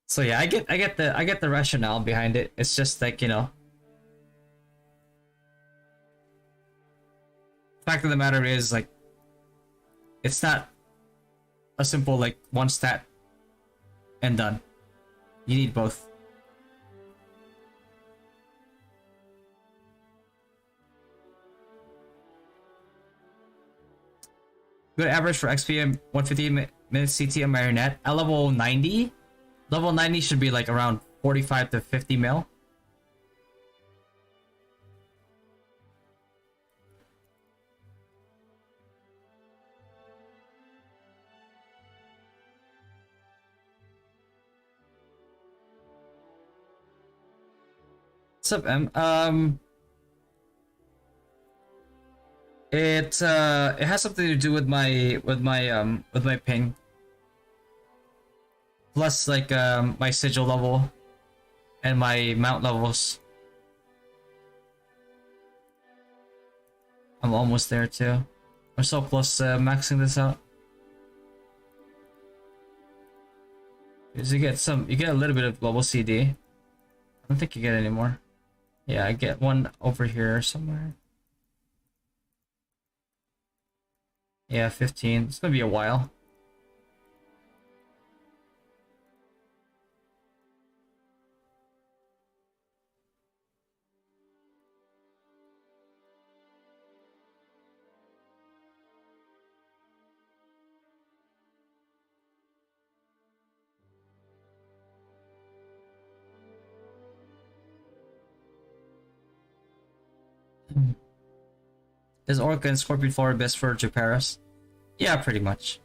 So yeah, I get the rationale behind it. It's just like, you know, fact of the matter is like, it's not a simple like one stat and done. You need both. Good average for XP and 150 minutes CT on Marionette. At level 90? Level 90 should be like around 45 to 50 mil. What's up, M? It has something to do with my ping. Plus like my sigil level and my mount levels. I'm almost there too. I'm so close to maxing this out. Because you get a little bit of global CD. I don't think you get any more. Yeah, I get one over here somewhere. Yeah, 15. It's gonna be a while. Is Orca and Scorpion Flower best for Japaris? Yeah, pretty much.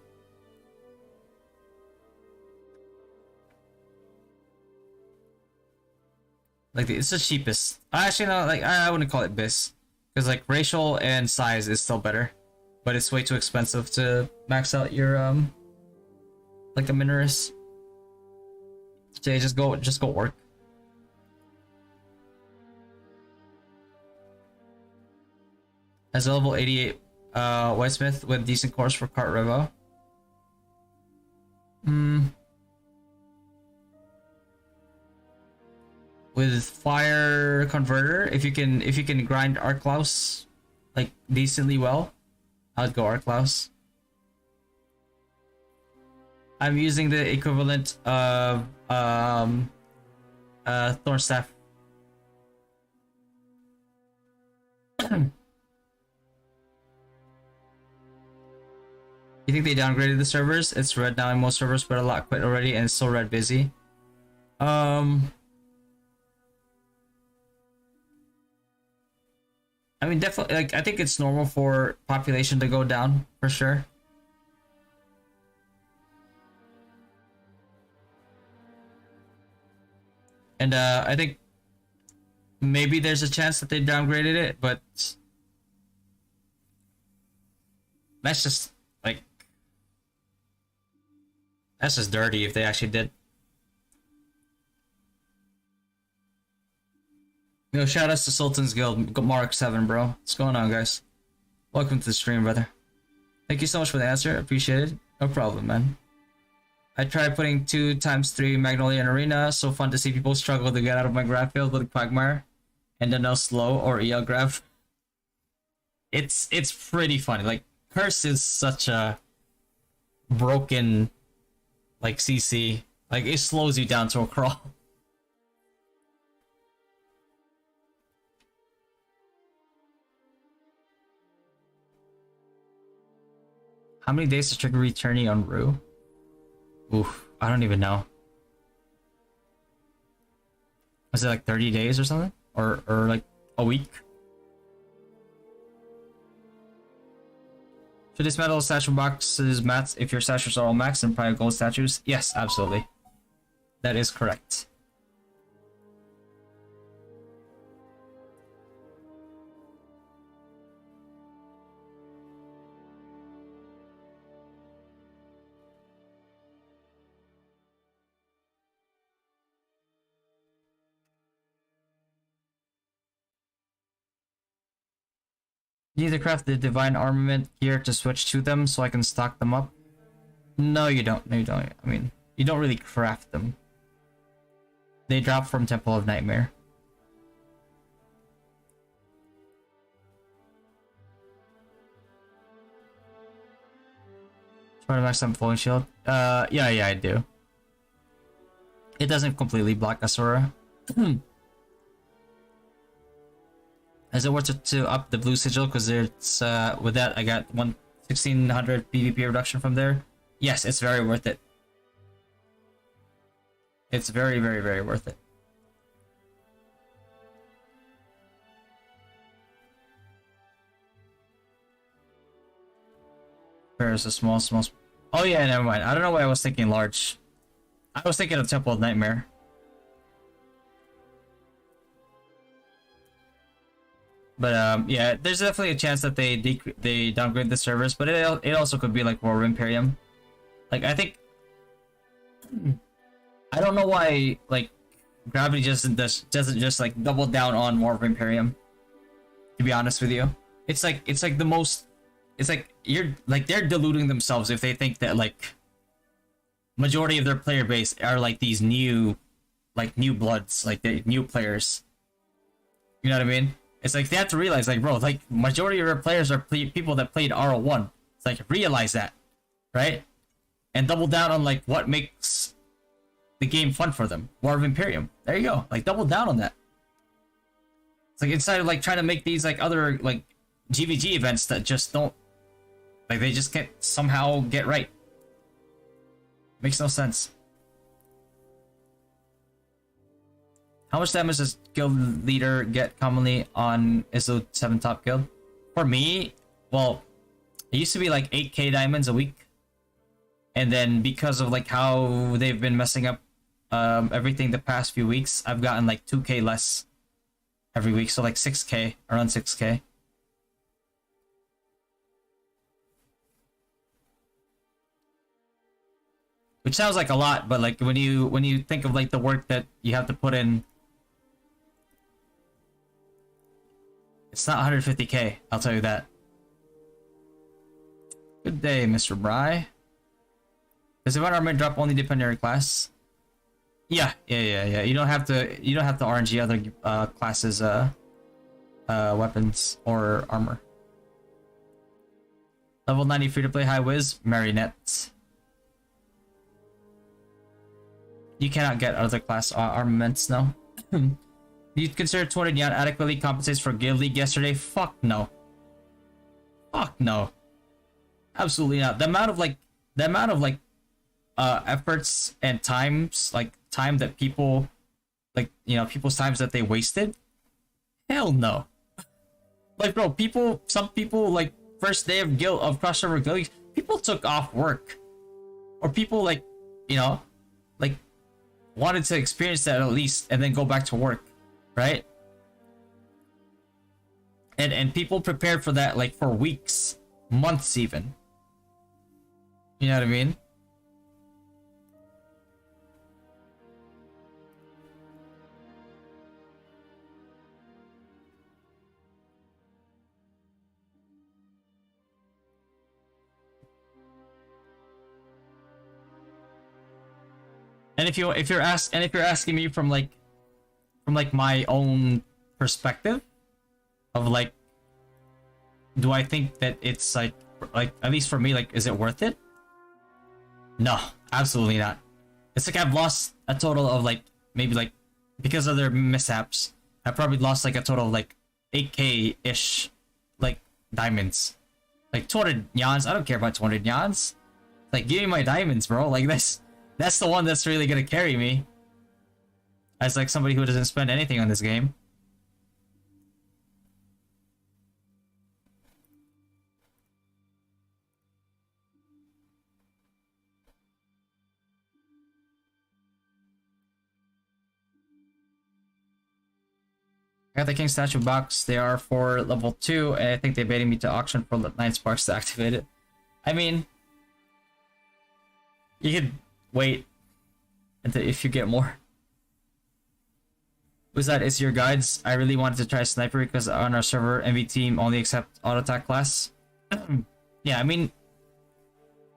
Like it's the cheapest. Actually, no, like I wouldn't call it best because like racial and size is still better, but it's way too expensive to max out your like a Minoris. Jay, just go work. As a level 88 Whitesmith with decent course for Cart Revo. With Fire Converter, if you can grind Arklaus like decently well, I'd go Arklaus. I'm using the equivalent of Thornstaff. You think they downgraded the servers? It's red now in most servers, but a lot quit already, and it's still red busy. I mean, definitely, like, I think it's normal for population to go down, for sure. And, I think maybe there's a chance that they downgraded it, but that's just, like, that's just dirty if they actually did. Yo, shout outs to Sultan's Guild, Mark 7, bro. What's going on, guys? Welcome to the stream, brother. Thank you so much for the answer. Appreciate it. No problem, man. I tried putting 2x3 Magnolia in Arena. So fun to see people struggle to get out of my graph field with Quagmire. And then no slow or EL graph. It's pretty funny. Like, Curse is such a broken, like, CC. Like, it slows you down to a crawl. How many days to trigger Returney on Rue? Oof, I don't even know. Was it like 30 days or something? Or like a week? Should dismantle statue boxes mats if your statues are all maxed and probably gold statues? Yes, absolutely. That is correct. You need to craft the divine armament gear to switch to them so I can stock them up. No, you don't. No, you don't. I mean, you don't really craft them. They drop from Temple of Nightmare. Try to max some flowing shield. Yeah, I do. It doesn't completely block Asura. Is it worth it to up the blue sigil? Because it's with that I got 1600 PvP reduction from there. Yes, it's very worth it. It's very, very, very worth it. There's a small. Oh yeah, never mind. I don't know why I was thinking large. I was thinking of Temple of Nightmare. But yeah, there's definitely a chance that they downgrade the servers, but it also could be like War of Imperium. Like I think I don't know why like Gravity doesn't just like double down on War of Imperium. To be honest with you, it's like the most. It's like they're deluding themselves if they think that like majority of their player base are like these new bloods, like the new players. You know what I mean? It's like they have to realize, like, bro, like majority of our players are people that played RO1. It's like realize that, right? And double down on like what makes the game fun for them. War of Imperium. There you go. Like double down on that. It's like instead of like trying to make these like other like GVG events that just don't like they just can't somehow get right. Makes no sense. How much damage does guild leader get commonly on Izlude 7 top guild? For me, well, it used to be like 8k diamonds a week. And then because of like how they've been messing up everything the past few weeks, I've gotten like 2k less every week. So like 6k, around 6k. Which sounds like a lot, but like when you think of like the work that you have to put in, it's not 150k, I'll tell you that. Good day, Mr. Bry. Does the armament drop only depending on your class? Yeah. You don't have to RNG other classes weapons or armor. Level 90 free to play high whiz, Marionette. You cannot get other class armaments, no. Do you consider 200 yen adequately compensates for Guild League yesterday? Fuck no. Fuck no. Absolutely not. The amount of efforts and times, like time that people, like, you know, people's times that they wasted. Hell no. Like, bro, some people, like, first day of crossover guild, people took off work, or people, like, you know, like, wanted to experience that at least, and then go back to work, right? And people prepared for that, like, for weeks, months even. You know what I mean? And if you're asking me from like my own perspective of, like, do I think that it's like at least for me, like, is it worth it? No, absolutely not. It's like I've lost a total of, like, maybe, like, because of their mishaps, I probably lost like a total of like 8k ish, like, diamonds. Like 200 yans, I don't care about 200 yans. Like, give me my diamonds, bro. Like, that's the one that's really gonna carry me. As, like, somebody who doesn't spend anything on this game. I got the King Statue box. They are for level 2, and I think they're baiting me to auction for 9 sparks to activate it. I mean, you could wait until if you get more. Was that is your guides? I really wanted to try sniper because on our server, MV team only accept auto attack class. Yeah, I mean,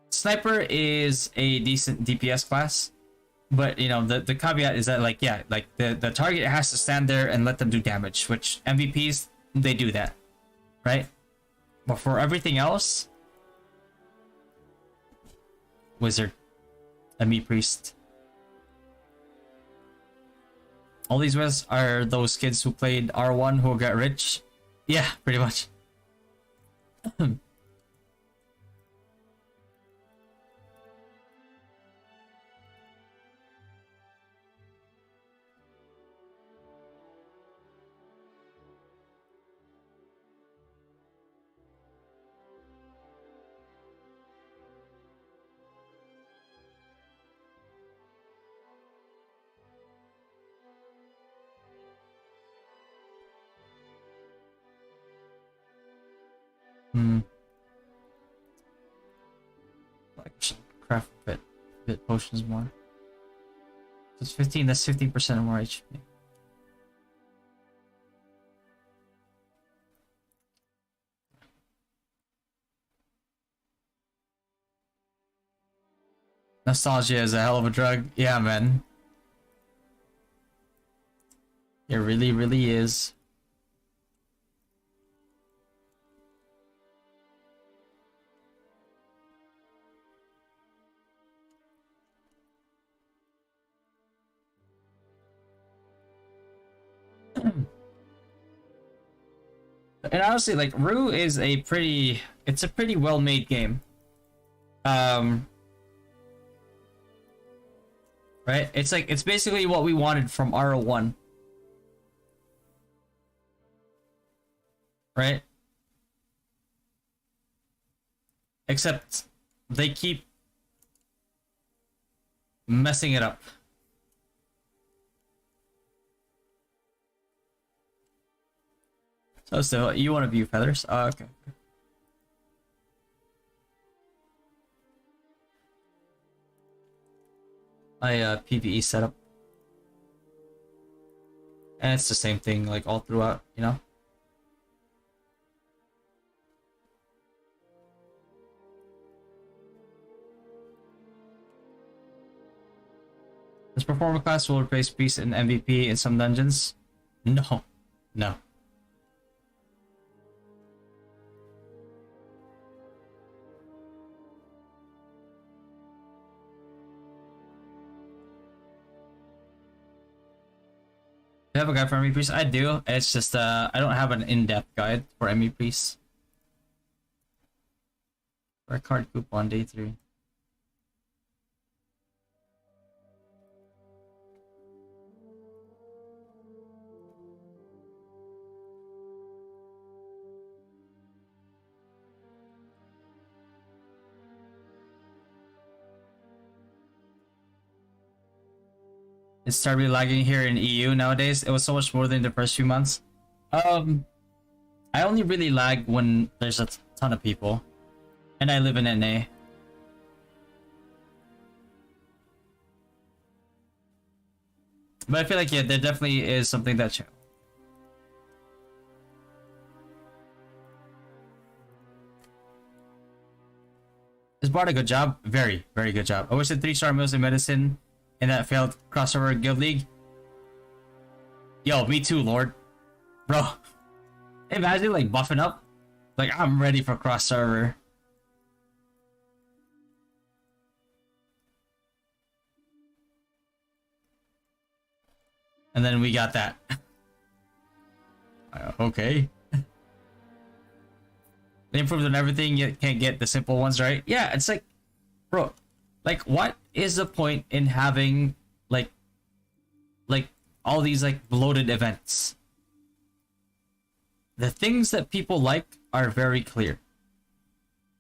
sniper is a decent DPS class, but, you know, the caveat is that, like, yeah, like, the target has to stand there and let them do damage, which MVPs, they do that, right? But for everything else, wizard, a me priest. All these ones are those kids who played R1 who got rich. Yeah, pretty much. Hmm. Like, should craft bit potions more. It's 15. That's 15% more HP. Nostalgia is a hell of a drug. Yeah, man. It really, really is. And honestly, like, Rue is it's a pretty well-made game. Right? It's like, it's basically what we wanted from RO1. Right? Except they keep messing it up. So you want to view feathers? Okay. PvE setup. And it's the same thing, like, all throughout, you know? This performer class will replace Beast and MVP in some dungeons? No. No. you have a guide for ME Priest? I do. It's just I don't have an in-depth guide for ME Priest. Or card coupon day 3. It started lagging here in EU nowadays. It was so much more than the first few months. I only really lag when there's a ton of people. And I live in NA. But I feel like, yeah, there definitely is something that... This brought a good job. Very, very good job. I wish the 3-star meals in medicine in that failed crossover guild league. Yo, me too, Lord. Bro. Imagine like buffing up. Like, I'm ready for cross server. And then we got that. Okay. They improved on everything, you can't get the simple ones right. Yeah, it's like, bro, like what is the point in having like all these like bloated events? The things that people like are very clear.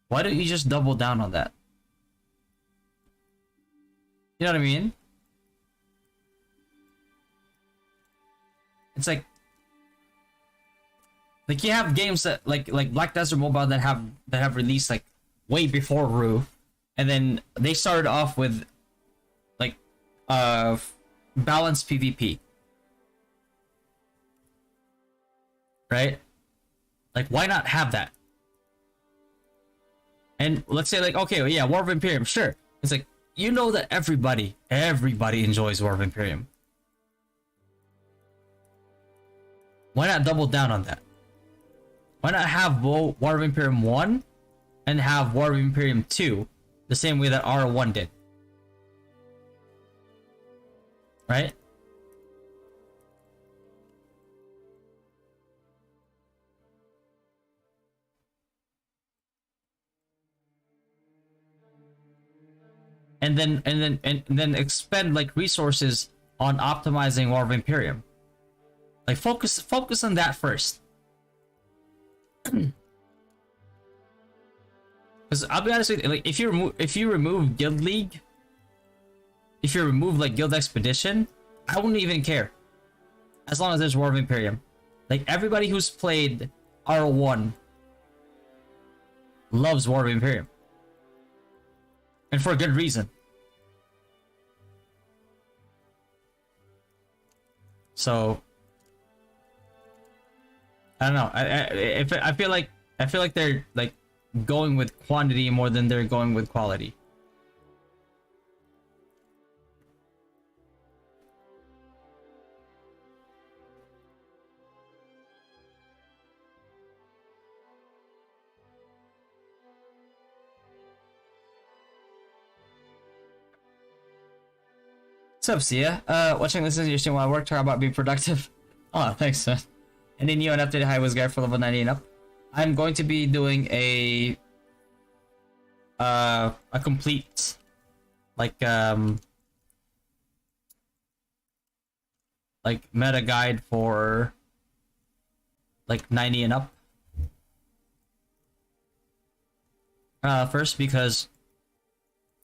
Why don't you just double down on that? You know what I mean? It's like you have games that like Black Desert Mobile that have released like way before Rue, and then they started off with like balanced PvP. Right? Like, why not have that? And let's say like, okay, well, yeah, War of Imperium, sure. It's like, you know that everybody enjoys War of Imperium. Why not double down on that? Why not have War of Imperium 1 and have War of Imperium 2 the same way that R1 did? Right? And then expend like resources on optimizing War of Imperium. Like focus on that first. Because I'll be honest with you, like if you remove Guild League, if you remove like Guild Expedition, I wouldn't even care. As long as there's War of Imperium. Like everybody who's played R1 loves War of Imperium. And for a good reason. So I don't know. I feel like they're like going with quantity more than they're going with quality. What's up, Sia? Watching this is your stream while I work. Talk about being productive. Oh, thanks, man. And then you an updated high was guide for level 90 and up. I'm going to be doing a complete like meta guide for like 90 and up. First because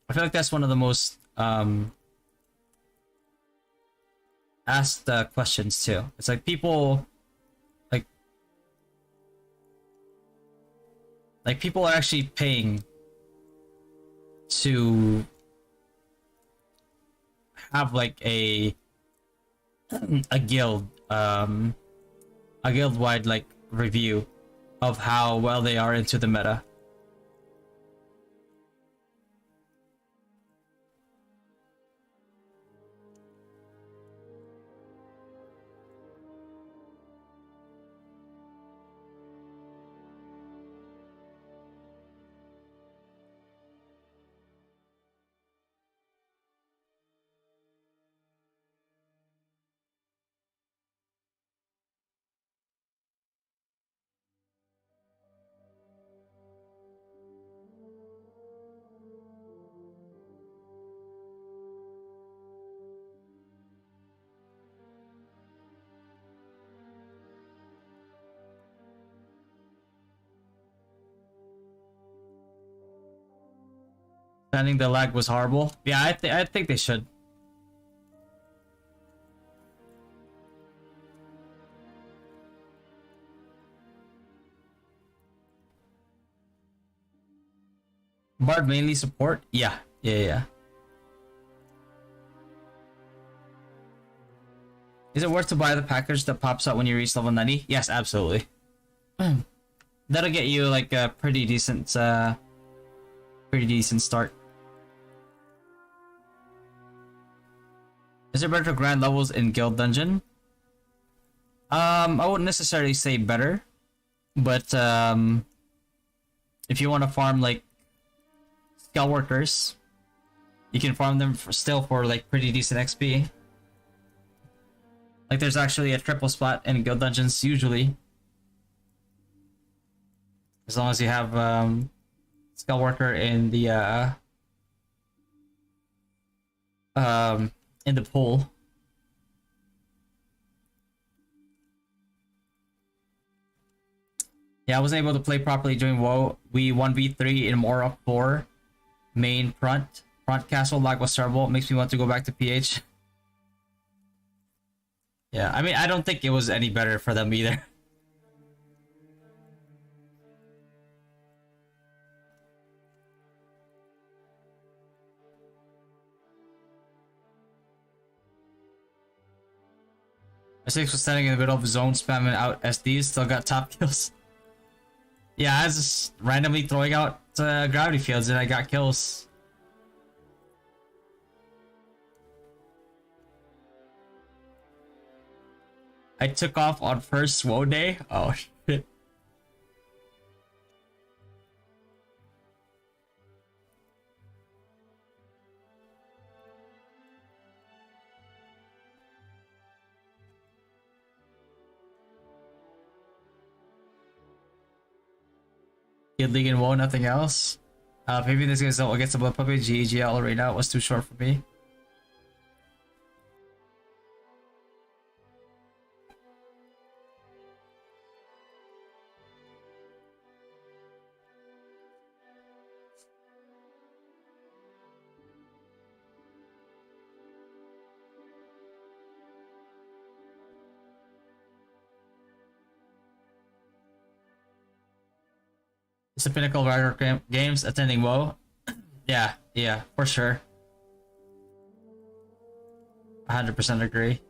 I feel like that's one of the most asked questions too. It's like people like people are actually paying to have like a guild a guild wide like review of how well they are into the meta. Sending the lag was horrible. Yeah, I think they should. Bard mainly support? Yeah. Yeah. Is it worth to buy the package that pops out when you reach level 90? Yes, absolutely. That'll get you like a pretty decent start. Is it better to grind levels in guild dungeon? I wouldn't necessarily say better, but if you want to farm like skill workers, you can farm them still for like pretty decent XP. Like there's actually a triple splat in guild dungeons usually, as long as you have skill worker in the pool. Yeah, I wasn't able to play properly during WoW. We 1v3 in Mora 4 main front castle. Lag was terrible. It makes me want to go back to PH. Yeah, I mean, I don't think it was any better for them either. S6 was standing in the middle of his zone, spamming out SDs, still got top kills. Yeah, I was just randomly throwing out gravity fields and I got kills. I took off on first SWO day. Oh shit. Kid League and WoW, nothing else. Maybe this guy's against the Blood Puppy. GGL right now was too short for me. It's the pinnacle of Ragnarok games, attending WoW. Yeah, for sure. 100% agree.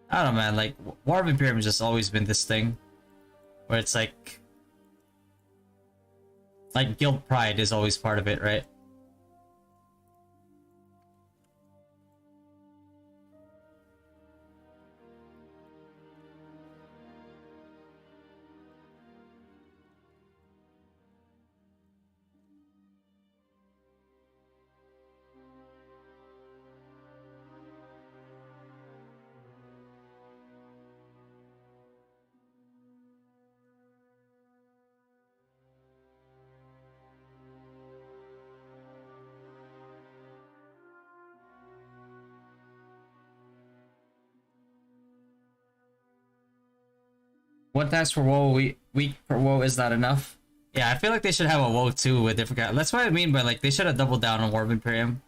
I don't know, man. Like, War of Imperium has just always been this thing where it's like guild pride is always part of it, right? One task for WoW, week for WoW is not enough. Yeah, I feel like they should have a WoW 2 with different guys. That's what I mean by like they should have doubled down on War of Imperium.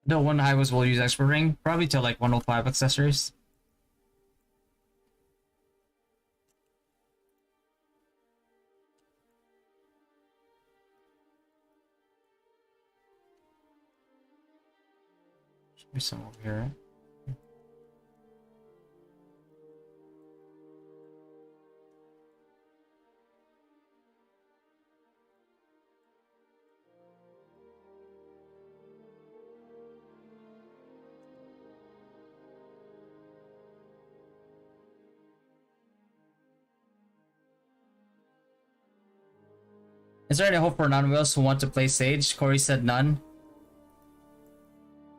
No one highways will use expert ring, probably to like 105 accessories. Should be some over here. Is there any hope for non-whales who want to play Sage? Corey said none.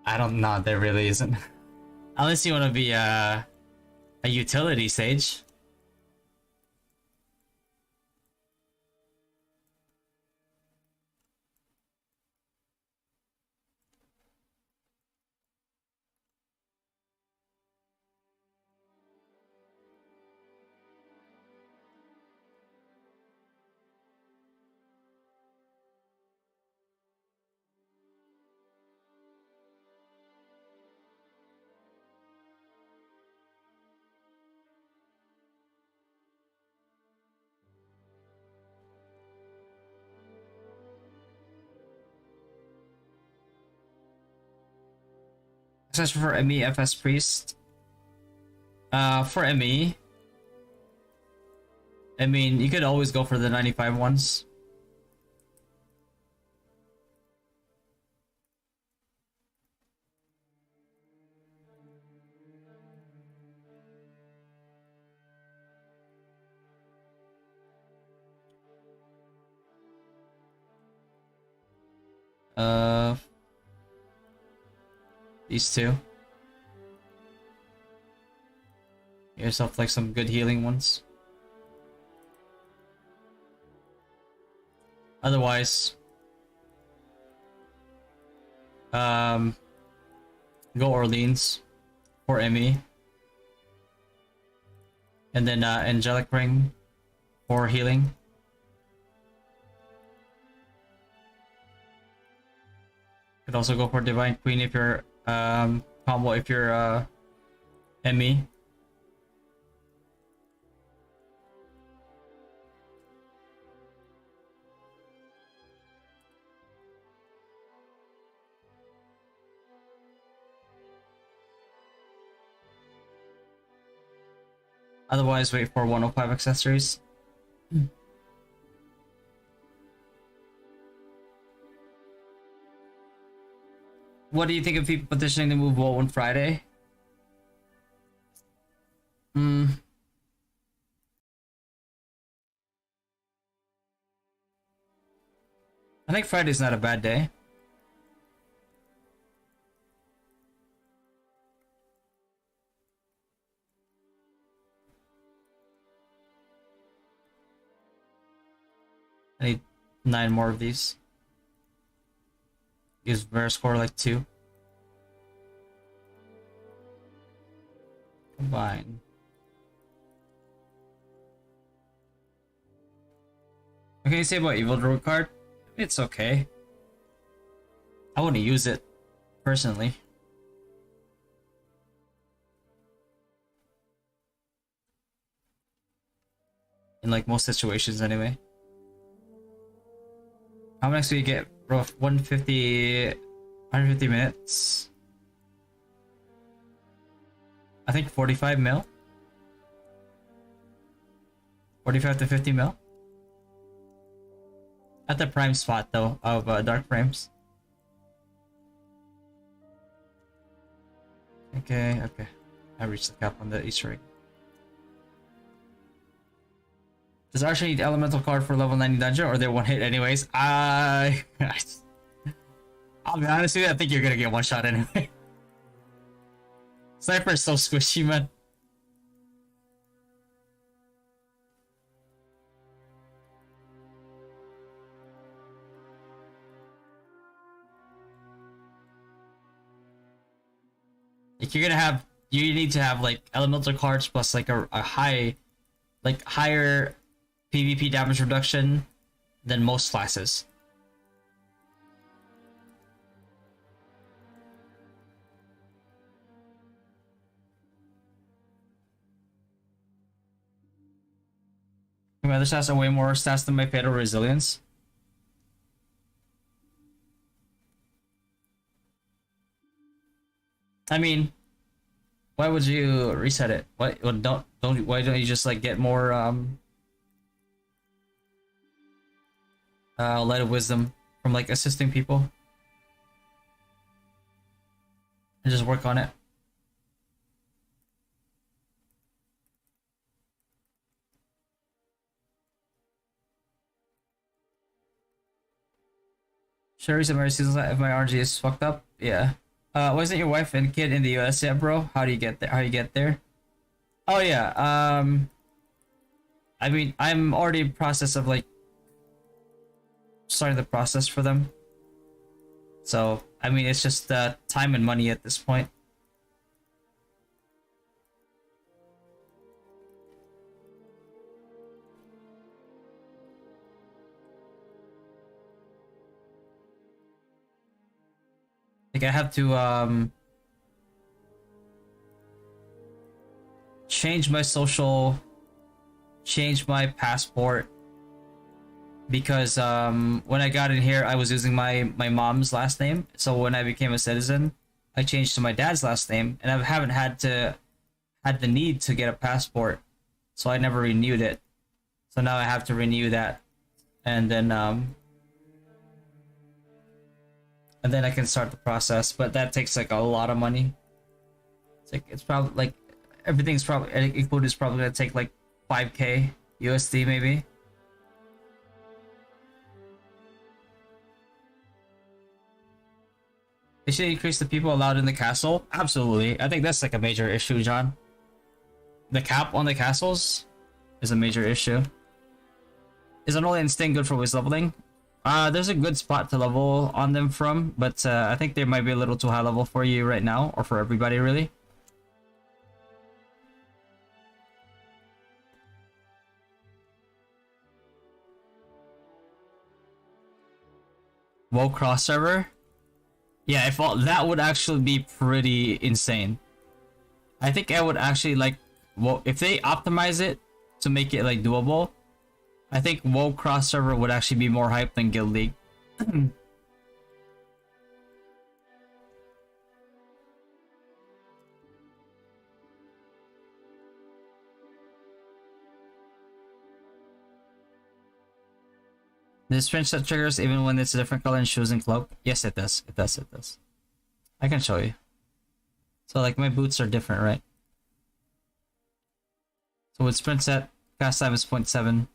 I don't know. There really isn't. Unless you want to be a utility Sage. Especially for ME FS Priest. For ME, I mean, you could always go for the 95 ones. These two. Get yourself like some good healing ones. Otherwise, go Orleans for ME, and then Angelic Ring for healing. Could also go for Divine Queen if you're combo if you're ME. Otherwise, wait for 105 accessories. What do you think of people petitioning to move WoW on Friday? I think Friday's not a bad day. I need 9 more of these. Gives Veriscore like 2. Combine. What can you say about Evil Druid card? It's okay. I wouldn't use it, personally. In like most situations anyway. How much do you get, bro? 150 minutes. I think 45 mil. 45 to 50 mil. At the prime spot though of Dark Frames. Okay. I reached the cap on the Easter egg. Does Archer need elemental card for level 90 dungeon, or they're one hit anyways? I'll be honest with you, I think you're gonna get one shot anyway. Sniper is so squishy, man. Like you need to have like elemental cards plus like a higher PvP damage reduction than most classes. My other stats are way more stats than my Fatal Resilience. I mean, why would you reset it? Why don't why don't you just like get more Light of Wisdom from like assisting people and just work on it? Clarice Mary seasons if my RNG is fucked up. Yeah. Wasn't your wife and kid in the US yet, bro? How do you get there? How do you get there? Oh yeah. I mean, I'm already in process of like starting the process for them. So I mean, it's just time and money at this point. Like I have to change my social, change my passport, because when I got in here I was using my mom's last name. So when I became a citizen, I changed to my dad's last name, and I haven't had the need to get a passport, so I never renewed it. So now I have to renew that, and then I can start the process. But that takes like a lot of money. It's probably like everything's probably included is probably gonna take like 5K USD maybe. They should increase the people allowed in the castle. Absolutely. I think that's like a major issue, John. The cap on the castles is a major issue. Is an only instinct good for waste leveling? There's a good spot to level on them from, but I think they might be a little too high level for you right now, or for everybody really. WoW cross server? Yeah, if all, that would actually be pretty insane. I think I would actually like, well, if they optimize it to make it like doable, I think WoW cross server would actually be more hype than Guild League. This fringe set triggers even when it's a different color in shoes and cloak? Yes, it does. It does. It does. I can show you. So like my boots are different, right? So with sprint set, cast time is 0.7.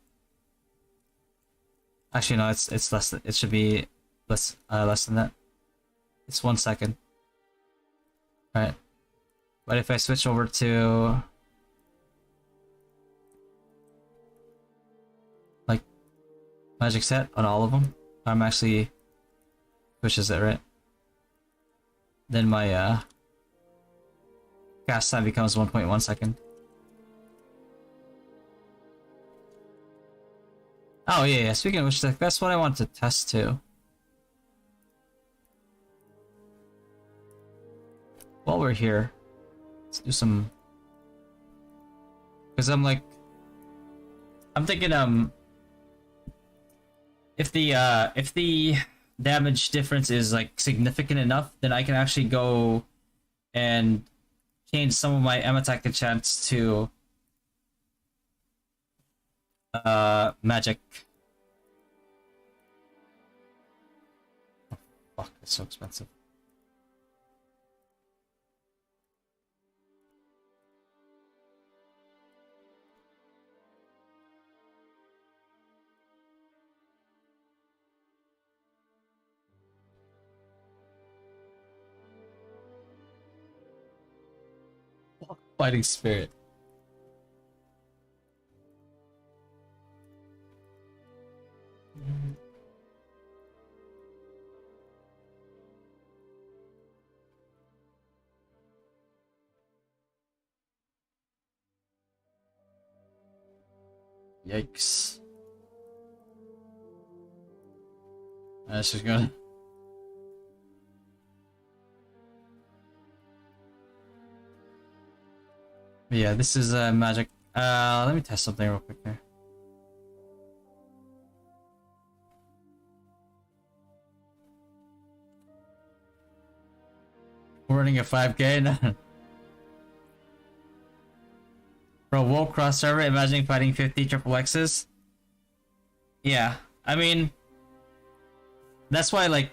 Actually, no, it's less. It should be less than that. It's 1 second. All right. But if I switch over to like magic set on all of them, I'm actually pushes it, right? Then my cast time becomes 1.1 second. Oh yeah. Speaking of which, that's what I want to test too. While we're here, let's do some. Because I'm thinking if the damage difference is like significant enough, then I can actually go and change some of my M attack enchants to magic. Oh, fuck, it's so expensive. Fighting spirit. Yikes. That's just gonna. Yeah, this is magic. Let me test something real quick here. We're running a 5K. Bro, WoW cross server, imagining fighting 50 triple X's. Yeah, I mean, that's why like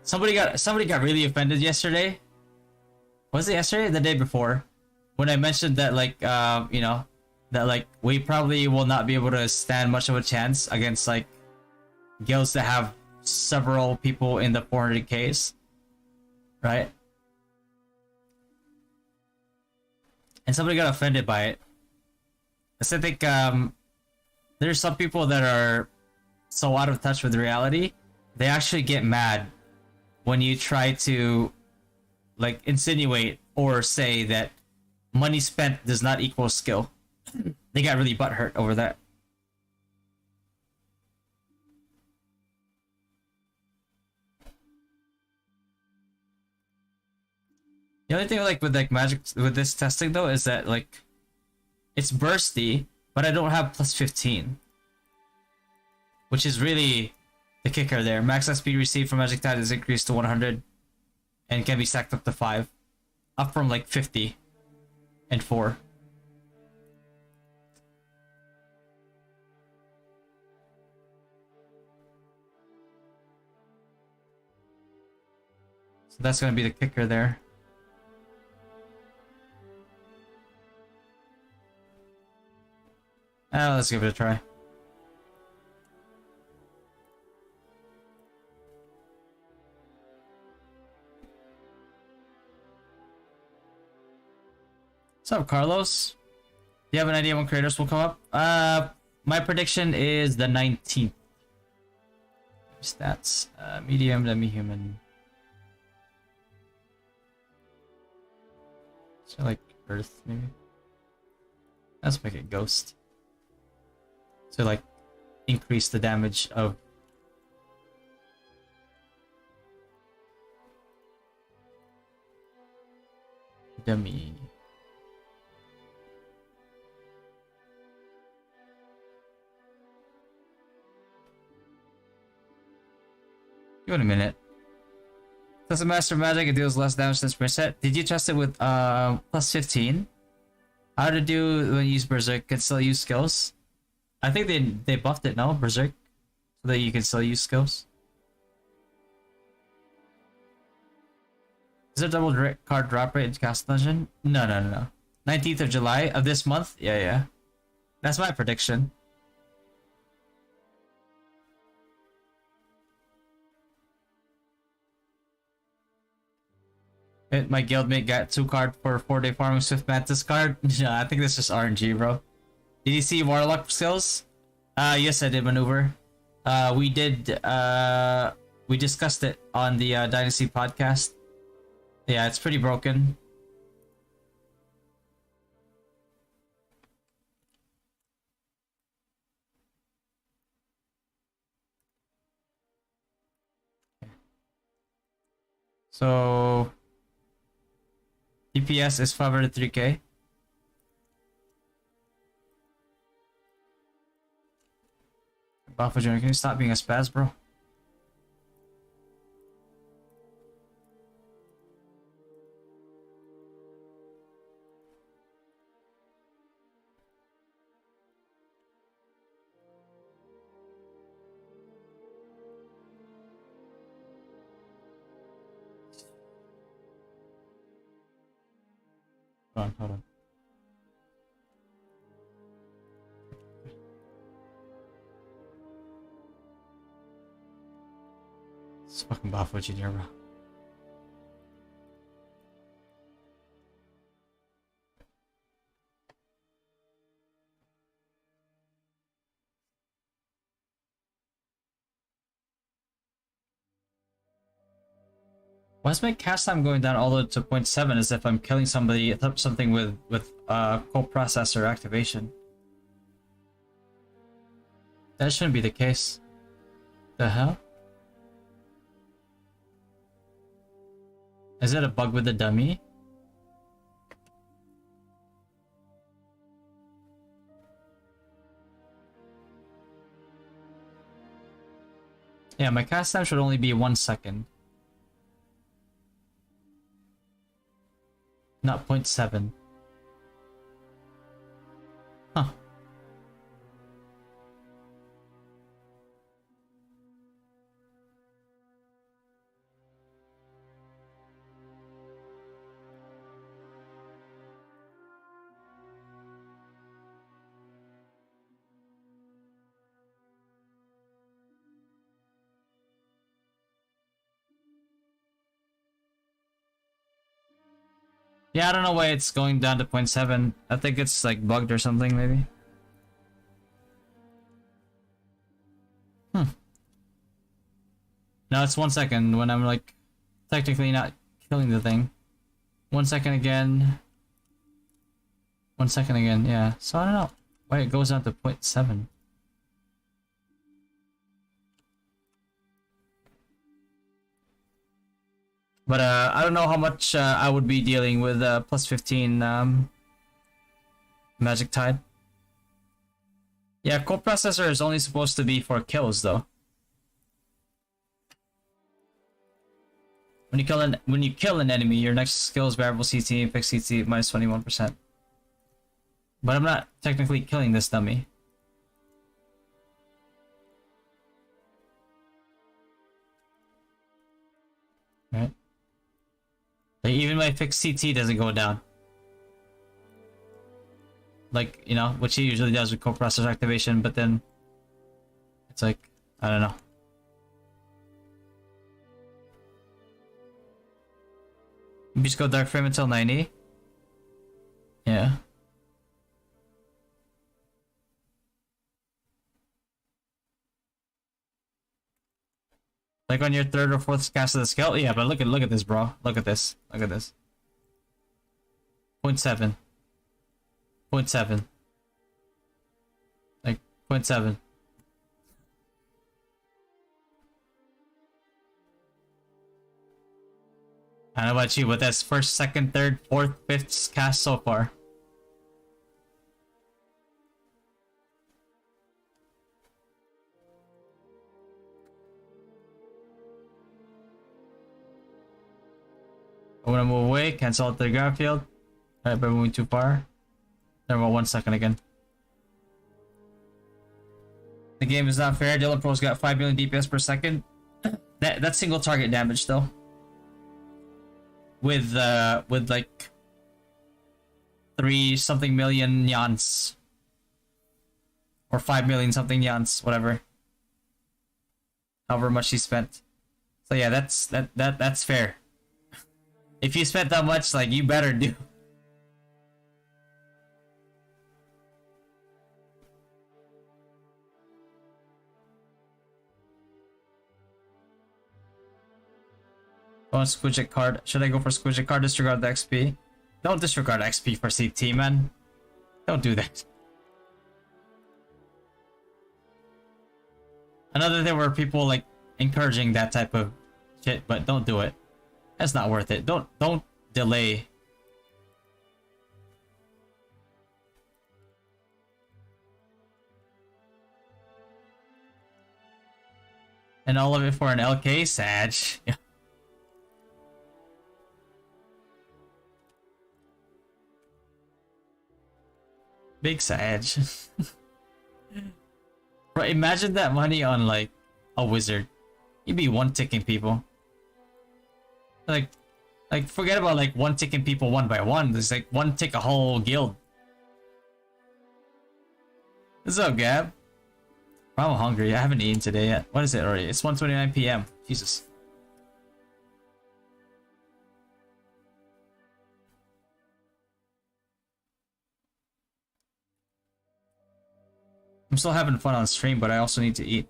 somebody got really offended yesterday. Was it yesterday or the day before? When I mentioned that like you know, that like we probably will not be able to stand much of a chance against like guilds that have several people in the 400Ks, right? And somebody got offended by it. I think there's some people that are so out of touch with reality, they actually get mad when you try to like insinuate or say that money spent does not equal skill. They got really butthurt over that. The only thing like with like magic with this testing though is that like it's bursty, but I don't have plus 15. Which is really the kicker there. Max speed received from magic tide is increased to 100 and can be stacked up to 5. Up from like 50 and 4. So that's gonna be the kicker there. Let's give it a try. What's up, Carlos? Do you have an idea when creators will come up? My prediction is the 19th. Stats. Medium, demi-human. So like Earth, maybe? Let's make it Ghost. So like increase the damage of dummy. Give it a minute. Does a master magic, it deals less damage than sprint set. Did you test it with plus 15? How to do when you use Berserk? Can still use skills? I think they buffed it now, Berserk, so that you can still use skills. Is there double card drop rate in Castle Dungeon? No. 19th of July of this month? Yeah. That's my prediction. My guildmate got 2 card for 4-day farming Swift Mantis card. Yeah, I think that's just RNG, bro. Did you see Warlock skills? Yes, I did maneuver. We discussed it on the Dynasty podcast. Yeah, it's pretty broken. So DPS is 503k. Buffalo Jr., can you stop being a spaz, bro? Hold on. It's fucking Buffalo Jr., bro. Why is my cast time going down all the way to 0.7 as if I'm killing something with coprocessor activation? That shouldn't be the case. The hell? Is it a bug with the dummy? Yeah, my cast time should only be 1 second. Not 0.7. Huh. Yeah, I don't know why it's going down to 0.7. I think it's like bugged or something, maybe. Now it's 1 second when I'm like technically not killing the thing. 1 second again. 1 second again, yeah. So I don't know why it goes down to 0.7. But I don't know how much I would be dealing with plus 15 Magic Tide. Yeah, coprocessor is only supposed to be for kills though. When you kill an enemy, your next skill is variable CT, fixed CT minus 21%. But I'm not technically killing this dummy. Right? Like, even my fixed CT doesn't go down. Like, you know, which he usually does with coprocessor activation, but then it's like, I don't know. You just go dark frame until 90. Yeah. Like on your third or fourth cast of the skill? Yeah, but look at this, bro. Look at this. Look at this. 0.7. 0.7. Like 0.7. I don't know about you, but that's first, second, third, fourth, fifth cast so far. I'm gonna move away, cancel out the ground field. Alright, but moving too far. There, about 1 second again. The game is not fair. Dylan Pro's got 5 million DPS per second. That's single target damage though. With like 3 something million yans. Or 5 million something yans, whatever. However much he spent. So yeah, that's fair. If you spent that much, like, you better do. Oh, Squidget card. Should I go for Squidget card? Disregard the XP. Don't disregard XP for CT, man. Don't do that. Another thing where people like encouraging that type of shit, but don't do it. That's not worth it. Don't delay. And all of it for an LK Sag. Yeah. Big Sag. Bro, imagine that money on like a wizard. You'd be one ticking people. Like forget about like one ticking people one by one. There's like one tick a whole guild. What's up, Gab? I'm hungry. I haven't eaten today yet. What is it already? It's 1:29 p.m. Jesus. I'm still having fun on stream, but I also need to eat.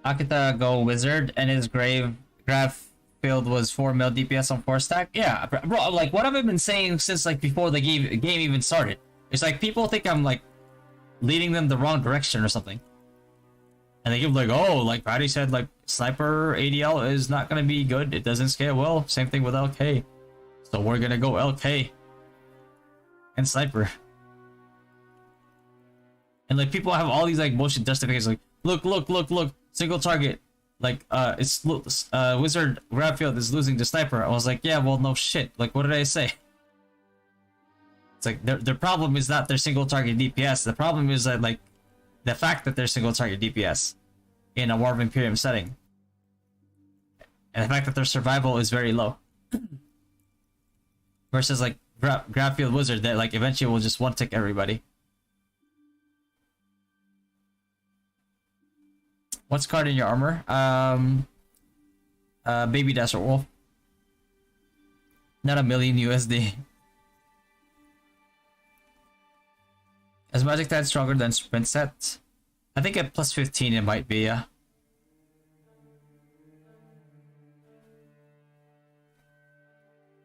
Akita go wizard and his graph field was 4 mil DPS on 4 stack. Yeah, bro, like what have I been saying since like before the game even started? It's like people think I'm like leading them the wrong direction or something. And they give like, oh, like Patty said, like sniper ADL is not gonna be good. It doesn't scale well. Same thing with LK. So we're gonna go LK and sniper. And like people have all these like bullshit justifications like look, single target. Like it's wizard grab field is losing to sniper. I was like, yeah, well no shit. Like what did I say? It's like their problem is not their single target DPS. The problem is that like the fact that there's single target DPS in a War of Imperium setting, and the fact that their survival is very low, versus like Grabfield Wizard that like eventually will just one tick everybody. What's card in your armor? Baby Desert Wolf. Not a million USD. Is Magic Tide stronger than Sprint Set? I think at plus 15 it might be, yeah.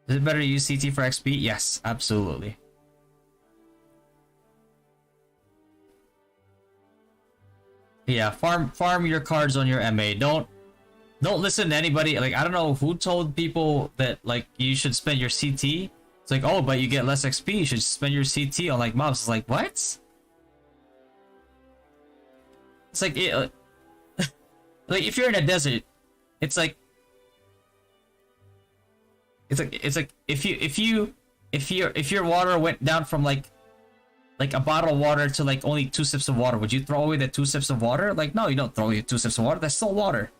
Is it better to use CT for XP? Yes, absolutely. Yeah, farm your cards on your MA. Don't listen to anybody. Like, I don't know who told people that like you should spend your CT. It's like, oh, but you get less XP. You should spend your CT on like mobs. It's like, what? It's like like if you're in a desert, it's like if your water went down from like a bottle of water to like only 2 sips of water, would you throw away the 2 sips of water? Like, no, you don't throw away 2 sips of water. That's still water.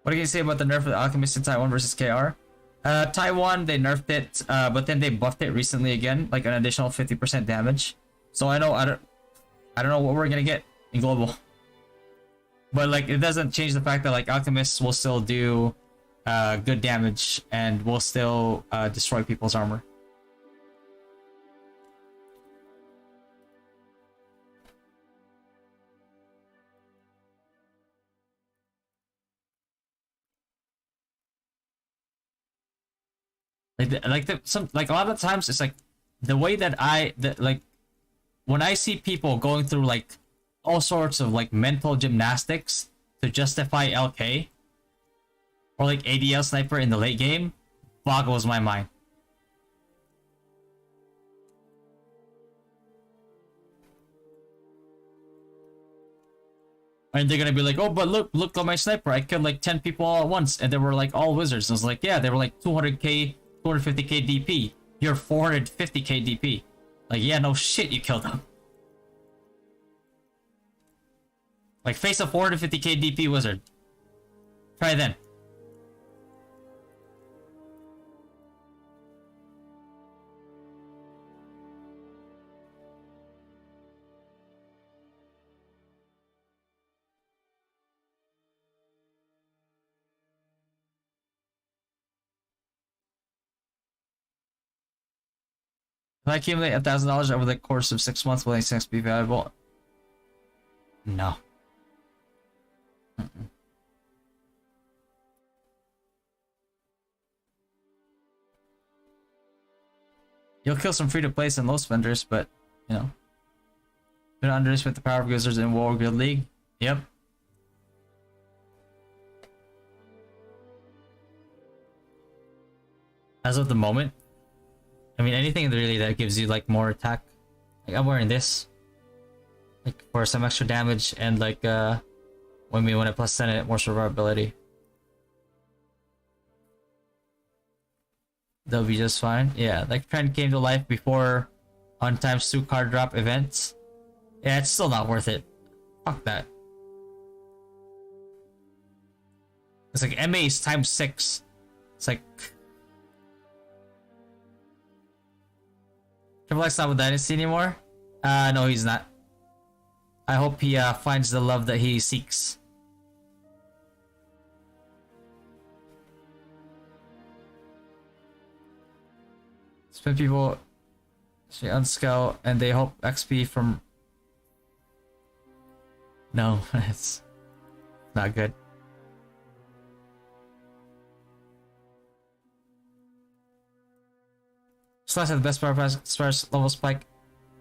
What can you say about the nerf of the Alchemist in Taiwan versus KR? Taiwan, they nerfed it, but then they buffed it recently again, like an additional 50% damage. So I don't know what we're gonna get in global. But like, it doesn't change the fact that like Alchemists will still do good damage and will still destroy people's armor. Like a lot of times it's like the way that like when I see people going through like all sorts of like mental gymnastics to justify LK or like ADL sniper in the late game, boggles my mind. And they're gonna be like, oh, but look at my sniper, I killed like 10 people all at once, and they were like all wizards. I was like, yeah, they were like 200k, 250k DP. You're 450k DP. Like, yeah, no shit, you killed them. Like, face a 450k DP wizard. Try then. If I accumulate $1,000 over the course of 6 months, will anything be valuable? No. You'll kill some free-to-plays and low spenders, but, you know. Do not underestimate the power of wizards in War Guild League. Yep. As of the moment, I mean, anything really that gives you like more attack. Like, I'm wearing this, like for some extra damage, and like when we want to plus 10 it, more survivability. They'll be just fine. Yeah, like Trend came to life before on ×2 card drop events. Yeah, it's still not worth it. Fuck that. It's like MA is ×6. It's like Triple X not with Dynasty anymore? No, he's not. I hope he finds the love that he seeks. Spin people on Scout and they hope XP from... No, it's not good. Slash had the best power level spike,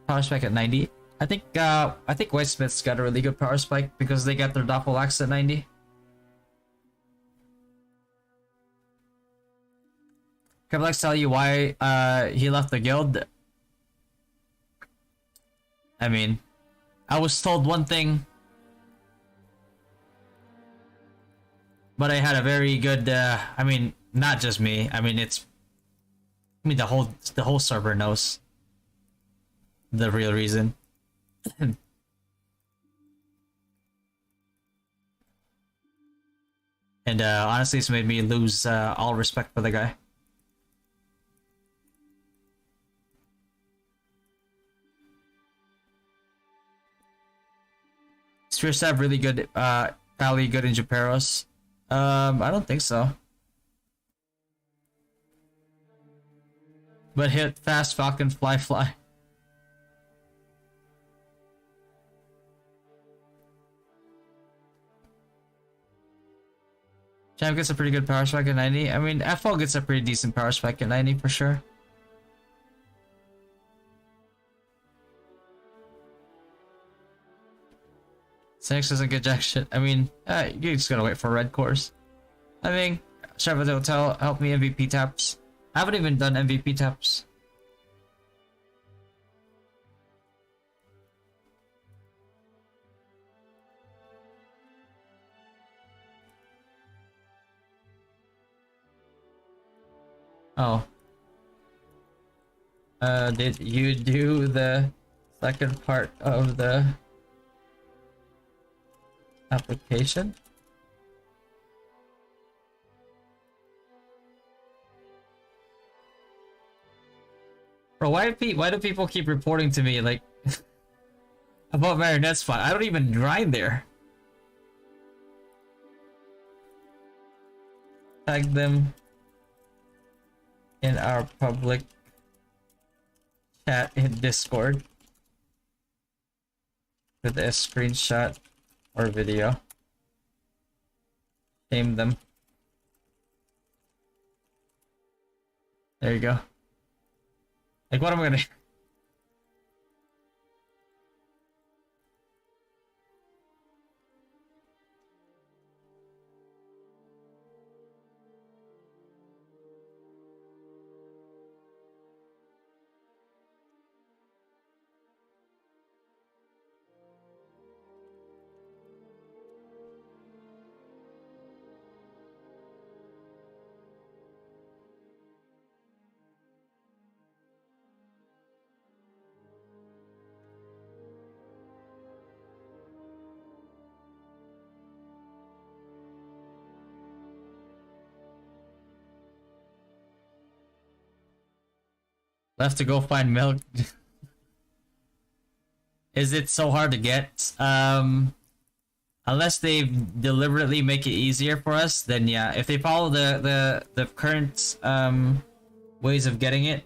power spike at 90. I think Whitesmith's got a really good power spike because they got their Doppel Axe at 90. Can Lex tell you why he left the guild? I mean, I was told one thing, but I had a very good. I mean, not just me. I mean, the whole server knows. the real reason. And honestly, it's made me lose all respect for the guy. Spear stab really good, Ali good in Japeros. I don't think so. But hit fast falcon fly fly. Champ gets a pretty good power spike at 90. I mean, FL gets a pretty decent power spike at 90 for sure. Cynics doesn't get jack shit. I mean, you just gotta wait for red cores. I mean, Chef at the Hotel, help me MVP taps. I haven't even done MVP taps. Oh. Did you do the second part of the application? Bro, why do people keep reporting to me like about Marionette spot? I don't even grind there. Tag them in our public chat in Discord with a screenshot or video. Shame them. There you go. Like, what am I gonna... Left to go find milk. Is it so hard to get? Unless they deliberately make it easier for us, then yeah. If they follow the current ways of getting it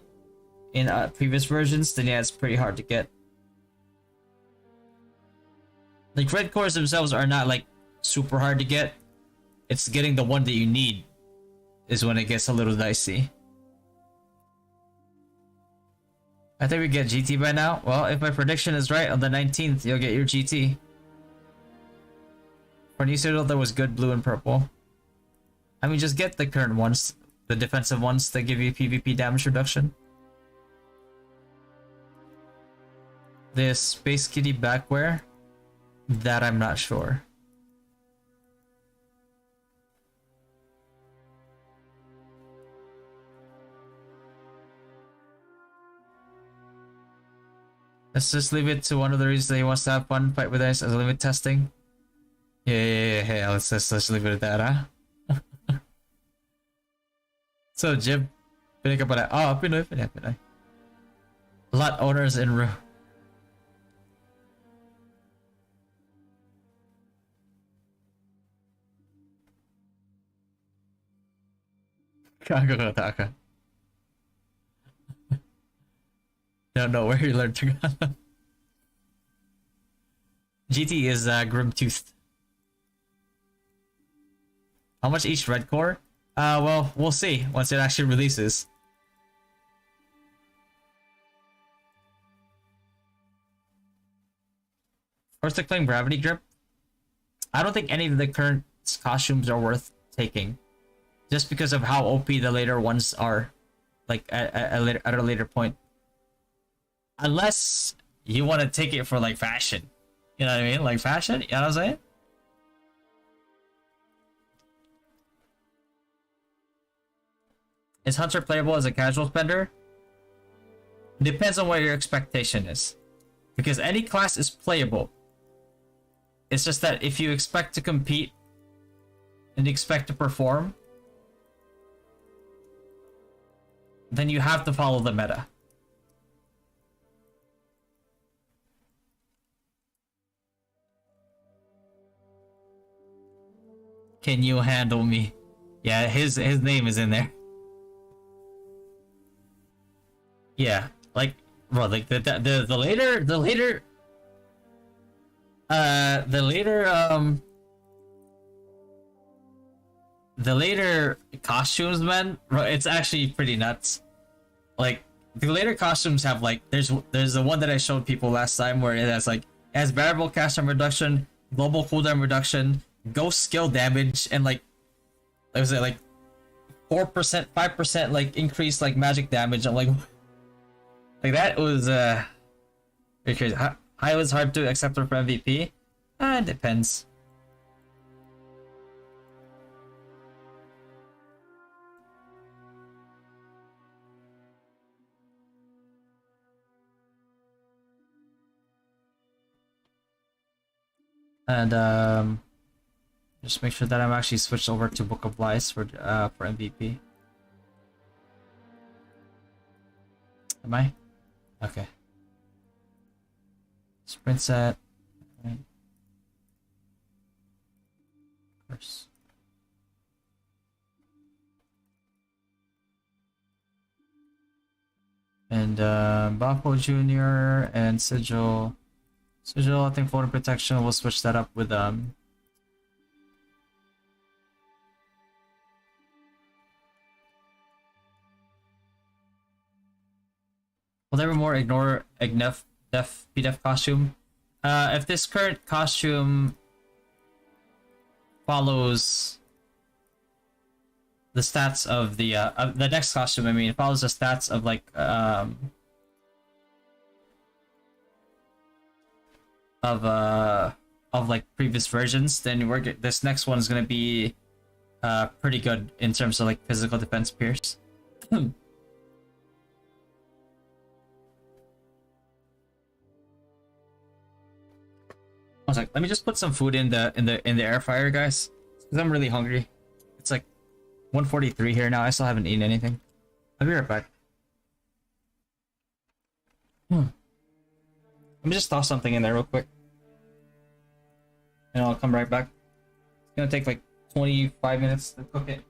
in previous versions, then yeah, it's pretty hard to get. Like, red cores themselves are not like super hard to get. It's getting the one that you need is when it gets a little dicey. I think we get GT by now. Well, if my prediction is right, on the 19th, you'll get your GT. For new serial, there was good blue and purple. I mean, just get the current ones, the defensive ones that give you PvP damage reduction. The Space Kitty backwear, that I'm not sure. Let's just leave it to one of the reasons that he wants to have fun, fight with us as a limit testing. Yeah. Let's leave it at that, huh? So, Jim, pinaka pala. Oh, Pinoy. Lot owners in room. Kakakataka. Don't know where you learned Tagalog. GT is Grim-Toothed. How much each red core? Well, we'll see once it actually releases. First, to claim Gravity Grip. I don't think any of the current costumes are worth taking, just because of how OP the later ones are, like at a later point. Unless you want to take it for like fashion. You know what I mean? Like fashion? You know what I'm saying? Is Hunter playable as a casual spender? Depends on what your expectation is. Because any class is playable. It's just that if you expect to compete and expect to perform, then you have to follow the meta. Can you handle me? Yeah, his name is in there. Yeah, like bro, like the later the later costumes, man, bro, it's actually pretty nuts. Like the later costumes have like there's the one that I showed people last time where it has like it has variable cast time reduction, global cooldown reduction, ghost skill damage, and like was it like 4%, 5% like increased like magic damage. I'm like that was very crazy. How was hard to accept her for MVP? It depends. And just make sure that I'm actually switched over to Book of Lies for MVP. Am I? Okay. Sprint set. Right. Curse. And Bapo Jr. and Sigil. Sigil, I think photo protection, we'll switch that up with will Nevermore ignore Ignef Def PDEF costume. If this current costume follows the stats of the next costume, I mean, it follows the stats of like of like previous versions, then this next one is gonna be pretty good in terms of like physical defense pierce. I was like, let me just put some food in the air fryer, guys, because I'm really hungry. It's like 1:43 here now. I still haven't eaten anything. I'll be right back. Let me just toss something in there real quick, and I'll come right back. It's gonna take like 25 minutes to cook it.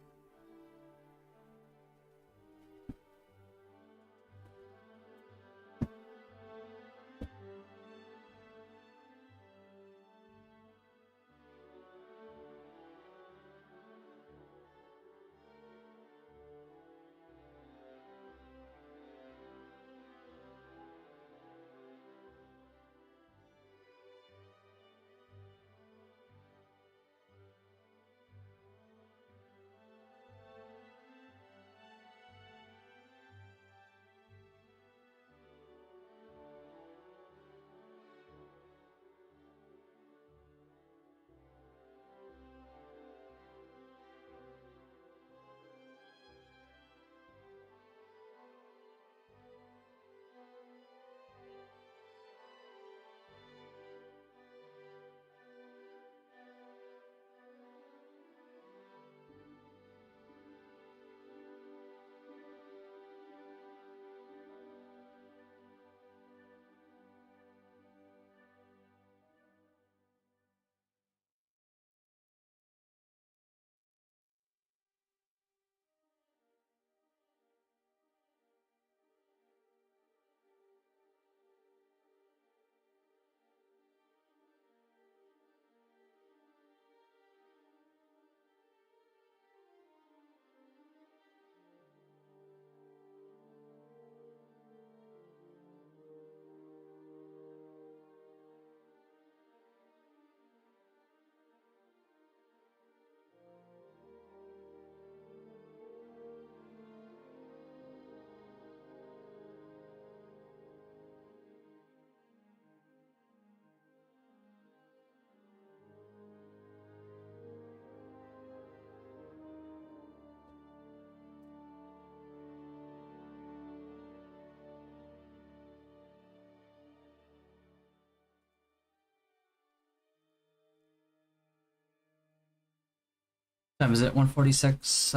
Time is it? 1:46.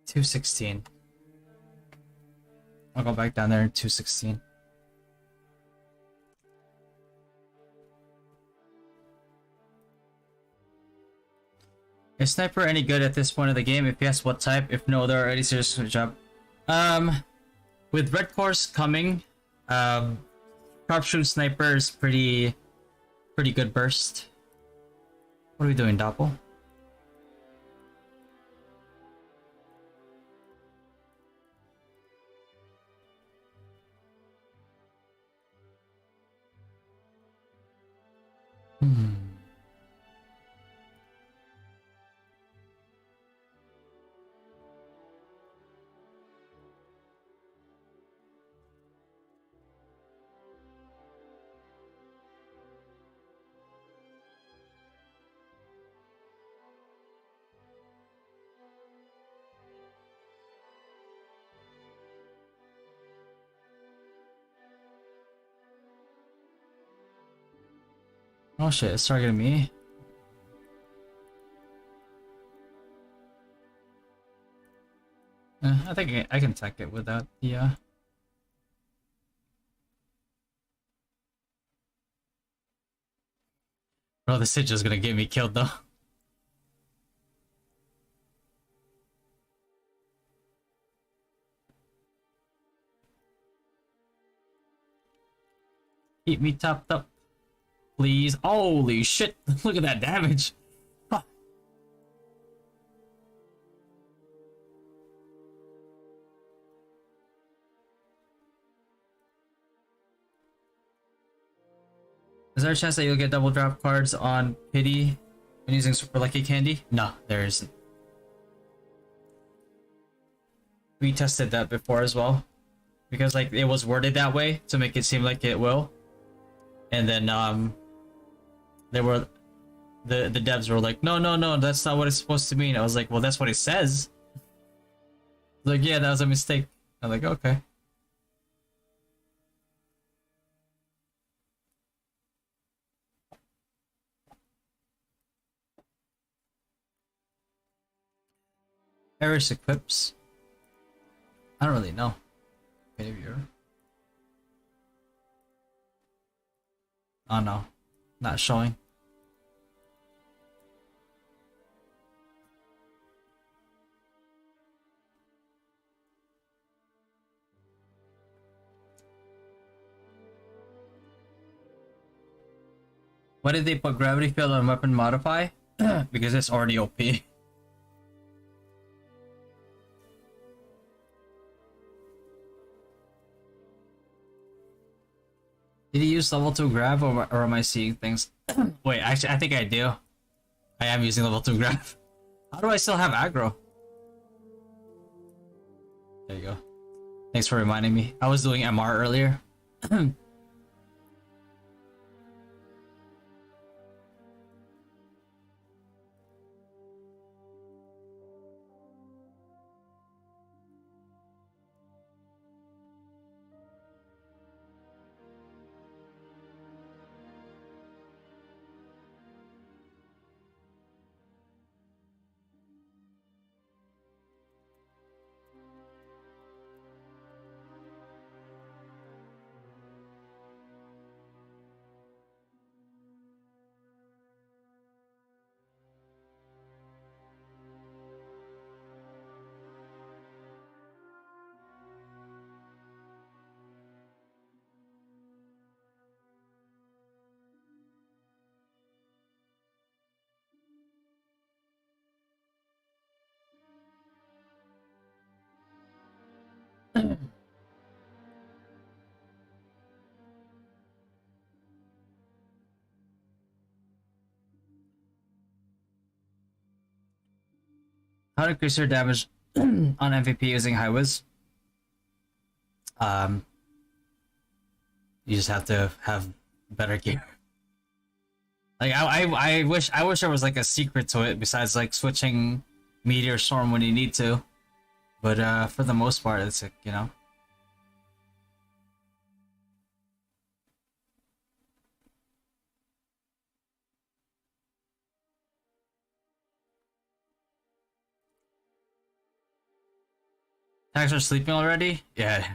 2:16. I'll go back down there in 2:16. Is Sniper any good at this point of the game? If yes, what type? If no, they're already serious job. With Red Course coming, Sharpshoot Sniper is pretty good burst. What are we doing, Doppel? Oh shit, it's targeting me. I think I can tech it without the Bro, the Sitch is gonna get me killed though. Keep me topped up, please. Holy shit, look at that damage. Huh. Is there a chance that you'll get double drop cards on Pity when using Super Lucky Candy? No, there isn't. We tested that before as well. Because like it was worded that way to make it seem like it will. And then they were the devs were like, no, that's not what it's supposed to mean. I was like, well, that's what it says. Like, yeah, that was a mistake. I'm like, okay. Eris equips. I don't really know. Behavior. Oh no, not showing. Why did they put gravity field on weapon modify? Because it's already OP. Did he use level 2 grab or am I seeing things? Wait, actually, I think I do. I am using level 2 grab. How do I still have aggro? There you go. Thanks for reminding me. I was doing MR earlier. How to increase your damage on MVP using high whiz? You just have to have better gear. Like I wish there was like a secret to it besides like switching Meteor Storm when you need to. But for the most part it's like, you know. Tags are sleeping already? Yeah.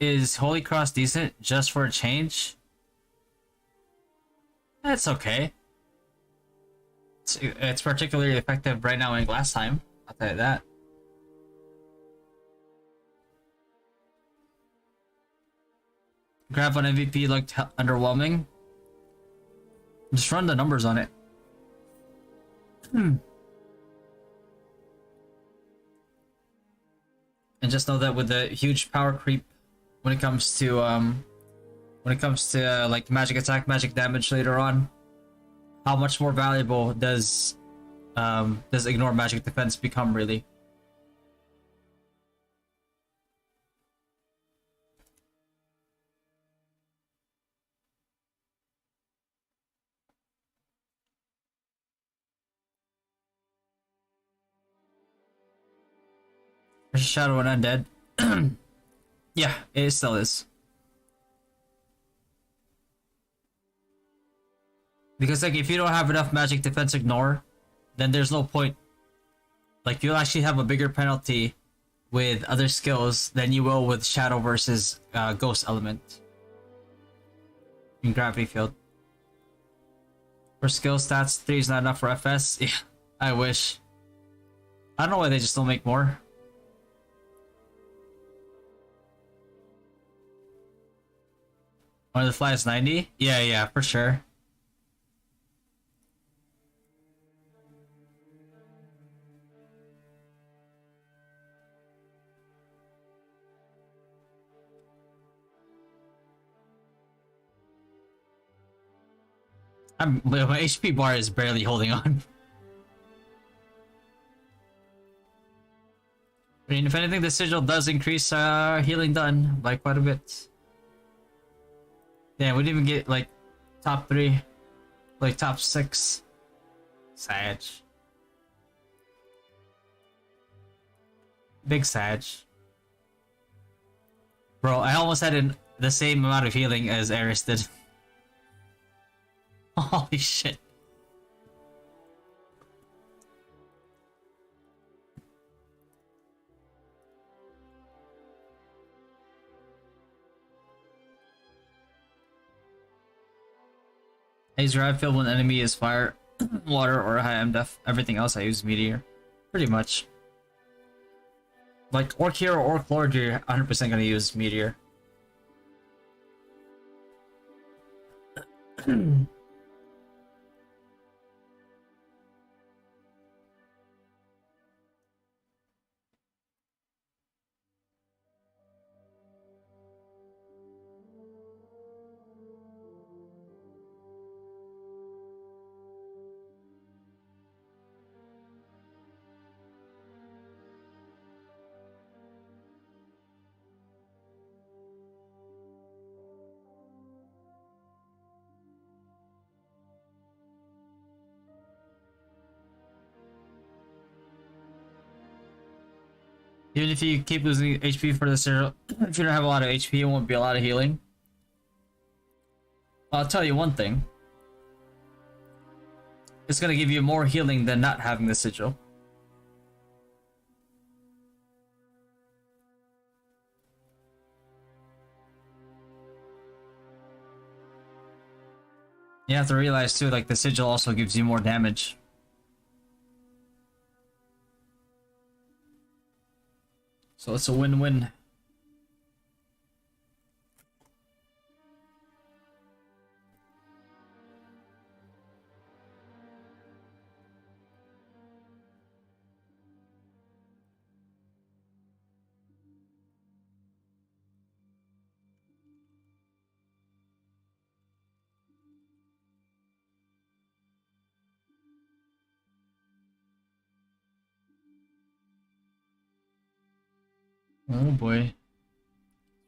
Is Holy Cross decent just for a change? That's okay. It's particularly effective right now in glass time. I'll tell you that. Grab on MVP looked underwhelming. Just run the numbers on it. And just know that with the huge power creep when it comes to like magic attack, magic damage later on, how much more valuable does ignore magic defense become really? Shadow and Undead. Yeah, it still is. Because like if you don't have enough magic defense ignore, then there's no point. Like you'll actually have a bigger penalty with other skills than you will with Shadow versus Ghost element in Gravity Field. For skill stats, 3 is not enough for FS. Yeah, I wish. I don't know why they just don't make more. One of the fly is 90? Yeah, for sure. My HP bar is barely holding on. I mean, if anything, the sigil does increase healing done by quite a bit. Yeah, we didn't even get like top 3, like top 6. Sag. Big Sag. Bro, I almost had the same amount of healing as Eris did. Holy shit. I use Rad Field when enemy is fire, water, or high MDef. Everything else I use Meteor. Pretty much. Like Orc Hero or Orc Lord, you're 100% gonna use Meteor. Even if you keep losing HP for the serial, if you don't have a lot of HP, it won't be a lot of healing. I'll tell you one thing. It's gonna give you more healing than not having the sigil. You have to realize too, like the sigil also gives you more damage. So it's a win-win. Oh boy.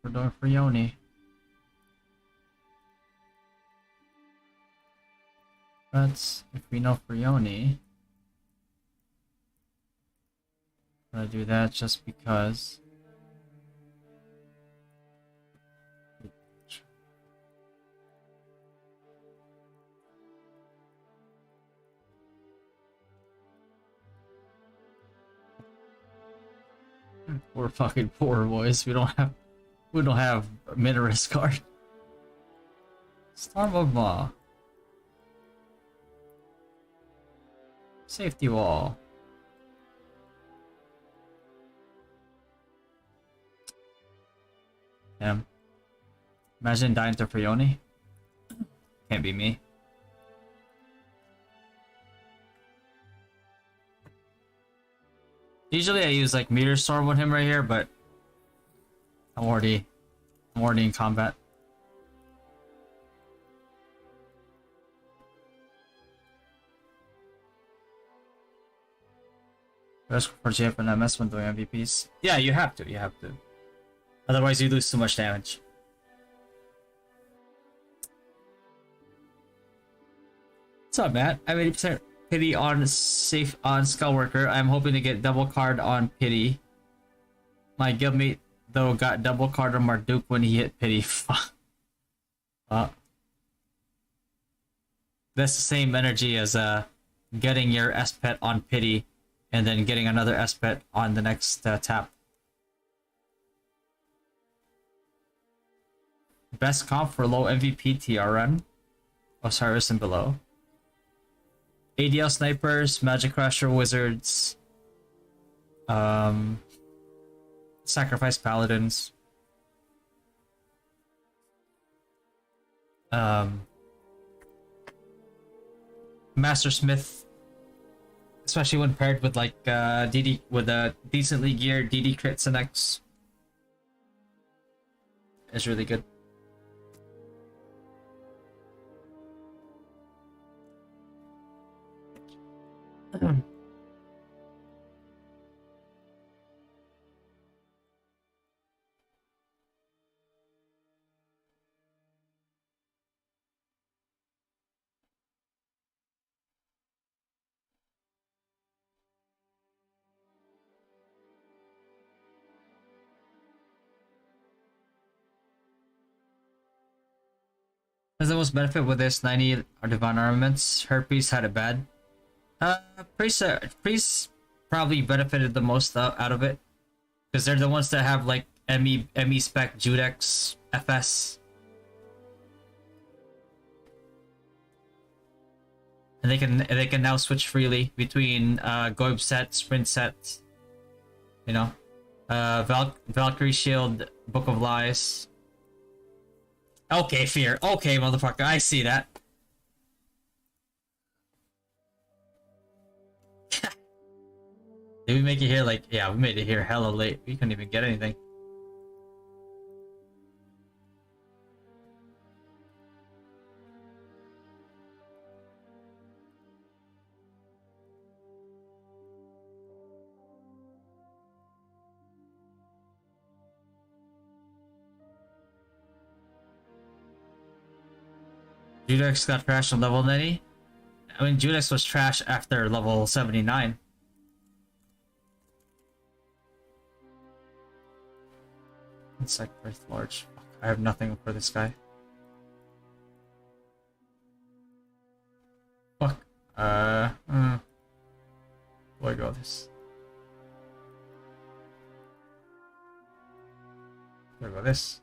We're going for Yoni. But if we know for Yoni, I'm gonna do that just because. We're fucking poor, boys. We don't have a Minaris card. Storm of Maw. Safety wall. Damn. Imagine dying to Frioni. Can't be me. Usually I use like Meteor Storm with him right here, but I'm already in combat. Risk for GF and MS when doing MVPs. Yeah, you have to. You have to. Otherwise, you lose too much damage. What's up, Matt? I have 80% pity on safe on Skullworker. I'm hoping to get double card on pity. My guildmate though got double card on Marduk when he hit pity. Fuck. That's the same energy as getting your S-Pet on pity and then getting another S-Pet on the next tap. Best comp for low MVP TRN. Osiris and below. ADL snipers, Magic Crusher wizards, Sacrifice paladins, Master Smith, especially when paired with like DD with a decently geared DD crits and X, is really good. There's the most benefit with this 90 or divine armaments. Herpes had it bad. Priests probably benefited the most out of it, because they're the ones that have like ME spec Judex FS, and they can now switch freely between Goib set, Sprint set, you know, Valkyrie Shield, Book of Lies. Okay, Fear. Okay, motherfucker, I see that. Did we make it here like... Yeah, we made it here hella late. We couldn't even get anything. Judex got trashed on level 90? I mean, Judex was trash after level 79. Insect Earth Large. Fuck, I have nothing for this guy. Fuck. Where do I go this? Where do I go this?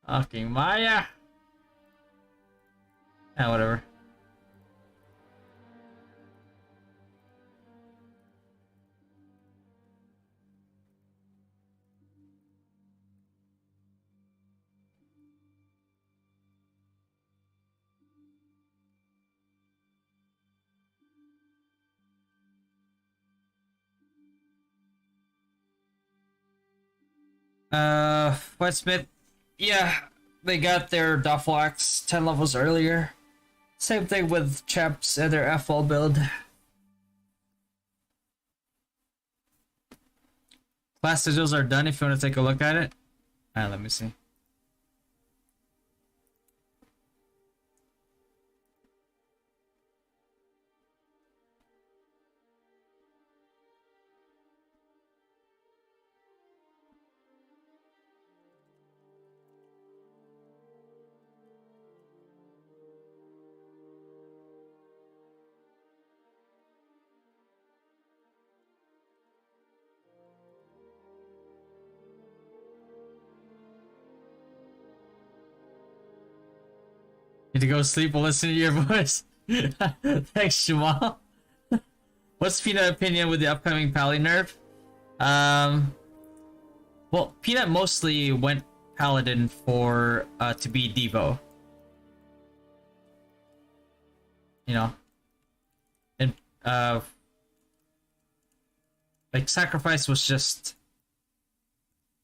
Fucking Maya! Yeah, whatever. Westsmith, yeah, they got their Duffel Axe 10 levels earlier. Same thing with Champs and their FL build. Class sigils are done if you want to take a look at it. Let me see. Need to go sleep and listen to your voice. Thanks, Jamal. What's Peanut opinion with the upcoming Pally nerf? Well, Peanut mostly went Paladin for to be Devo. You know, and like Sacrifice was just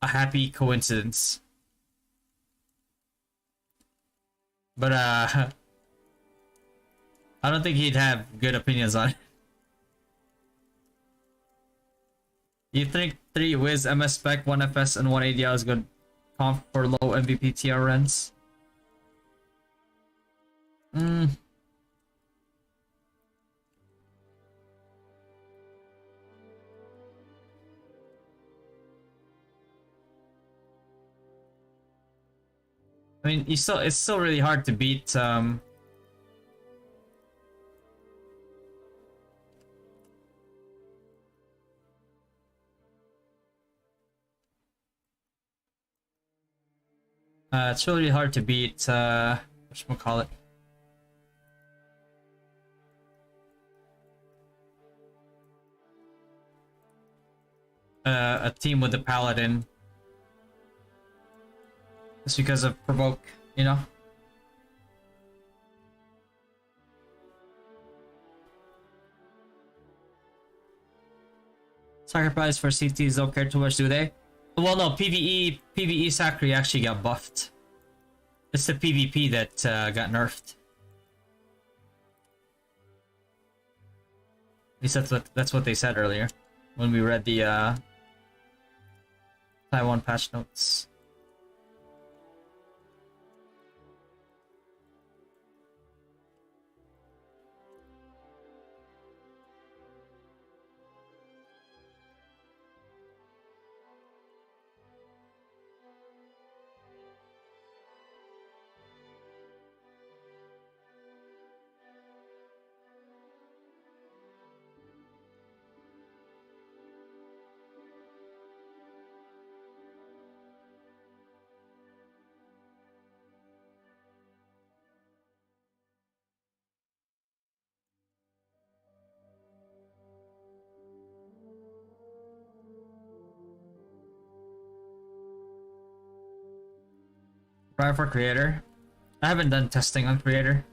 a happy coincidence. But I don't think he'd have good opinions on it. You think 3 Wiz, MS Spec, 1 FS, and 1 ADR is good comp for low MVP TR runs? I mean, it's still really hard to beat it's really hard to beat whatchamacallit? A team with the Paladin. Just because of provoke, you know? Sacrifice for CTs don't care too much, do they? Well, no, PvE Sacri actually got buffed. It's the PvP that got nerfed. At least that's what they said earlier when we read the Taiwan patch notes. Try for creator. I haven't done testing on creator.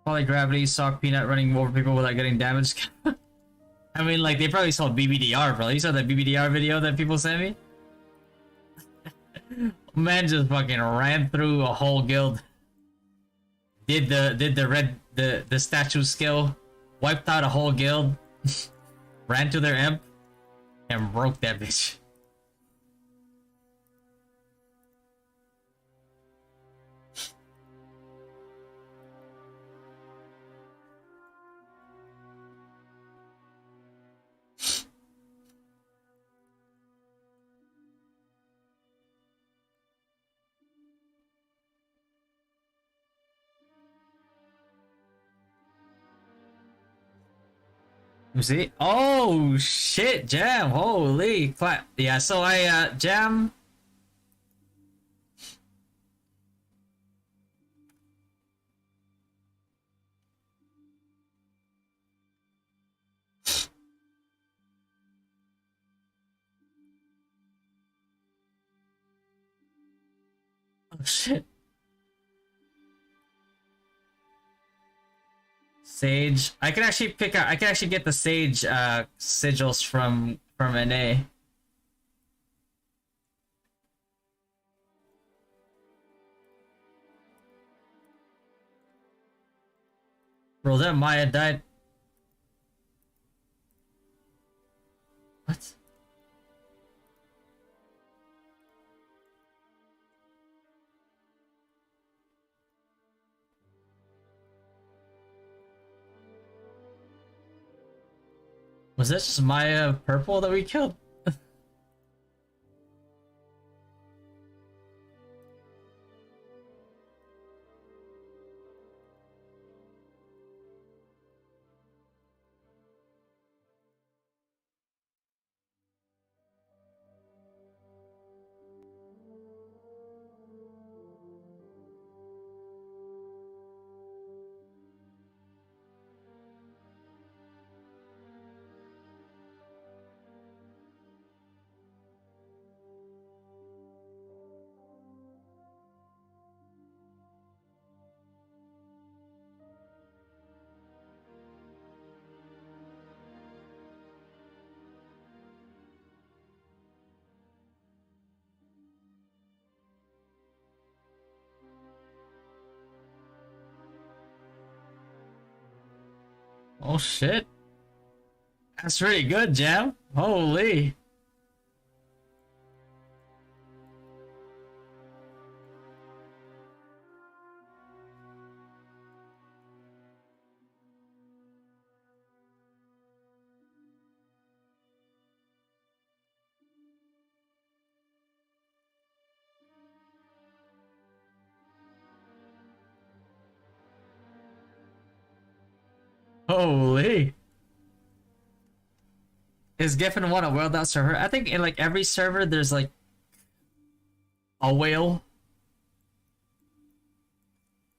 Probably gravity saw Peanut running over people without getting damaged. I mean, like, they probably saw BBDR, bro. You saw that BBDR video that people sent me? Man just fucking ran through a whole guild. Did the statue skill, wiped out a whole guild. Ran to their imp and broke that bitch. You see? Oh shit, Jam! Holy clap! Yeah, so I Jam. Oh shit. Sage. I can actually pick out. I can actually get the Sage sigils from NA. Bro, that Maya died. What? Was that just Maya purple that we killed? Oh shit. That's really good, Jam. Holy. Holy. Is Giffen one a whale out server? I think in like every server there's like a whale.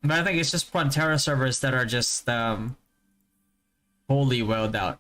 But I think it's just Frontera servers that are just wholly whaled out.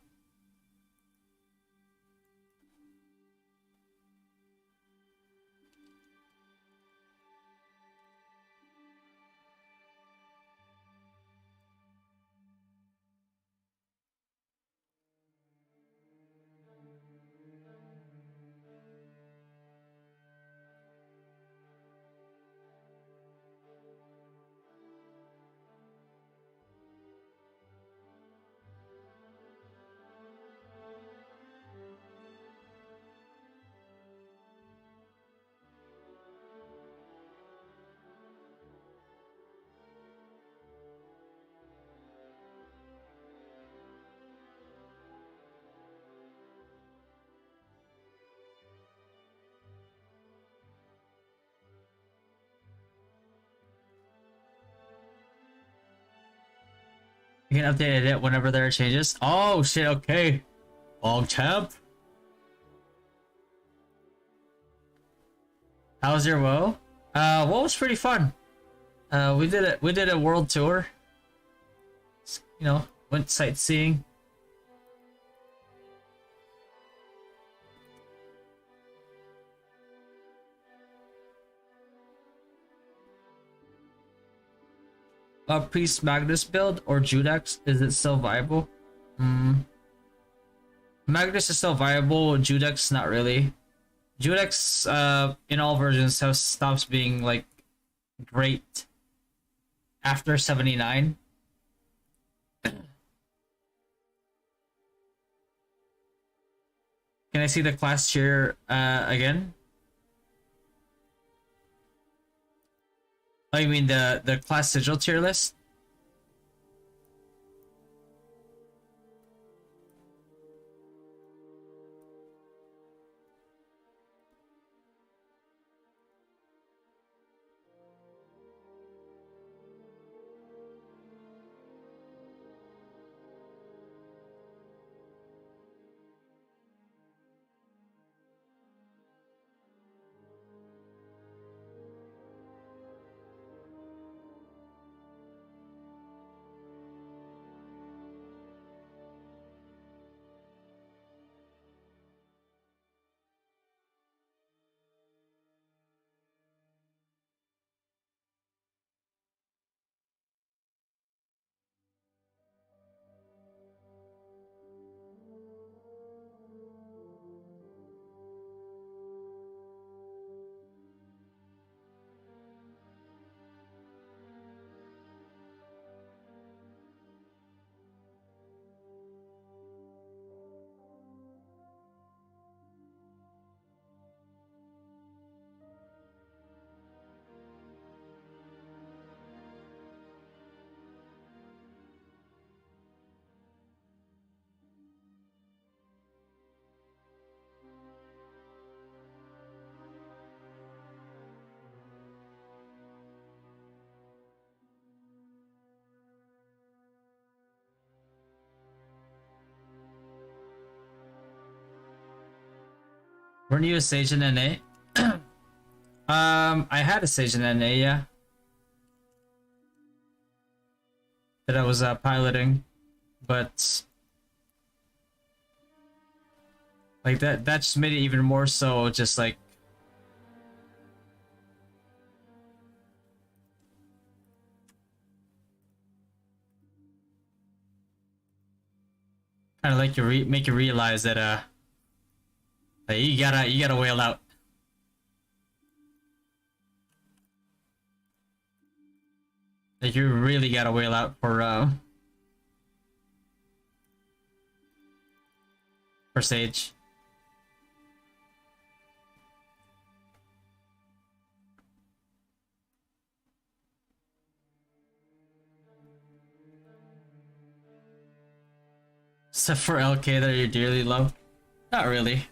You can update it whenever there are changes. Oh shit, okay. Long champ. How was your WoW? WoW was pretty fun. We did a world tour. You know, went sightseeing. Priest Magnus build or Judex, is it still viable? Magnus is still viable, Judex not really. Judex in all versions stops being like great after 79. Can I see the class tier again? Oh, you mean the class sigil tier list? Weren't you a Sage in NA? I had a Sage in NA, yeah. That I was piloting, but like that just made it even more so just like kind of like make you realize that like you gotta whale out. Like you really gotta whale out for for Sage. Except for LK that you dearly love. Not really.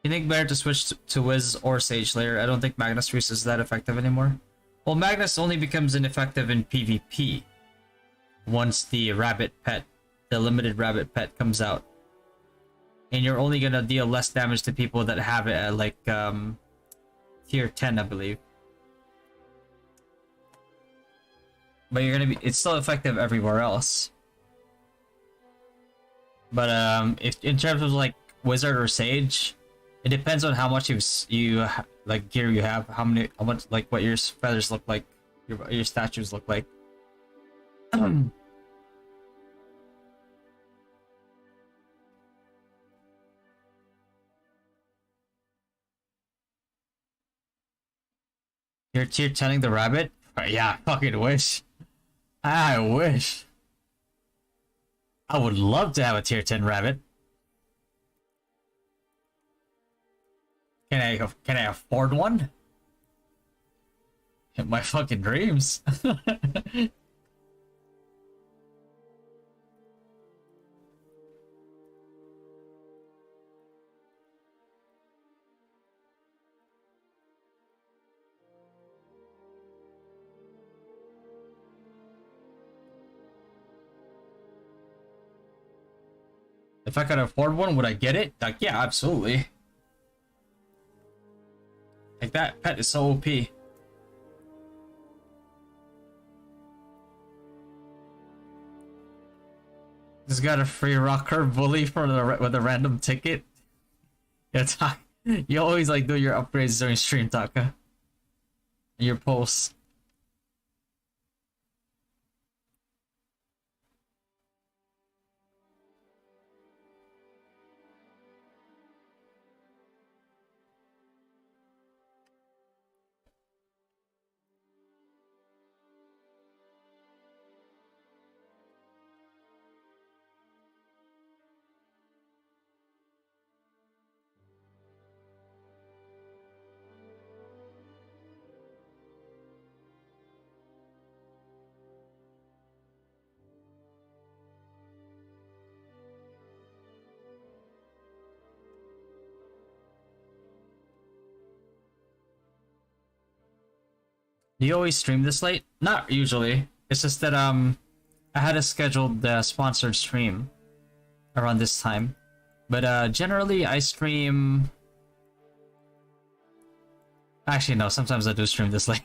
You think better to switch to Wiz or Sage later? I don't think Magnus Reese is that effective anymore. Well, Magnus only becomes ineffective in PvP once the rabbit pet, the limited rabbit pet comes out. And you're only gonna deal less damage to people that have it at like tier 10, I believe. But you're gonna be, it's still effective everywhere else. But if in terms of like Wizard or Sage, it depends on how much you like gear you have, how much like what your feathers look like, your statues look like. You're tier 10ing the rabbit? Yeah, I fucking wish. I wish. I would love to have a tier 10 rabbit. Can I afford one? In my fucking dreams. If I could afford one, would I get it? Like, yeah, absolutely. Like, that pet is so OP. Just got a free rocker bully for with a random ticket. Yeah, you always like do your upgrades during stream, Taka. Your posts. Do you always stream this late? Not usually. It's just that I had a scheduled sponsored stream around this time. But generally I stream. Actually no, sometimes I do stream this late.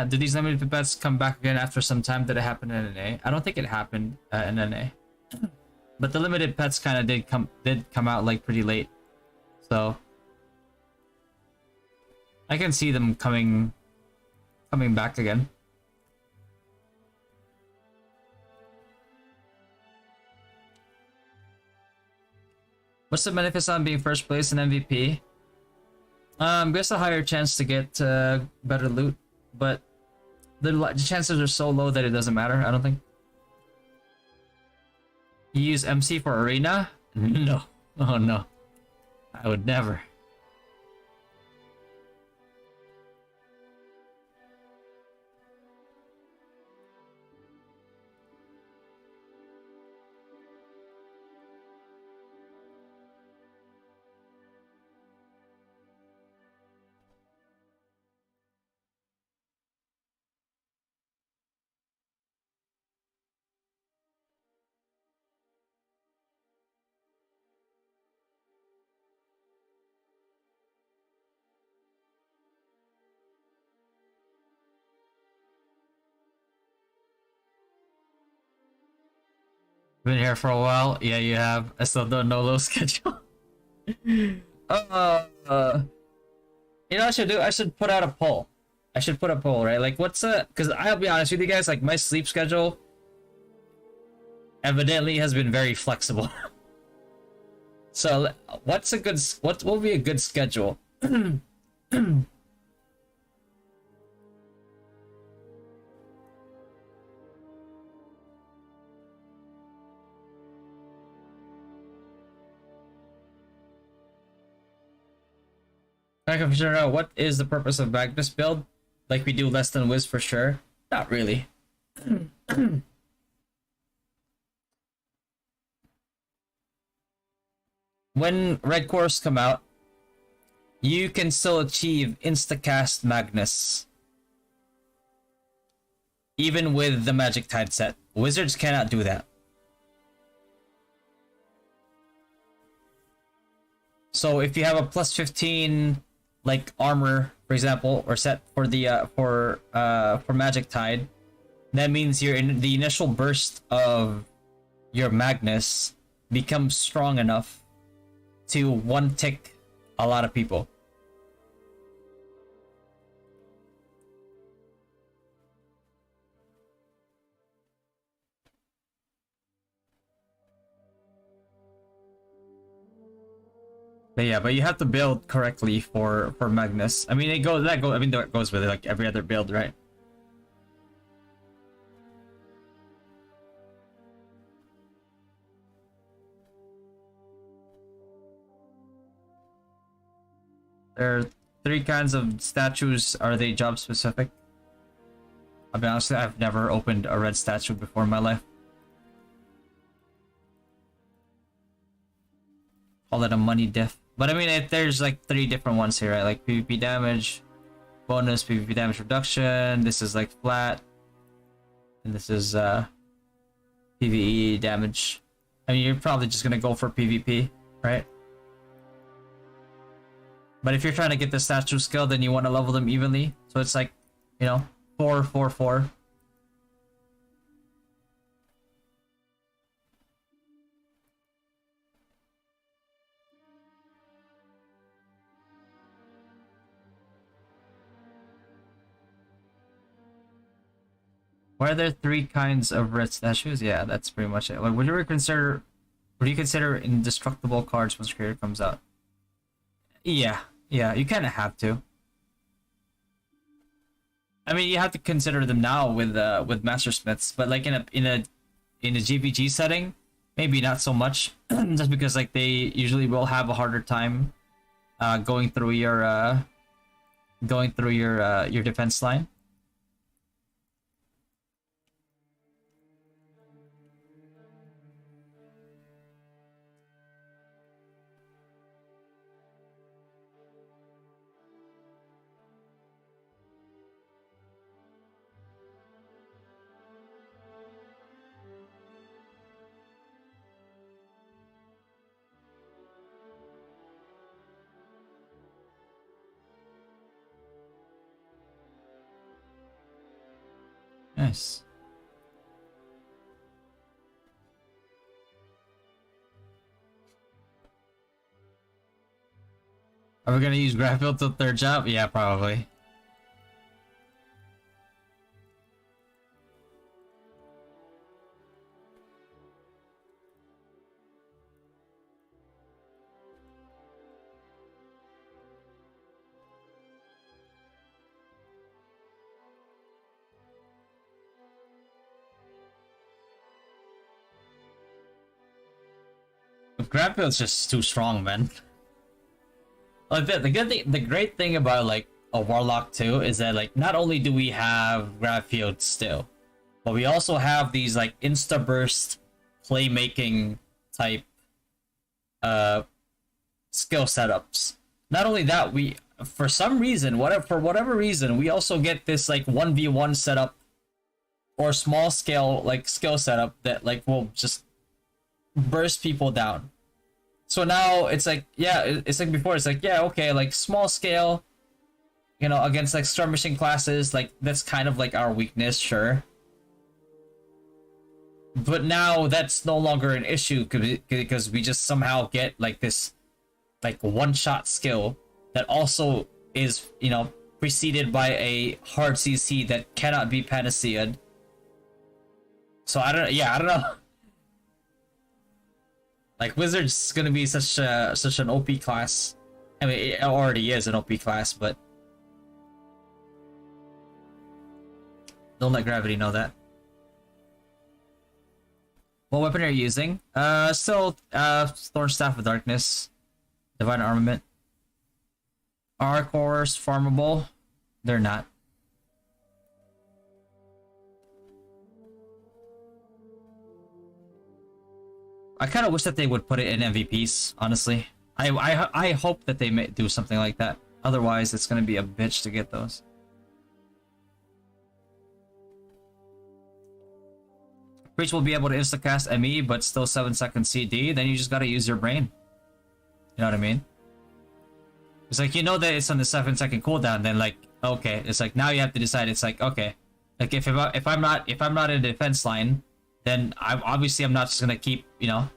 Did these limited bets come back again after some time? Did it happen in NA? I don't think it happened in NA. But the limited pets kind of did come out like pretty late, so I can see them coming back again. What's the benefits on being first place in MVP? Guess a higher chance to get better loot, but the chances are so low that it doesn't matter. I don't think. You use MC for arena? No. Oh no. I would never. Been here for a while. Yeah, you have. I still don't know low schedule. uh, uh, you know what I should do? I should put out a poll. I should put a poll, right? Like, what's a? Because I'll be honest with you guys. Like, my sleep schedule evidently has been very flexible. So, what's a good? What will be a good schedule? I can figure out what is the purpose of Magnus build. Like we do less than Wiz for sure. Not really. When Red Cores come out, you can still achieve instacast Magnus. Even with the Magic Tide set. Wizards cannot do that. So if you have a plus 15 like armor, for example, or set for the for Magic Tide, that means you're in the initial burst of your Magnus becomes strong enough to one tick a lot of people. But yeah, but you have to build correctly for Magnus. I mean, that goes with it, like every other build, right? There are 3 kinds of statues. Are they job specific? I'll be honest, I've never opened a red statue before in my life. Call it a money diff. But I mean, if there's like 3 different ones here, right? Like PvP damage, bonus PvP damage reduction. This is like flat, and this is PvE damage. I mean, you're probably just gonna go for PvP, right? But if you're trying to get the statue skill, then you want to level them evenly. So it's like, you know, 4, 4, 4. Why are there 3 kinds of red statues? Yeah, that's pretty much it. Like, would you consider indestructible cards once creator comes out? Yeah, you kind of have to. I mean, you have to consider them now with Master Smiths, but like in a GVG setting, maybe not so much, just because like they usually will have a harder time going through your defense line. Nice. Are we gonna use Graphill to 3rd job? Yeah, probably. Grapphill's just too strong, man. Like the great thing about like a Warlock 2 is that like not only do we have Graphill still, but we also have these like insta burst playmaking type skill setups. Not only that, we for whatever reason we also get this like 1v1 setup or small scale like skill setup that like will just burst people down. So now it's like, yeah, it's like before, it's like, yeah, okay, like small scale, you know, against like skirmishing classes, like that's kind of like our weakness, sure. But now that's no longer an issue because we just somehow get like this like one-shot skill that also is, you know, preceded by a hard CC that cannot be panacea'd. So I don't know. Like Wizard's gonna be such an OP class. I mean, it already is an OP class, but don't let gravity know that. What weapon are you using? Still, Thorn Staff of Darkness, Divine Armament. Are cores farmable? They're not. I kind of wish that they would put it in MVPs, honestly. I hope that they may do something like that. Otherwise, it's gonna be a bitch to get those. Breach will be able to instacast ME, but still 7-second CD. Then you just gotta use your brain. You know what I mean? It's like, you know that it's on the 7-second cooldown. Then like, okay, it's like now you have to decide. It's like, okay, like if I'm not in the defense line, then I'm not just gonna keep, you know,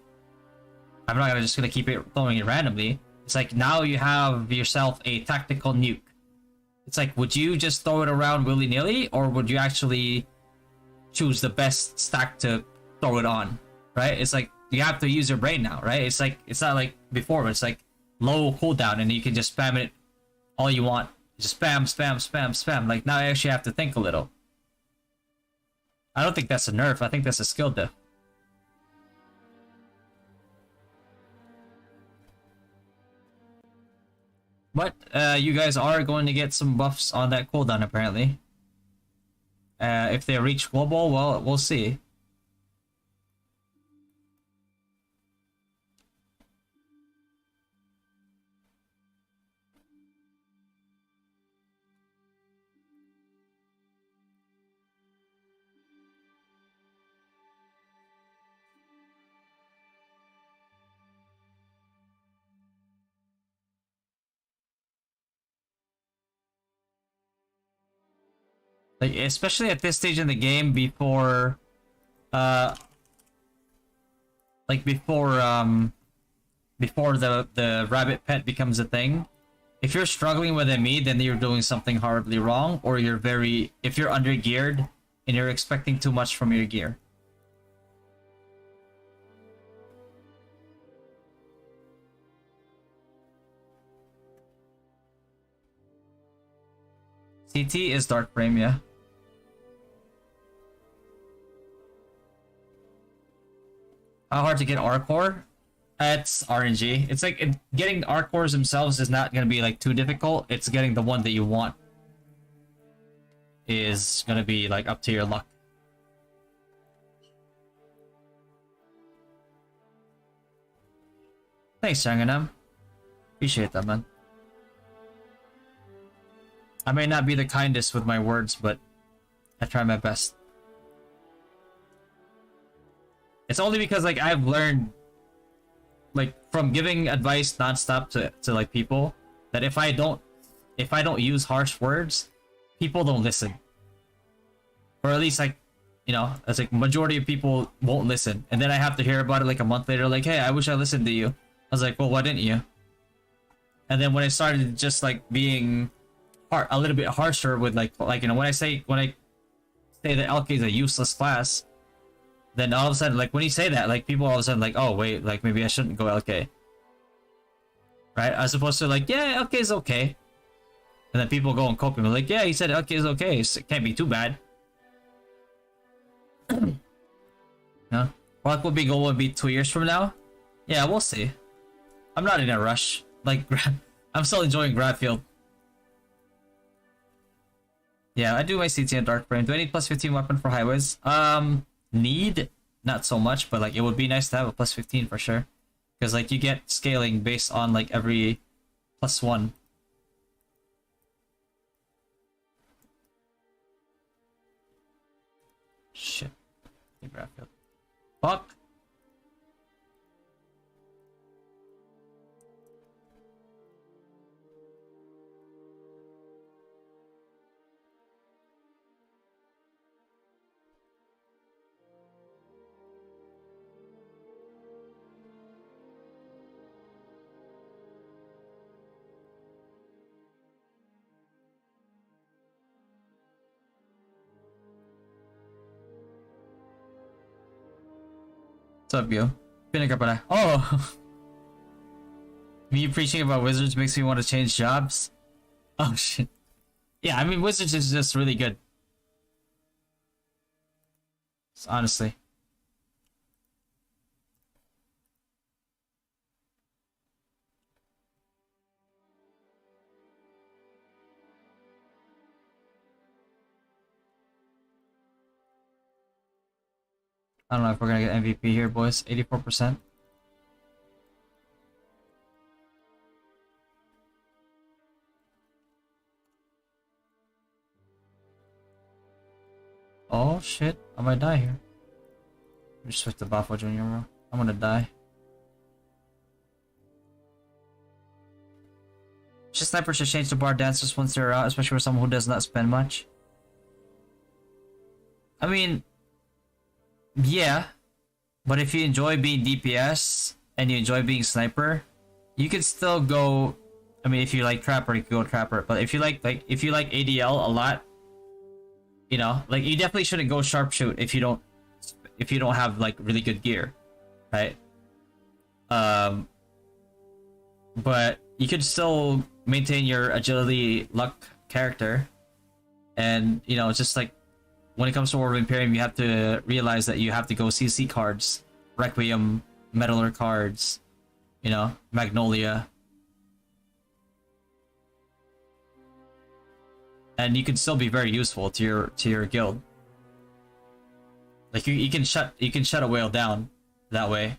I'm not just gonna keep it throwing it randomly. It's like now you have yourself a tactical nuke. It's like, would you just throw it around willy-nilly, or would you actually choose the best stack to throw it on? Right? It's like you have to use your brain now, right? It's like, it's not like before, it's like low cooldown and you can just spam it all you want. Just spam, spam, spam, spam. Like now I actually have to think a little. I don't think that's a nerf. I think that's a skill diff. But you guys are going to get some buffs on that cooldown apparently. If they reach global, well, we'll see. Like, especially at this stage in the game, before before the rabbit pet becomes a thing. If you're struggling with ME, then you're doing something horribly wrong, or if you're under geared and you're expecting too much from your gear. CT is Dark Frame, yeah. How hard to get R core? It's RNG. It's like getting R cores themselves is not gonna be like too difficult. It's getting the one that you want is gonna be like up to your luck. Thanks, Changanam. Appreciate that, man. I may not be the kindest with my words, but I try my best. It's only because like I've learned, like, from giving advice nonstop to like people, that if I don't use harsh words, people don't listen. Or at least, like, you know, it's like majority of people won't listen, and then I have to hear about it like a month later, like, hey, I wish I listened to you. I was like, well, why didn't you? And then when I started just like being a little bit harsher with like you know, when I say that LK is a useless class, then all of a sudden, like, when you say that, like, people all of a sudden like, oh wait, like maybe I shouldn't go LK, right? As opposed to like, yeah, LK is okay, and then people go and cope him like, yeah, he said LK is okay, so it can't be too bad. No, Rock will be goal will be 2 years from now. Yeah, we'll see. I'm not in a rush. Like, I'm still enjoying Gradfield. Yeah, I do my CT and Dark Frame. Do I need plus 15 weapon for highways? Need? Not so much, but like it would be nice to have a plus 15 for sure. Because like you get scaling based on like every +1. Shit. Fuck. What's up, yo? Pinaka pala. Oh! Me preaching about wizards makes me want to change jobs? Oh shit. Yeah, I mean, wizards is just really good. Honestly. I don't know if we're gonna get MVP here, boys. 84%. Oh shit, I might die here. Just switch the Buffalo Junior, bro. I'm gonna die. Just snipers should change the bar dancers once they're out, especially for someone who does not spend much. I mean, yeah, but if you enjoy being DPS and you enjoy being sniper, you can still go. I mean, if you like trapper, you can go trapper. But if you like ADL a lot, you know, like you definitely shouldn't go sharpshoot if you don't have like really good gear, right? But you could still maintain your agility luck character, and you know, just like when it comes to War of Imperium, you have to realize that you have to go CC cards, Requiem, Meddler cards, you know, Magnolia. And you can still be very useful to your guild. Like you can shut a whale down that way.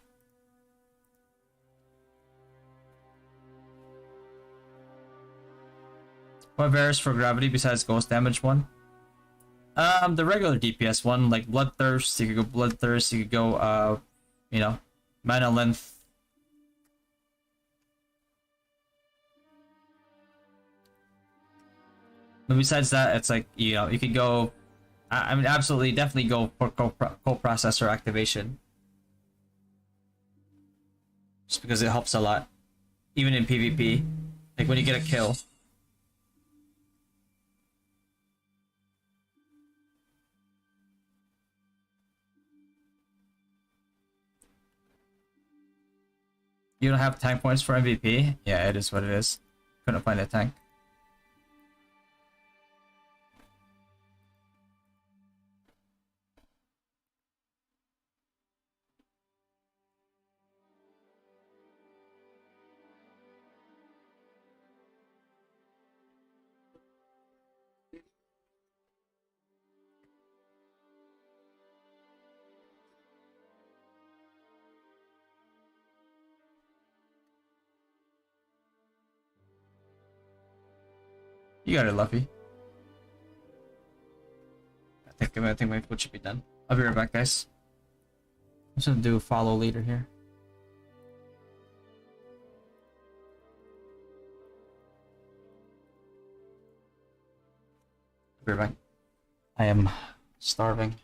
What varies for gravity besides ghost damage one? The regular DPS one, like Bloodthirst, you could go Bloodthirst, you could go you know, Mana Length. But besides that, it's like, you know, you could go I mean, absolutely, definitely go for co-processor activation. Just because it helps a lot. Even in PvP. Like when you get a kill. You don't have tank points for MVP? Yeah, it is what it is. Couldn't find a tank. You got it, Luffy. I think my food should be done. I'll be right back, guys. I'm just gonna do follow leader here. I'll be right back. I am starving.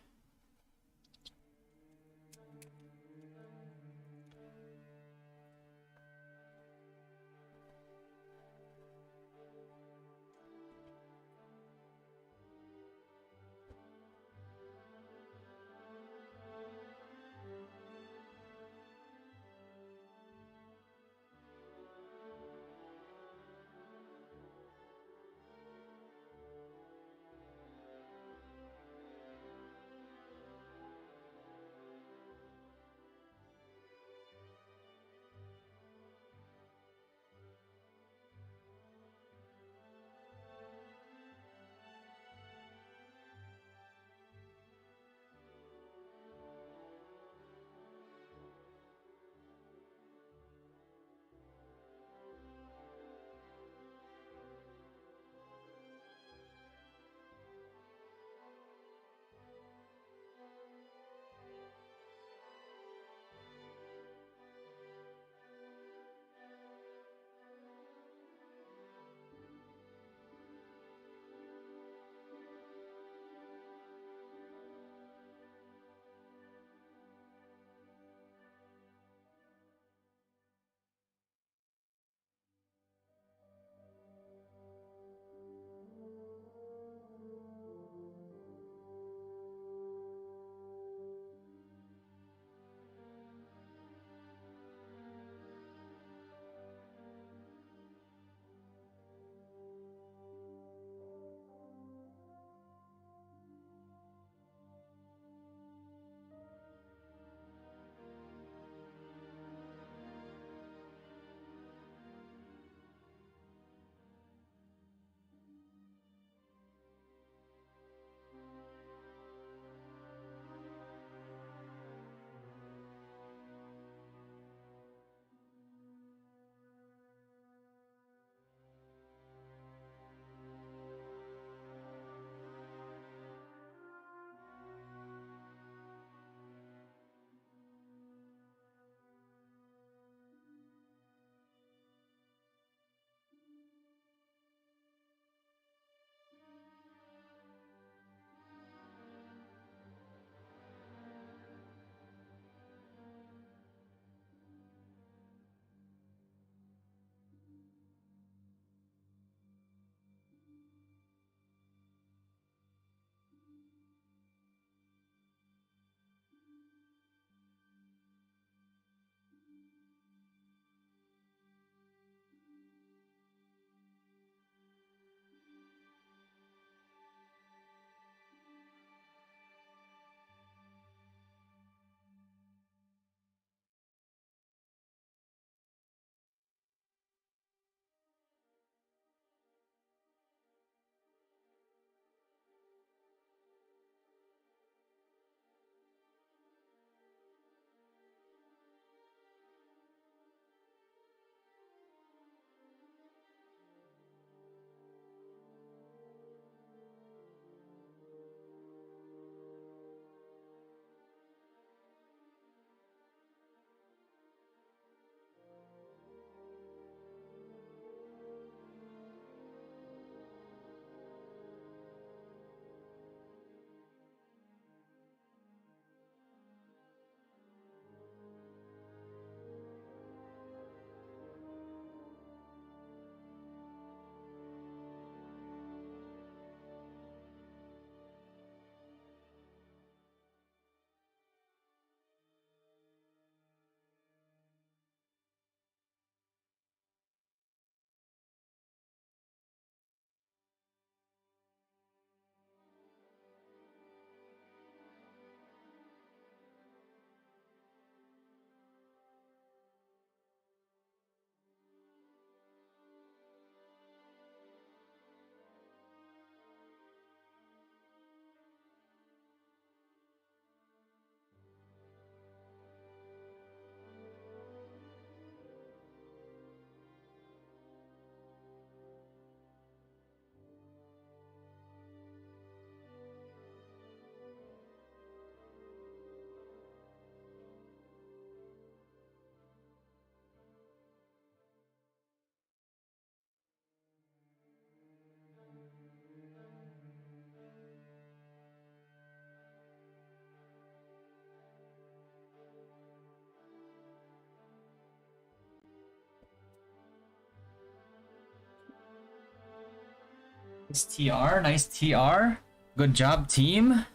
Nice TR, nice TR. Good job, team.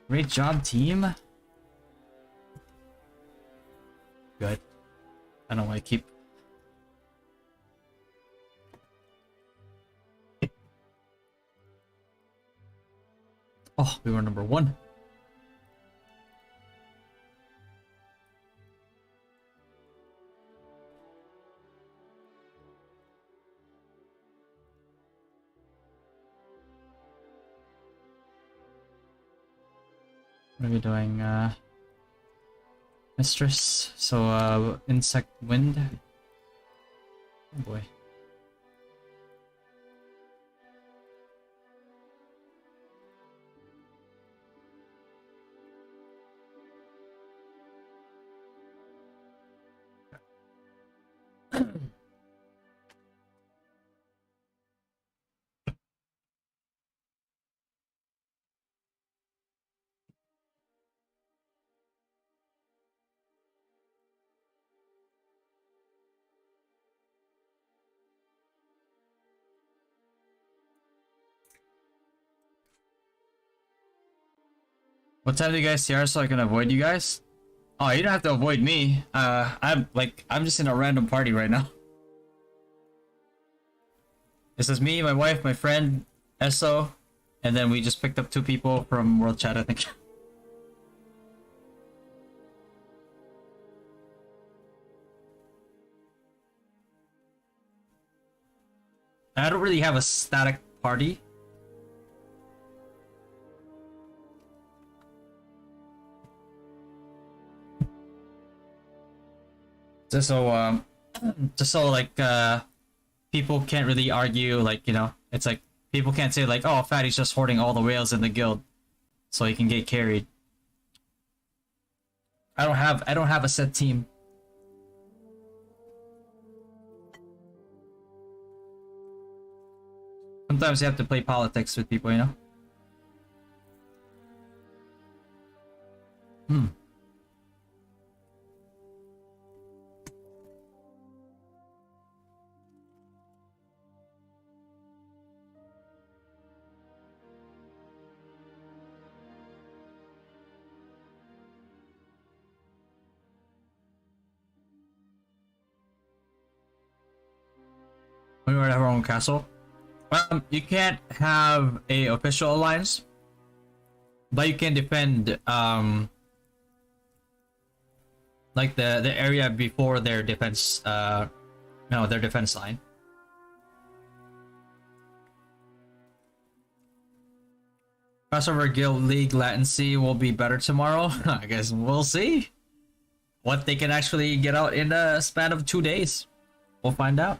Great job, team. Good. I don't want to keep. Oh, we were number 1. What are we doing? Mistress. So, insect wind. Oh boy. What time do you guys CR so I can avoid you guys? Oh, you don't have to avoid me. I'm just in a random party right now. This is me, my wife, my friend, Esso, and then we just picked up 2 people from World Chat, I think. I don't really have a static party. Just so just so like people can't really argue, like, you know, it's like people can't say like, oh, Fatty's just hoarding all the whales in the guild so he can get carried. I don't have a set team. Sometimes you have to play politics with people, you know? Hmm. We were at our own castle. You can't have a official alliance, but you can defend like the area before their defense no, their defense line. Crossover Guild League latency will be better tomorrow. I guess we'll see what they can actually get out in a span of 2 days. We'll find out.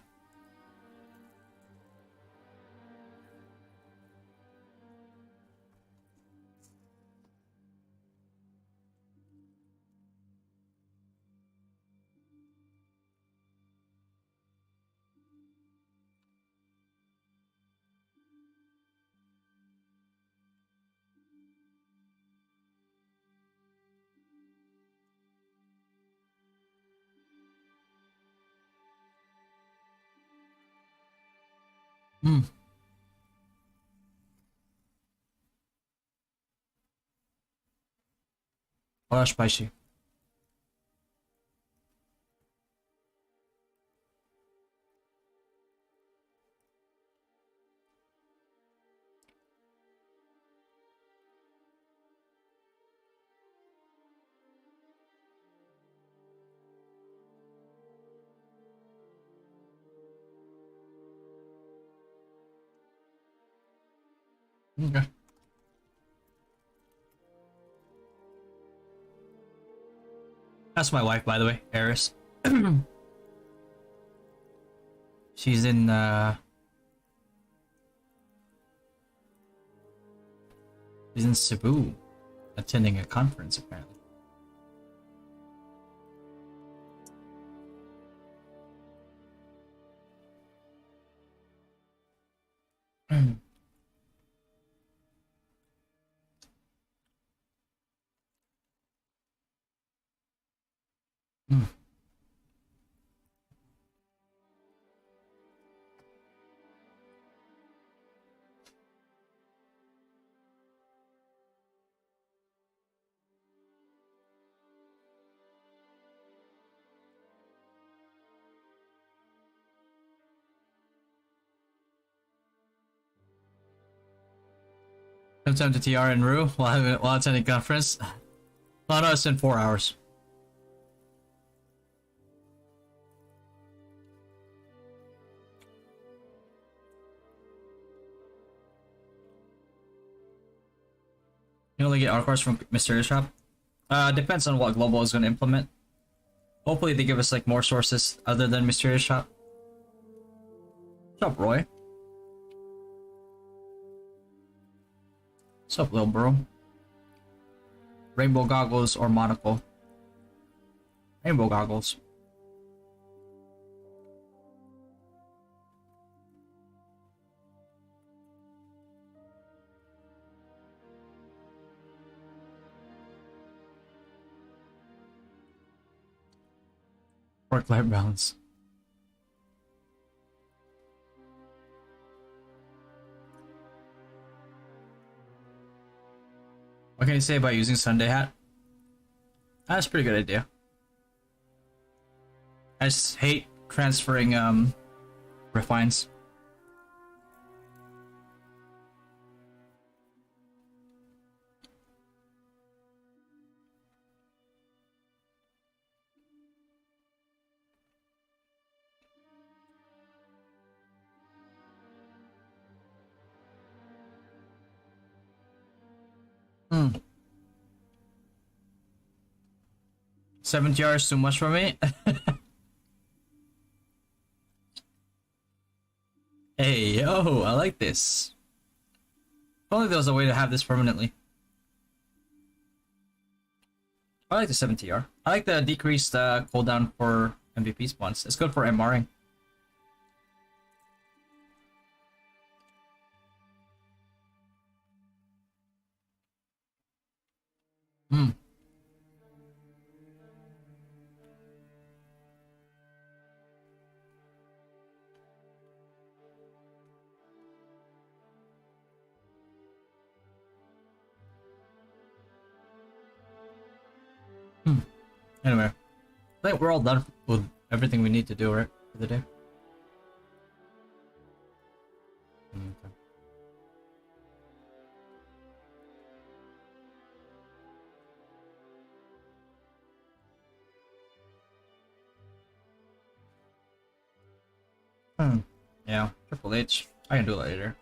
Hmm. Oh, spicy. Okay. That's my wife, by the way, Eris. She's in she's in Cebu, attending a conference apparently. Sometime to TR and Rue while attending conference. Oh no, it's in 4 hours. You only get R-Cores from Mysterious Shop? Depends on what Global is going to implement. Hopefully they give us like more sources other than Mysterious Shop. What's up, Roy? What's up, little bro? Rainbow goggles or monocle? Rainbow goggles. Work-life balance. What can you say about using Sunday hat? That's a pretty good idea. I just hate transferring refines. Hmm. 70 hours too much for me. Hey, yo, I like this. If only there was a way to have this permanently. I like the 70R. I like the decreased cooldown for MVP spawns. It's good for MRing. Hmm. Anyway, I think we're all done with everything we need to do, right, for the day? Okay. Yeah, Triple H. I can do it later.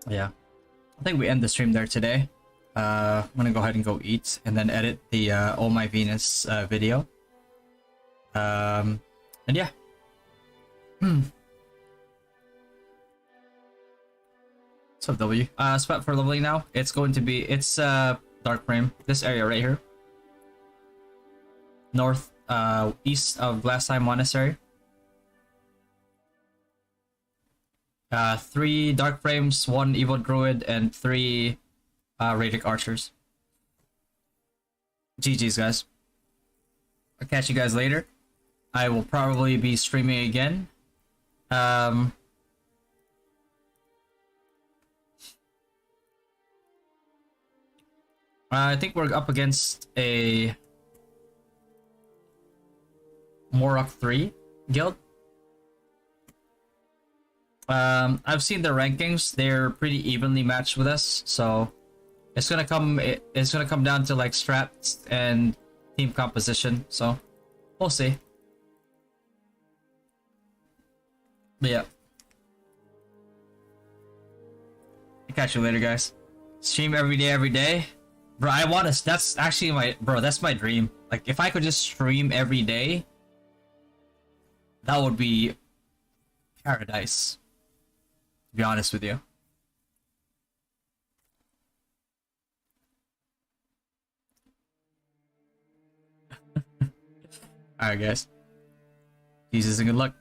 Yeah. I think we end the stream there today. I'm gonna go ahead and go eat and then edit the Oh My Venus video. And yeah. What's up, W? Spot for leveling now. It's going to be Dark Frame. This area right here. North east of Glassheim Monastery. 3 Dark Frames, 1 Evil Druid, and 3 Radic Archers. GG's, guys. I'll catch you guys later. I will probably be streaming again. I think we're up against a Morok 3 guild. I've seen the rankings; they're pretty evenly matched with us, so it's gonna come down to like strats and team composition. So we'll see. But yeah, I'll catch you later, guys. Stream every day, bro. I want to. That's actually that's my dream. Like, if I could just stream every day, that would be paradise. To be honest with you. Alright, guys. Jesus and good luck.